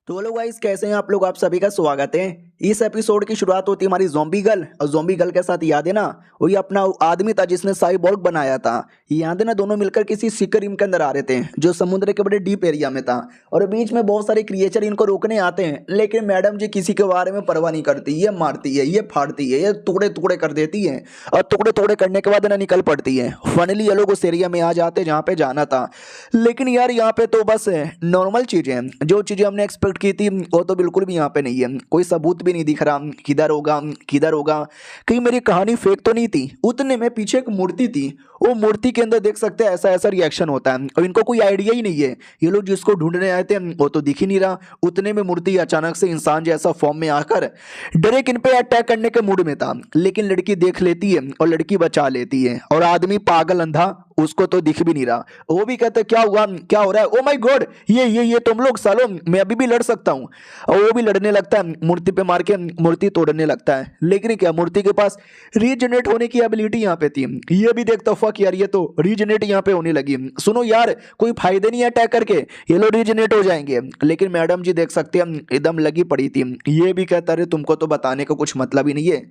तो हेलो गाइस, कैसे हैं आप लोग, आप सभी का स्वागत है। इस एपिसोड की शुरुआत होती है हमारी ज़ॉम्बी गर्ल, और ज़ॉम्बी गर्ल के साथ याद है ना वही अपना आदमी था जिसने साइबॉर्ग बनाया था। याद है ना, दोनों मिलकर किसी सिकरिम के अंदर आ रहे थे जो समुद्र के बड़े डीप एरिया में था, और बीच में बहुत सारे क्रिएचर इनको रोकने आते हैं। लेकिन मैडम जी किसी के बारे में परवाह नहीं करती, ये मारती है, ये फाड़ती है, ये टुकड़े टुकड़े कर देती है, और टुकड़े टुकड़े करने के बाद ना निकल पड़ती है। फाइनली ये लोग उस एरिया में आ जाते जहाँ पे जाना था। लेकिन यार यहाँ पे तो बस नॉर्मल चीज़ें, जो चीज़ें हमने एक्सपेक्ट की थी वो तो बिल्कुल भी यहाँ पे नहीं है। कोई सबूत भी नहीं दिख रहा, किधर होगा किधर होगा, कहीं मेरी कहानी फेक तो नहीं थी। उतने में पीछे एक मूर्ति थी, वो मूर्ति के अंदर देख सकते हैं ऐसा ऐसा रिएक्शन होता है, और इनको कोई आइडिया ही नहीं है। ये लोग जिसको ढूंढने आए थे वो तो दिख ही नहीं रहा। उतने में मूर्ति अचानक से इंसान जैसा फॉर्म में आकर डायरेक्ट इन पे अटैक करने के मूड में था। लेकिन लड़की देख लेती है और लड़की बचा लेती है, और आदमी पागल अंधा उसको तो दिख भी नहीं रहा। वो भी कहते क्या हुआ क्या हो रहा है, ओ माय गॉड ये तुम लोग सालो, मैं अभी भी लड़ सकता हूँ। और वो भी लड़ने लगता है, मूर्ति पे मार के मूर्ति तोड़ने लगता है। लेकिन क्या मूर्ति के पास रीजनरेट होने की एबिलिटी यहाँ पे थी। ये भी देखता फक यार, ये तो रीजनरेट यहाँ पे होने लगी। सुनो यार कोई फायदे नहीं है अटैक करके, ये लोग रीजनरेट हो जाएंगे। लेकिन मैडम जी देख सकते हैं एकदम लगी पड़ी थी। ये भी कहता रहे तुमको तो बताने का कुछ मतलब ही नहीं है,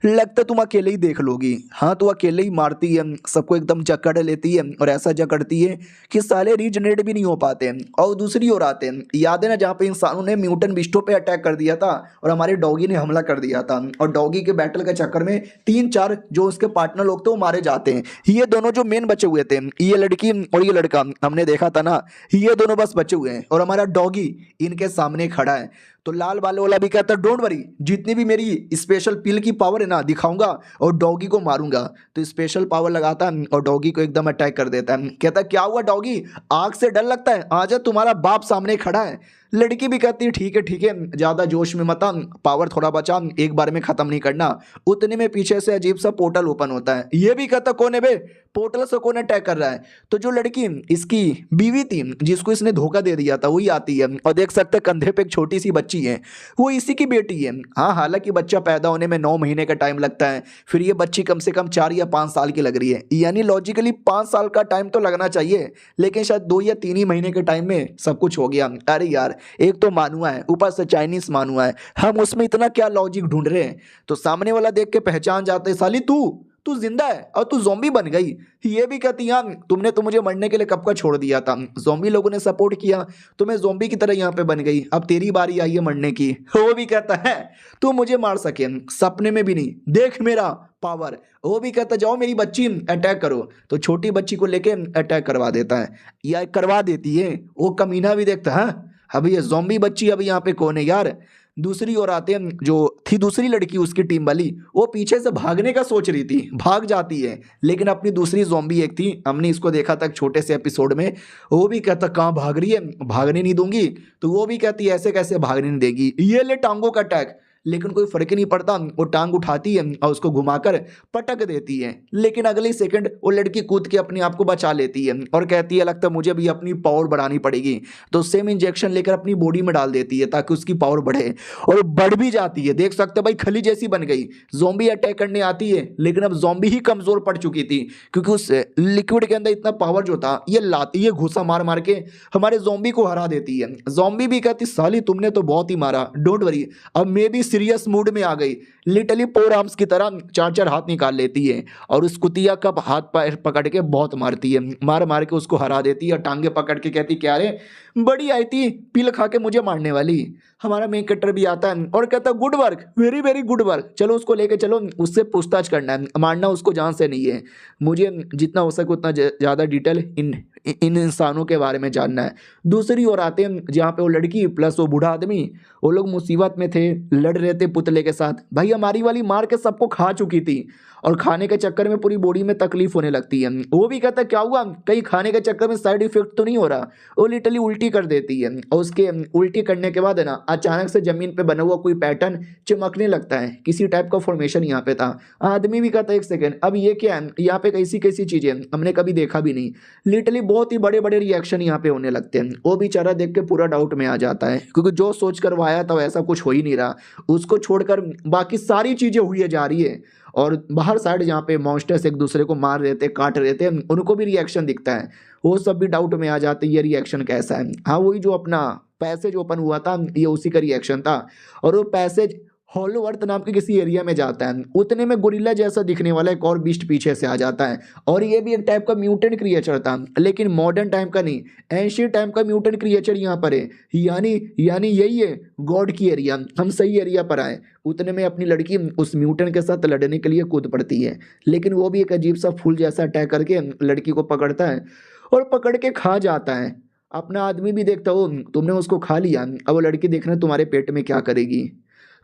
लगता तुम अकेले ही देख लोगी। हाँ तो अकेले ही मारती है, सबको एकदम जकड़ लेती है, और ऐसा जकड़ती है कि साले रीजनरेट भी नहीं हो पाते। और दूसरी ओर आते हैं, याद है ना जहाँ पे इंसानों ने म्यूटेंट बिस्टों पे अटैक कर दिया था और हमारे डॉगी ने हमला कर दिया था, और डॉगी के बैटल के चक्कर में 3-4 जो उसके पार्टनर लोग थे वो मारे जाते हैं। ये दोनों जो मेन बचे हुए थे, ये लड़की और ये लड़का, हमने देखा था ना, ये दोनों बस बचे हुए हैं, और हमारा डॉगी इनके सामने खड़ा है। तो लाल बालों वाला भी कहता है डोंट वरी, जितनी भी मेरी स्पेशल पिल की पावर है ना दिखाऊंगा और डॉगी को मारूंगा। तो स्पेशल पावर लगाता है और डॉगी को एकदम अटैक कर देता है। कहता है क्या हुआ डॉगी, आग से डर लगता है, आजा तुम्हारा बाप सामने खड़ा है। लड़की भी कहती है ठीक है ज़्यादा जोश में मत आ, पावर थोड़ा बचा, एक बार में ख़त्म नहीं करना। उतने में पीछे से अजीब सा पोर्टल ओपन होता है। ये भी कहता कौन है बे, पोर्टल से कौन अटैक कर रहा है। तो जो लड़की इसकी बीवी थी जिसको इसने धोखा दे दिया था वही आती है, और देख सकते हैं कंधे पे एक छोटी सी बच्ची है, वो इसी की बेटी है। हाँ हालांकि बच्चा पैदा होने में 9 महीने का टाइम लगता है, फिर ये बच्ची कम से कम 4 या 5 साल की लग रही है, यानी लॉजिकली 5 साल का टाइम तो लगना चाहिए, लेकिन शायद 2 या 3 ही महीने के टाइम में सब कुछ हो गया। अरे यार एक तो मानुआ है, ऊपर से चाइनीज मानुआ है, हम उसमें इतना क्या लॉजिक ढूंढ रहे हैं। तो सामने वाला देख के पहचान जाते साली तू जिंदा है और तू ज़ॉम्बी बन गई। ये भी कहती यार तुमने तो मुझे मरने के लिए कब का छोड़ दिया था, ज़ॉम्बी लोगों ने सपोर्ट किया तो मैं ज़ॉम्बी की तरह यहाँ पे बन गई, अब तेरी बारी आई है मरने की। वो भी कहता है तू मुझे मार सके सपने में भी नहीं, देख मेरा पावर। वो भी कहता जाओ मेरी बच्ची अटैक करो, तो छोटी बच्ची को लेके अटैक करवा देता है या करवा देती है। वो कमीना भी देखता है अभी ये ज़ॉम्बी बच्ची अभी यहाँ पे कौन है यार। दूसरी ओर आते हैं, जो थी दूसरी लड़की उसकी टीम वाली, वो पीछे से भागने का सोच रही थी, भाग जाती है, लेकिन अपनी दूसरी ज़ॉम्बी एक थी, हमने इसको देखा था छोटे से एपिसोड में, वो भी कहता कहाँ भाग रही है, भागने नहीं दूंगी। तो वो भी कहती ऐसे कैसे भागने नहीं देगी, ये ले टांगों का अटैक। लेकिन कोई फर्क ही नहीं पड़ता, वो टांग उठाती है और उसको घुमाकर पटक देती है। लेकिन अगले सेकंड वो लड़की कूद के अपने आप को बचा लेती है और कहती है लगता है मुझे भी अपनी पावर बढ़ानी पड़ेगी। तो सेम इंजेक्शन लेकर अपनी बॉडी में डाल देती है ताकि उसकी पावर बढ़े, और बढ़ भी जाती है। देख सकते भाई खली जैसी बन गई। ज़ॉम्बी अटैक करने आती है, लेकिन अब ज़ॉम्बी ही कमज़ोर पड़ चुकी थी, क्योंकि उस लिक्विड के अंदर इतना पावर जो था ये लाती है, घुसा मार मार के हमारे ज़ॉम्बी को हरा देती है। ज़ॉम्बी भी कहती साली तुमने तो बहुत ही मारा, डोंट वरी, अब मैं भी सीरियस मूड में आ गई। लिटरली पोर आर्म्स की तरह 4-4 हाथ निकाल लेती है और उस कुतिया का हाथ पैर पकड़ के बहुत मारती है, मार मार के उसको हरा देती है। टांगे पकड़ के कहती क्या रे बड़ी आई थी पिल खा के मुझे मारने वाली। हमारा मेन कैरेक्टर भी आता है और कहता है good work, very very good work, चलो उसको लेके चलो, उससे पूछताछ करना है, मारना उसको जान से नहीं है, मुझे जितना हो सके उतना ज़्यादा डिटेल इन इंसानों के बारे में जानना है। दूसरी ओर आते हैं जहाँ पे वो लड़की प्लस वो बूढ़ा आदमी, वो लोग मुसीबत में थे, लड़ रहे थे पुतले के साथ। भाई हमारी वाली मार के सबको खा चुकी थी और खाने के चक्कर में पूरी बॉडी में तकलीफ होने लगती है। वो भी कहता है क्या हुआ, कहीं खाने के चक्कर में साइड इफेक्ट तो नहीं हो रहा। वो लिटरली उल्टी कर देती है और उसके उल्टी करने के बाद है ना अचानक से जमीन पे बना हुआ कोई पैटर्न चमकने लगता है, किसी टाइप का फॉर्मेशन यहाँ पे था। आदमी भी कहता है एक सेकेंड अब ये क्या है, यहाँ पे कैसी कैसी चीजें हमने कभी देखा भी नहीं। लिटरली बहुत ही बड़े बड़े रिएक्शन यहाँ पे होने लगते हैं। वो बेचारा देख के पूरा डाउट में आ जाता है क्योंकि जो सोच कर वो आया था वैसा कुछ हो ही नहीं रहा, उसको छोड़कर बाकी सारी चीजें हुई जा रही है। और बाहर साइड जहाँ पे मॉन्स्टर्स एक दूसरे को मार रहे थे, काट रहे थे, उनको भी रिएक्शन दिखता है। वो सब भी डाउट में आ जाते हैं ये रिएक्शन कैसा है। हाँ वही जो अपना पैसेज ओपन हुआ था ये उसी का रिएक्शन था। और वो पैसेज हॉलो अर्थ नाम के किसी एरिया में जाता है, उतने में गोरिल्ला जैसा दिखने वाला एक और बीस्ट पीछे से आ जाता है। और ये भी एक टाइप का म्यूटेंट क्रिएचर था, लेकिन मॉडर्न टाइम का नहीं, एंशियंट टाइम का म्यूटेंट क्रिएचर यहाँ पर है। यानी यही है गॉड की एरिया, हम सही एरिया पर आए। उतने में अपनी लड़की उस म्यूटेंट के साथ लड़ने के लिए कूद पड़ती है, लेकिन वो भी एक अजीब सा फूल जैसा अटैक करके लड़की को पकड़ता है और पकड़ के खा जाता है। अपना आदमी भी देखता हो तुमने उसको खा लिया, अब वो लड़की देखना तुम्हारे पेट में क्या करेगी।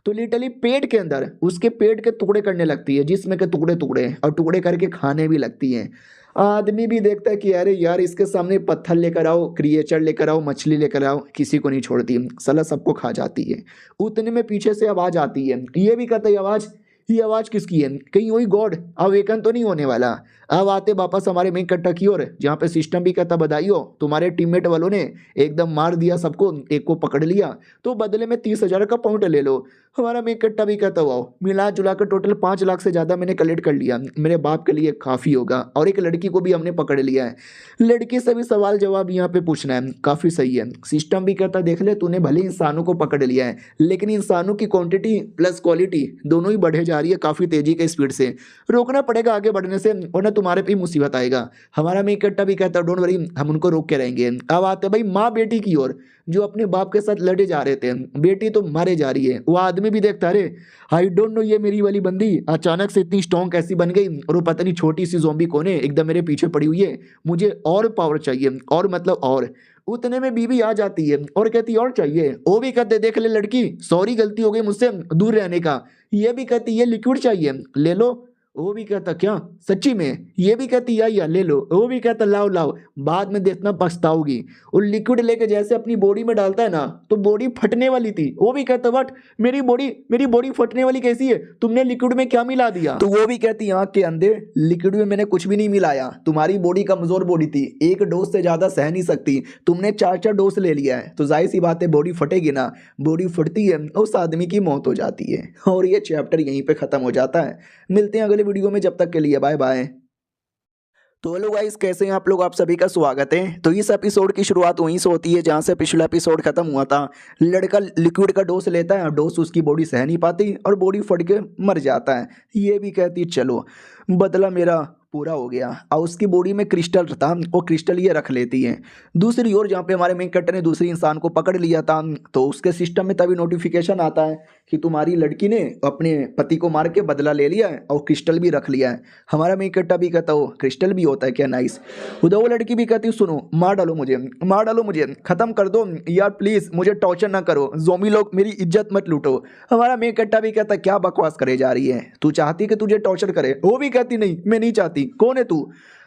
तो लिटरली पेट के अंदर उसके पेट के टुकड़े करने लगती है, जिसमें के टुकड़े टुकड़े और टुकड़े करके खाने भी लगती है। आदमी भी देखता है कि अरे यार इसके सामने पत्थर लेकर आओ, क्रिएचर लेकर आओ, मछली लेकर आओ, किसी को नहीं छोड़ती, साला सबको खा जाती है। उतने में पीछे से आवाज आती है, ये भी कहता है ये आवाज किसकी है, कहीं वही गॉड अवेकन तो नहीं होने वाला। अब आते वापस हमारे मेन कट्टा की ओर, जहाँ पे सिस्टम भी कहता बधाई हो तुम्हारे टीममेट वालों ने एकदम मार दिया सबको, एक को पकड़ लिया तो बदले में 30,000 का पॉइंट ले लो। हमारा मेन कट्टा भी कहता हुआ मिला जुला कर टोटल 5 लाख से ज़्यादा मैंने कलेक्ट कर लिया, मेरे बाप के लिए काफ़ी होगा। और एक लड़की को भी हमने पकड़ लिया है, लड़की से भी सवाल जवाब यहाँ पे पूछना है, काफ़ी सही है। सिस्टम भी कहता देख ले तूने भले इंसानों को पकड़ लिया है, लेकिन इंसानों की क्वांटिटी प्लस क्वालिटी दोनों ही बढ़े जा रही है काफ़ी तेजी के स्पीड से, रोकना पड़ेगा आगे बढ़ने से वरना तुम्हारे पे मुसीबत आएगा। हमारा मेन कट्टा भी कहता डोंट वरी हम उनको रोक के रहेंगे। अब आते भाई माँ बेटी की ओर, जो अपने बाप के साथ लड़े जा रहे थे, बेटी तो मारे जा रही है। वो आदमी भी देखता अरे आई डोंट नो ये मेरी वाली बंदी अचानक से इतनी स्ट्रॉन्ग कैसी बन गई, और वो पता नहीं छोटी सी ज़ॉम्बी कौन है एकदम मेरे पीछे पड़ी हुई है, मुझे और पावर चाहिए, और मतलब और। उतने में बीबी आ जाती है और कहती और चाहिए। वो भी कहते देख ले लड़की सॉरी गलती हो गई मुझसे दूर रहने का। ये भी कहती ये लिक्विड चाहिए ले लो। वो भी कहता क्या सच्ची में, ये भी कहती या ले लो। वो भी कहता लाओ लाओ बाद में देखना पछताओगी। वो लिक्विड लेके जैसे अपनी बॉडी में डालता है ना तो बॉडी फटने वाली थी। वो भी कहता बट मेरी बॉडी फटने वाली कैसी है, तुमने लिक्विड में क्या मिला दिया। तो वो भी कहती आंख के अंधे लिक्विड में मैंने कुछ भी नहीं मिलाया, तुम्हारी बॉडी कमजोर बॉडी थी, एक डोज से ज्यादा सह नहीं सकती, तुमने 4 डोज ले लिया है तो जाहिर सी बात है बॉडी फटेगी ना। बॉडी फटती है उस आदमी की मौत हो जाती है और ये चैप्टर यहीं पे खत्म हो जाता है। मिलते हैं अगले वीडियो में, जब तक के लिए बाय बाय। तो हेलो गाइस कैसे हैं आप लोग, आप सभी का स्वागत है। तो इस एपिसोड की शुरुआत वहीं से होती है जहां से पिछला एपिसोड खत्म हुआ था। लड़का लिक्विड का डोज लेता है और डोज उसकी बॉडी सह नहीं पाती और बॉडी फट के मर जाता है। ये भी कहती चलो बदला मेरा पूरा हो गया, और उसकी बॉडी में क्रिस्टल था, वो क्रिस्टल ये रख लेती है। दूसरी ओर जहाँ पे हमारे मेन कैरेक्टर ने दूसरी इंसान को पकड़ लिया था तो उसके सिस्टम में तभी नोटिफिकेशन आता है कि तुम्हारी लड़की ने अपने पति को मार के बदला ले लिया है और क्रिस्टल भी रख लिया है। हमारा मेन कैरेक्टर भी कहता हो क्रिस्टल भी होता है क्या, नाइस। उधर वो लड़की भी कहती सुनो मार डालो मुझे खत्म कर दो यार प्लीज, मुझे टॉर्चर ना करो, ज़ॉम्बी लोग मेरी इज्जत मत लूटो। हमारा मेन कैरेक्टर भी कहता क्या बकवास करे जा रही है, तू चाहती कि तुझे टॉर्चर करे। वो भी कहती नहीं मैं नहीं चाहती, कौन है तू।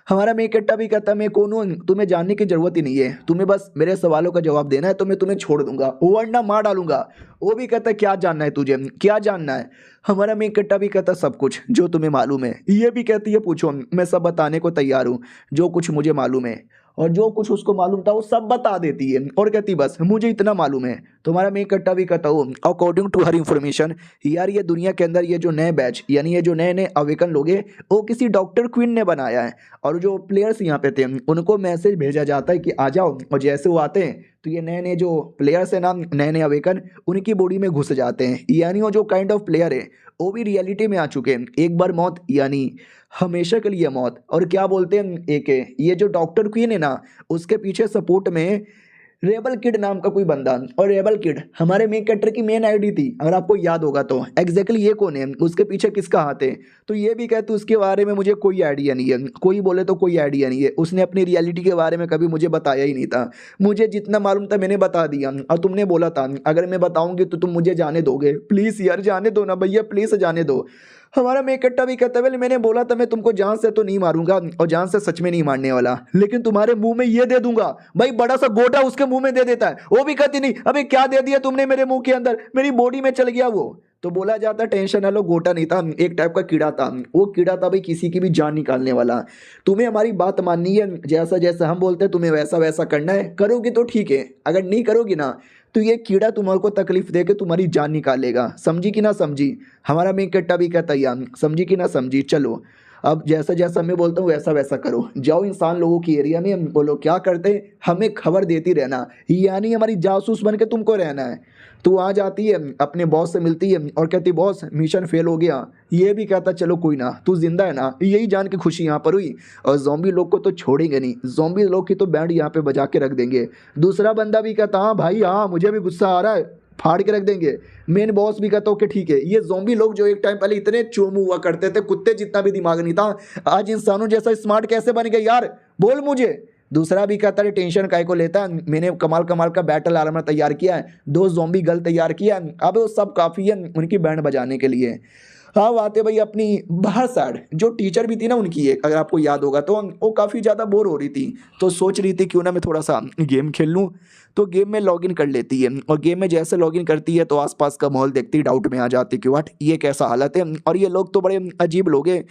हमारा मेन कैरेक्टर भी कहता मैं कौन हूँ तुम्हें जानने की जरूरत ही नहीं है, तुम्हें बस मेरे सवालों का जवाब देना है तो मैं तुम्हें छोड़ दूंगा वरना मार डालूंगा। वो भी कहता क्या जानना है तुझे, क्या जानना है। हमारा मेन कैरेक्टर भी कहता सब कुछ जो तुम्हें मालूम है। ये भी कहती है पूछो मैं सब बताने को तैयार हूँ, जो कुछ मुझे मालूम है। और जो कुछ उसको मालूम था वो सब बता देती है और कहती बस मुझे इतना मालूम है। तुम्हारा मेन कट्टा भी कहता हूँ अकॉर्डिंग टू हर इन्फॉर्मेशन यार ये दुनिया के अंदर ये जो नए बैच यानी ये जो नए नए अवेकन लोग हैं वो किसी डॉक्टर क्वीन ने बनाया है, और जो प्लेयर्स यहाँ पे थे उनको मैसेज भेजा जाता है कि आ जाओ, और जैसे वो आते हैं तो ये नए नए जो प्लेयर्स हैं ना, नए नए अवेकन उनकी बॉडी में घुस जाते हैं। यानी वो जो काइंड ऑफ प्लेयर है वो भी रियलिटी में आ चुके हैं, एक बार मौत यानी हमेशा के लिए मौत। और क्या बोलते हैं एक ये जो डॉक्टर क्वीन है ना उसके पीछे सपोर्ट में रेबल किड नाम का कोई बंदा। और रेबल किड हमारे मेन कैरेक्टर की मेन आईडी थी, अगर आपको याद होगा तो। एग्जैक्टली ये कौन है, उसके पीछे किसका हाथ है, तो ये भी कहते उसके बारे में मुझे कोई आइडिया नहीं है। कोई बोले तो कोई आइडिया नहीं है, उसने अपनी रियलिटी के बारे में कभी मुझे बताया ही नहीं था। मुझे जितना मालूम था मैंने बता दिया, और तुमने बोला था अगर मैं बताऊंगी तो तुम मुझे जाने दोगे। प्लीज़ यार जाने दो ना भैया, प्लीज़ जाने दो। हमारा मेकट्टा भी कहता है "वेल, मैंने बोला था मैं तुमको जान से तो नहीं मारूंगा, और जान से सच में नहीं मारने वाला, लेकिन तुम्हारे मुंह में ये दे दूंगा"। भाई बड़ा सा गोटा उसके मुंह में दे देता है, वो भी कहती नहीं अबे क्या दे दिया तुमने मेरे मुंह के अंदर, मेरी बॉडी में चल गया वो। तो बोला जाता टेंशन ना लो, गोटा नहीं था, एक टाइप का कीड़ा था। वो कीड़ा था भाई किसी की भी जान निकालने वाला। तुम्हें हमारी बात माननी है, जैसा जैसा हम बोलते हैं तुम्हें वैसा वैसा करना है, करोगी तो ठीक है, अगर नहीं करोगी ना तो ये कीड़ा तुम्हारे को तकलीफ दे के तुम्हारी जान निकालेगा। समझी कि ना समझी। हमारा मेन कट्टा भी कहता है समझी कि ना समझी। चलो अब जैसा जैसा मैं बोलता हूँ वैसा वैसा करो, जाओ इंसान लोगों की एरिया में, बोलो क्या करते हैं, हमें खबर देती रहना, यानी हमारी जासूस बन के तुमको रहना है। तो आ जाती है अपने बॉस से मिलती है और कहती बॉस मिशन फेल हो गया। ये भी कहता चलो कोई ना, तू जिंदा है ना, यही जान के खुशी यहाँ पर हुई। और जोम्बी लोग को तो छोड़ेंगे नहीं, जोम्बी लोग की तो बैंड यहाँ पे बजा के रख देंगे। दूसरा बंदा भी कहता हाँ भाई हाँ मुझे भी गुस्सा आ रहा है, फाड़ के रख देंगे। मेन बॉस भी कहता ओके ठीक है। ये जोम्बी लोग जो एक टाइम पहले इतने चोमू हुआ करते थे, कुत्ते जितना भी दिमाग नहीं था, आज इंसानों जैसा स्मार्ट कैसे बन गए यार, बोल मुझे। दूसरा भी कहता है टेंशन काय को लेता है, मैंने कमाल कमाल का बैटल आर्मर तैयार किया है, 2 ज़ॉम्बी गर्ल तैयार किया है, अब वो सब काफ़ी है उनकी बैंड बजाने के लिए। हाँ बात है भाई अपनी बाहर साइड जो टीचर भी थी ना उनकी एक, अगर आपको याद होगा तो वो काफ़ी ज़्यादा बोर हो रही थी, तो सोच रही थी क्यों ना मैं थोड़ा सा गेम खेल लूँ। तो गेम में लॉगिन कर लेती है, और गेम में जैसे लॉगिन करती है तो आसपास का माहौल देखती डाउट में आ जाती कि व्हाट ये कैसा हालत है, और ये लोग तो बड़े अजीब लोग हैं,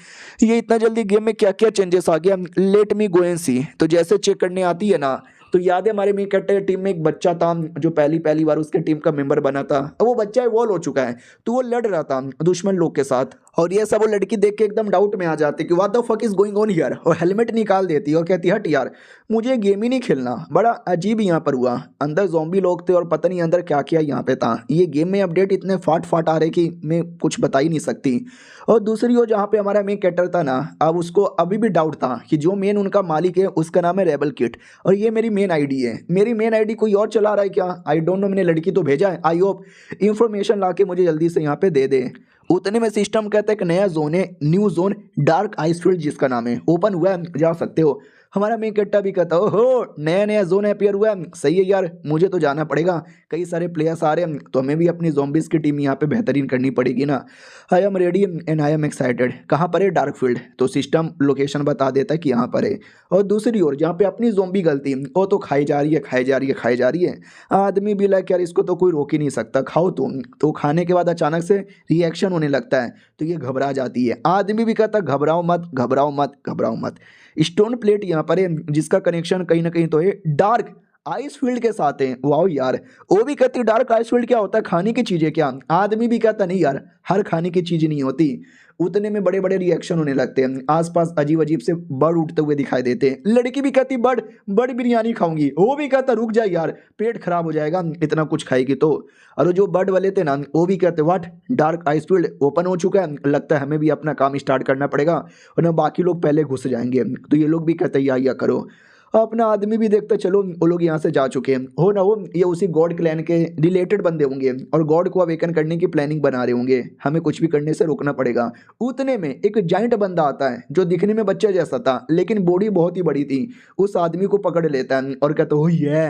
ये इतना जल्दी गेम में क्या क्या चेंजेस आ गया, लेट मी गो एंड सी। तो जैसे चेक करने आती है ना, तो याद है हमारे मेन कैरेक्टर टीम में एक बच्चा था जो पहली पहली बार उसके टीम का मेंबर बना था। अब वो बच्चा इवॉल्व हो चुका है, तो वो लड़ रहा था दुश्मन लोग के साथ, और ये सब वो लड़की देख के एकदम डाउट में आ जाती कि what the fuck is going on here, और हेलमेट निकाल देती और कहती हट यार मुझे गेम ही नहीं खेलना। बड़ा अजीब यहाँ पर हुआ, अंदर ज़ॉम्बी लोग थे और पता नहीं अंदर क्या क्या यहाँ पे था। ये गेम में अपडेट इतने फाट फाट आ रहे कि मैं कुछ बता ही नहीं सकती। और दूसरी ओर जहाँ पे हमारा मेन कैरेक्टर था ना, अब उसको अभी भी डाउट था कि जो मेन उनका मालिक है उसका नाम है रेबल किट, और ये मेरी मेन आईडी है, मेरी मेन आईडी कोई और चला रहा है क्या, आई डोंट नो। मैंने लड़की तो भेजा है, आई होप इंफॉर्मेशन ला के मुझे जल्दी से यहाँ पे दे दे। उतने में सिस्टम कहता है एक नया जोन है, न्यू जोन डार्क आइसफील्ड जिसका नाम है, ओपन हुआ है, जा सकते हो। हमारा मेन कट्टा भी कहता ओहो नया नया जोन अपियर हुआ है, सही है यार मुझे तो जाना पड़ेगा, कई सारे प्लेयर्स आ रहे हैं तो हमें भी अपनी ज़ॉम्बीज़ की टीम यहाँ पे बेहतरीन करनी पड़ेगी ना। I am ready and I am excited. कहाँ पर है डार्क फील्ड, तो सिस्टम लोकेशन बता देता है कि यहाँ पर है। और दूसरी ओर जहाँ पे अपनी ज़ॉम्बी गलती वो तो खाई जा रही है खाई जा रही है खाई जा रही है। आदमी भी लाइक यार इसको तो कोई रोक ही नहीं सकता, खाओ तुम। तो खाने के बाद अचानक से रिएक्शन होने लगता है तो ये घबरा जाती है। आदमी भी कहता घबराओ मत घबराओ मत घबराओ मत। स्टोन प्लेट यहाँ पर है जिसका कनेक्शन कहीं ना कहीं तो है डार्क आइस फील्ड के साथ है। वाओ यार, वो भी कहती डार्क आइस फील्ड क्या होता है, खाने की चीज़ है क्या। आदमी भी कहता नहीं यार हर खाने की चीज़ नहीं होती। उतने में बड़े बड़े रिएक्शन होने लगते हैं, आसपास अजीब अजीब से बर्ड उठते हुए दिखाई देते हैं। लड़की भी कहती बर्ड बड़ी बिरयानी खाऊंगी, वो भी कहता रुक जा यार पेट खराब हो जाएगा इतना कुछ खाएगी तो। और जो बर्ड वाले थे ना वो भी कहते what dark ice field open हो चुका है, लगता है हमें भी अपना काम स्टार्ट करना पड़ेगा वरना बाकी लोग पहले घुस जाएंगे। तो ये लोग भी कहते या करो। अपना आदमी भी देखता चलो वो लोग यहाँ से जा चुके हैं, हो ना हो ये उसी गॉड क्लैन के रिलेटेड बंदे होंगे और गॉड को अवेकन करने की प्लानिंग बना रहे होंगे, हमें कुछ भी करने से रोकना पड़ेगा। उतने में एक जाइंट बंदा आता है जो दिखने में बच्चे जैसा था लेकिन बॉडी बहुत ही बड़ी थी। उस आदमी को पकड़ लेता है और कहता हो ये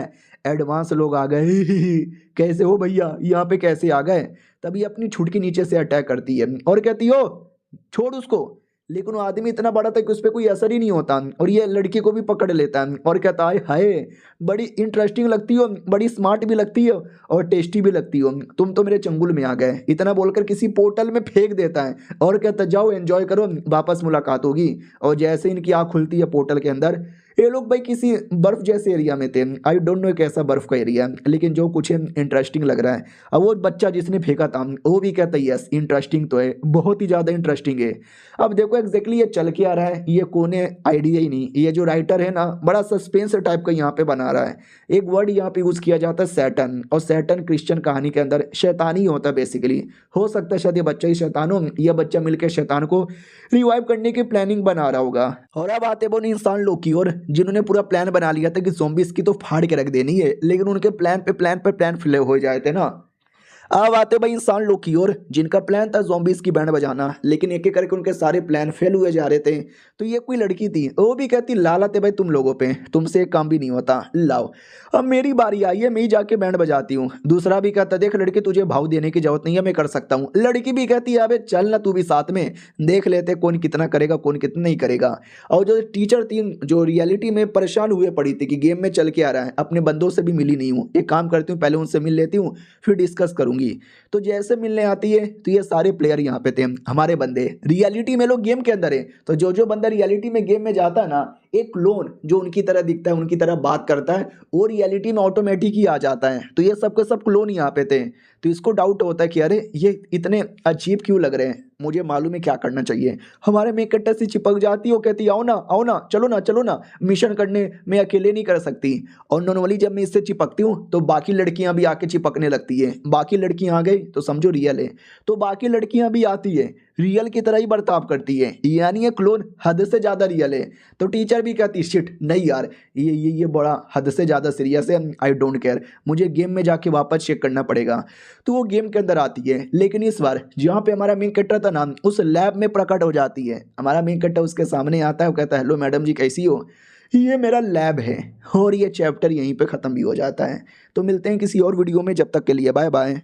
एडवांस लोग आ गए कैसे हो भैया यहाँ पे कैसे आ गए। तभी अपनी छुटकी नीचे से अटैक करती है और कहती हो छोड़ उसको, लेकिन वो आदमी इतना बड़ा था कि उस पर कोई असर ही नहीं होता और ये लड़की को भी पकड़ लेता है और कहता है हाय बड़ी इंटरेस्टिंग लगती हो, बड़ी स्मार्ट भी लगती हो और टेस्टी भी लगती हो, तुम तो मेरे चंगुल में आ गए। इतना बोलकर किसी पोर्टल में फेंक देता है और कहता जाओ एंजॉय करो वापस मुलाकात होगी। और जैसे इनकी आँख खुलती है पोर्टल के अंदर, ये लोग भाई किसी बर्फ जैसे एरिया में थे, आई डोंट नो कैसा बर्फ का एरिया लेकिन जो कुछ है इंटरेस्टिंग लग रहा है। अब वो बच्चा जिसने फेंका था वो भी कहता है यस इंटरेस्टिंग तो है, बहुत ही ज़्यादा इंटरेस्टिंग है। अब देखो एग्जैक्टली ये चल के आ रहा है, ये कोने आइडिया ही नहीं, ये जो राइटर है ना बड़ा सस्पेंस टाइप का यहाँ पे बना रहा है। एक वर्ड यहाँ पे यूज़ किया जाता है सैटन, और सैटन क्रिश्चियन कहानी के अंदर शैतान ही होता है बेसिकली। हो सकता है शायद ये बच्चा ही शैतान हो, यह बच्चा मिलकर शैतान को रिवाइव करने की प्लानिंग बना रहा होगा। और अब आते बोल इंसान लोग की ओर, जिन्होंने पूरा प्लान बना लिया था कि ज़ॉम्बीज़ की तो फाड़ के रख देनी है, लेकिन उनके प्लान पे प्लान फेल हो जाए थे ना। अब आते भाई इंसान लोग की ओर, जिनका प्लान था ज़ॉम्बीज़ की बैंड बजाना, लेकिन एक एक करके उनके सारे प्लान फेल हुए जा रहे थे। तो ये कोई लड़की थी, वो भी कहती लालत है भाई तुम लोगों पे, तुमसे एक काम भी नहीं होता, लाओ अब मेरी बारी आई है, मैं ही जाके बैंड बजाती हूँ। दूसरा भी कहता देख लड़की तुझे भाव देने की जरूरत नहीं है, मैं कर सकता हूँ। लड़की भी कहती है अबे चल ना तू भी साथ में, देख लेते कौन कितना करेगा कौन कितना नहीं करेगा। और जो टीचर थी जो रियलिटी में परेशान हुए पड़ी थी कि गेम में चल के आ रहा है, अपने बंदों से भी मिली नहीं हूँ, एक काम करती हूँ पहले उनसे मिल लेती हूँ फिर डिस्कस करूंगी। तो जैसे मिलने आती है तो ये सारे प्लेयर यहाँ पे थे, हमारे बंदे रियलिटी में लोग गेम के अंदर है। तो जो जो बंदा रियलिटी में गेम में जाता है ना, एक क्लोन जो उनकी तरह दिखता है उनकी तरह बात करता है, वो रियलिटी में ऑटोमेटिक ही आ जाता है। तो ये सब के सब क्लोन यहाँ पे थे। तो इसको डाउट होता है कि अरे ये इतने अजीब क्यों लग रहे हैं, मुझे मालूम है क्या करना चाहिए। हमारे में कट्टा से चिपक जाती हो, कहती आओ ना चलो ना मिशन करने, मैं अकेले नहीं कर सकती। और नॉर्मली जब मैं इससे चिपकती हूँ तो बाकी लड़कियां भी आके चिपकने लगती है, बाकी लड़कियां आ गई तो समझो रियल है, तो बाकी लड़कियां भी आती है रियल की तरह ही बर्ताव करती है, यानी ये क्लोन हद से ज़्यादा रियल है। तो टीचर भी कहती शिट नहीं यार ये बड़ा हद से ज़्यादा सीरियस है, आई डोंट केयर, मुझे गेम में जाके वापस चेक करना पड़ेगा। तो वो गेम के अंदर आती है, लेकिन इस बार जहाँ पे हमारा मेन कैरेक्टर था ना, उस लैब में प्रकट हो जाती है। हमारा मेन कैरेक्टर उसके सामने आता है, वो कहता है हेलो मैडम जी कैसी हो, ये मेरा लैब है। और ये चैप्टर यहीं पे ख़त्म भी हो जाता है। तो मिलते हैं किसी और वीडियो में, जब तक के लिए बाय बाय।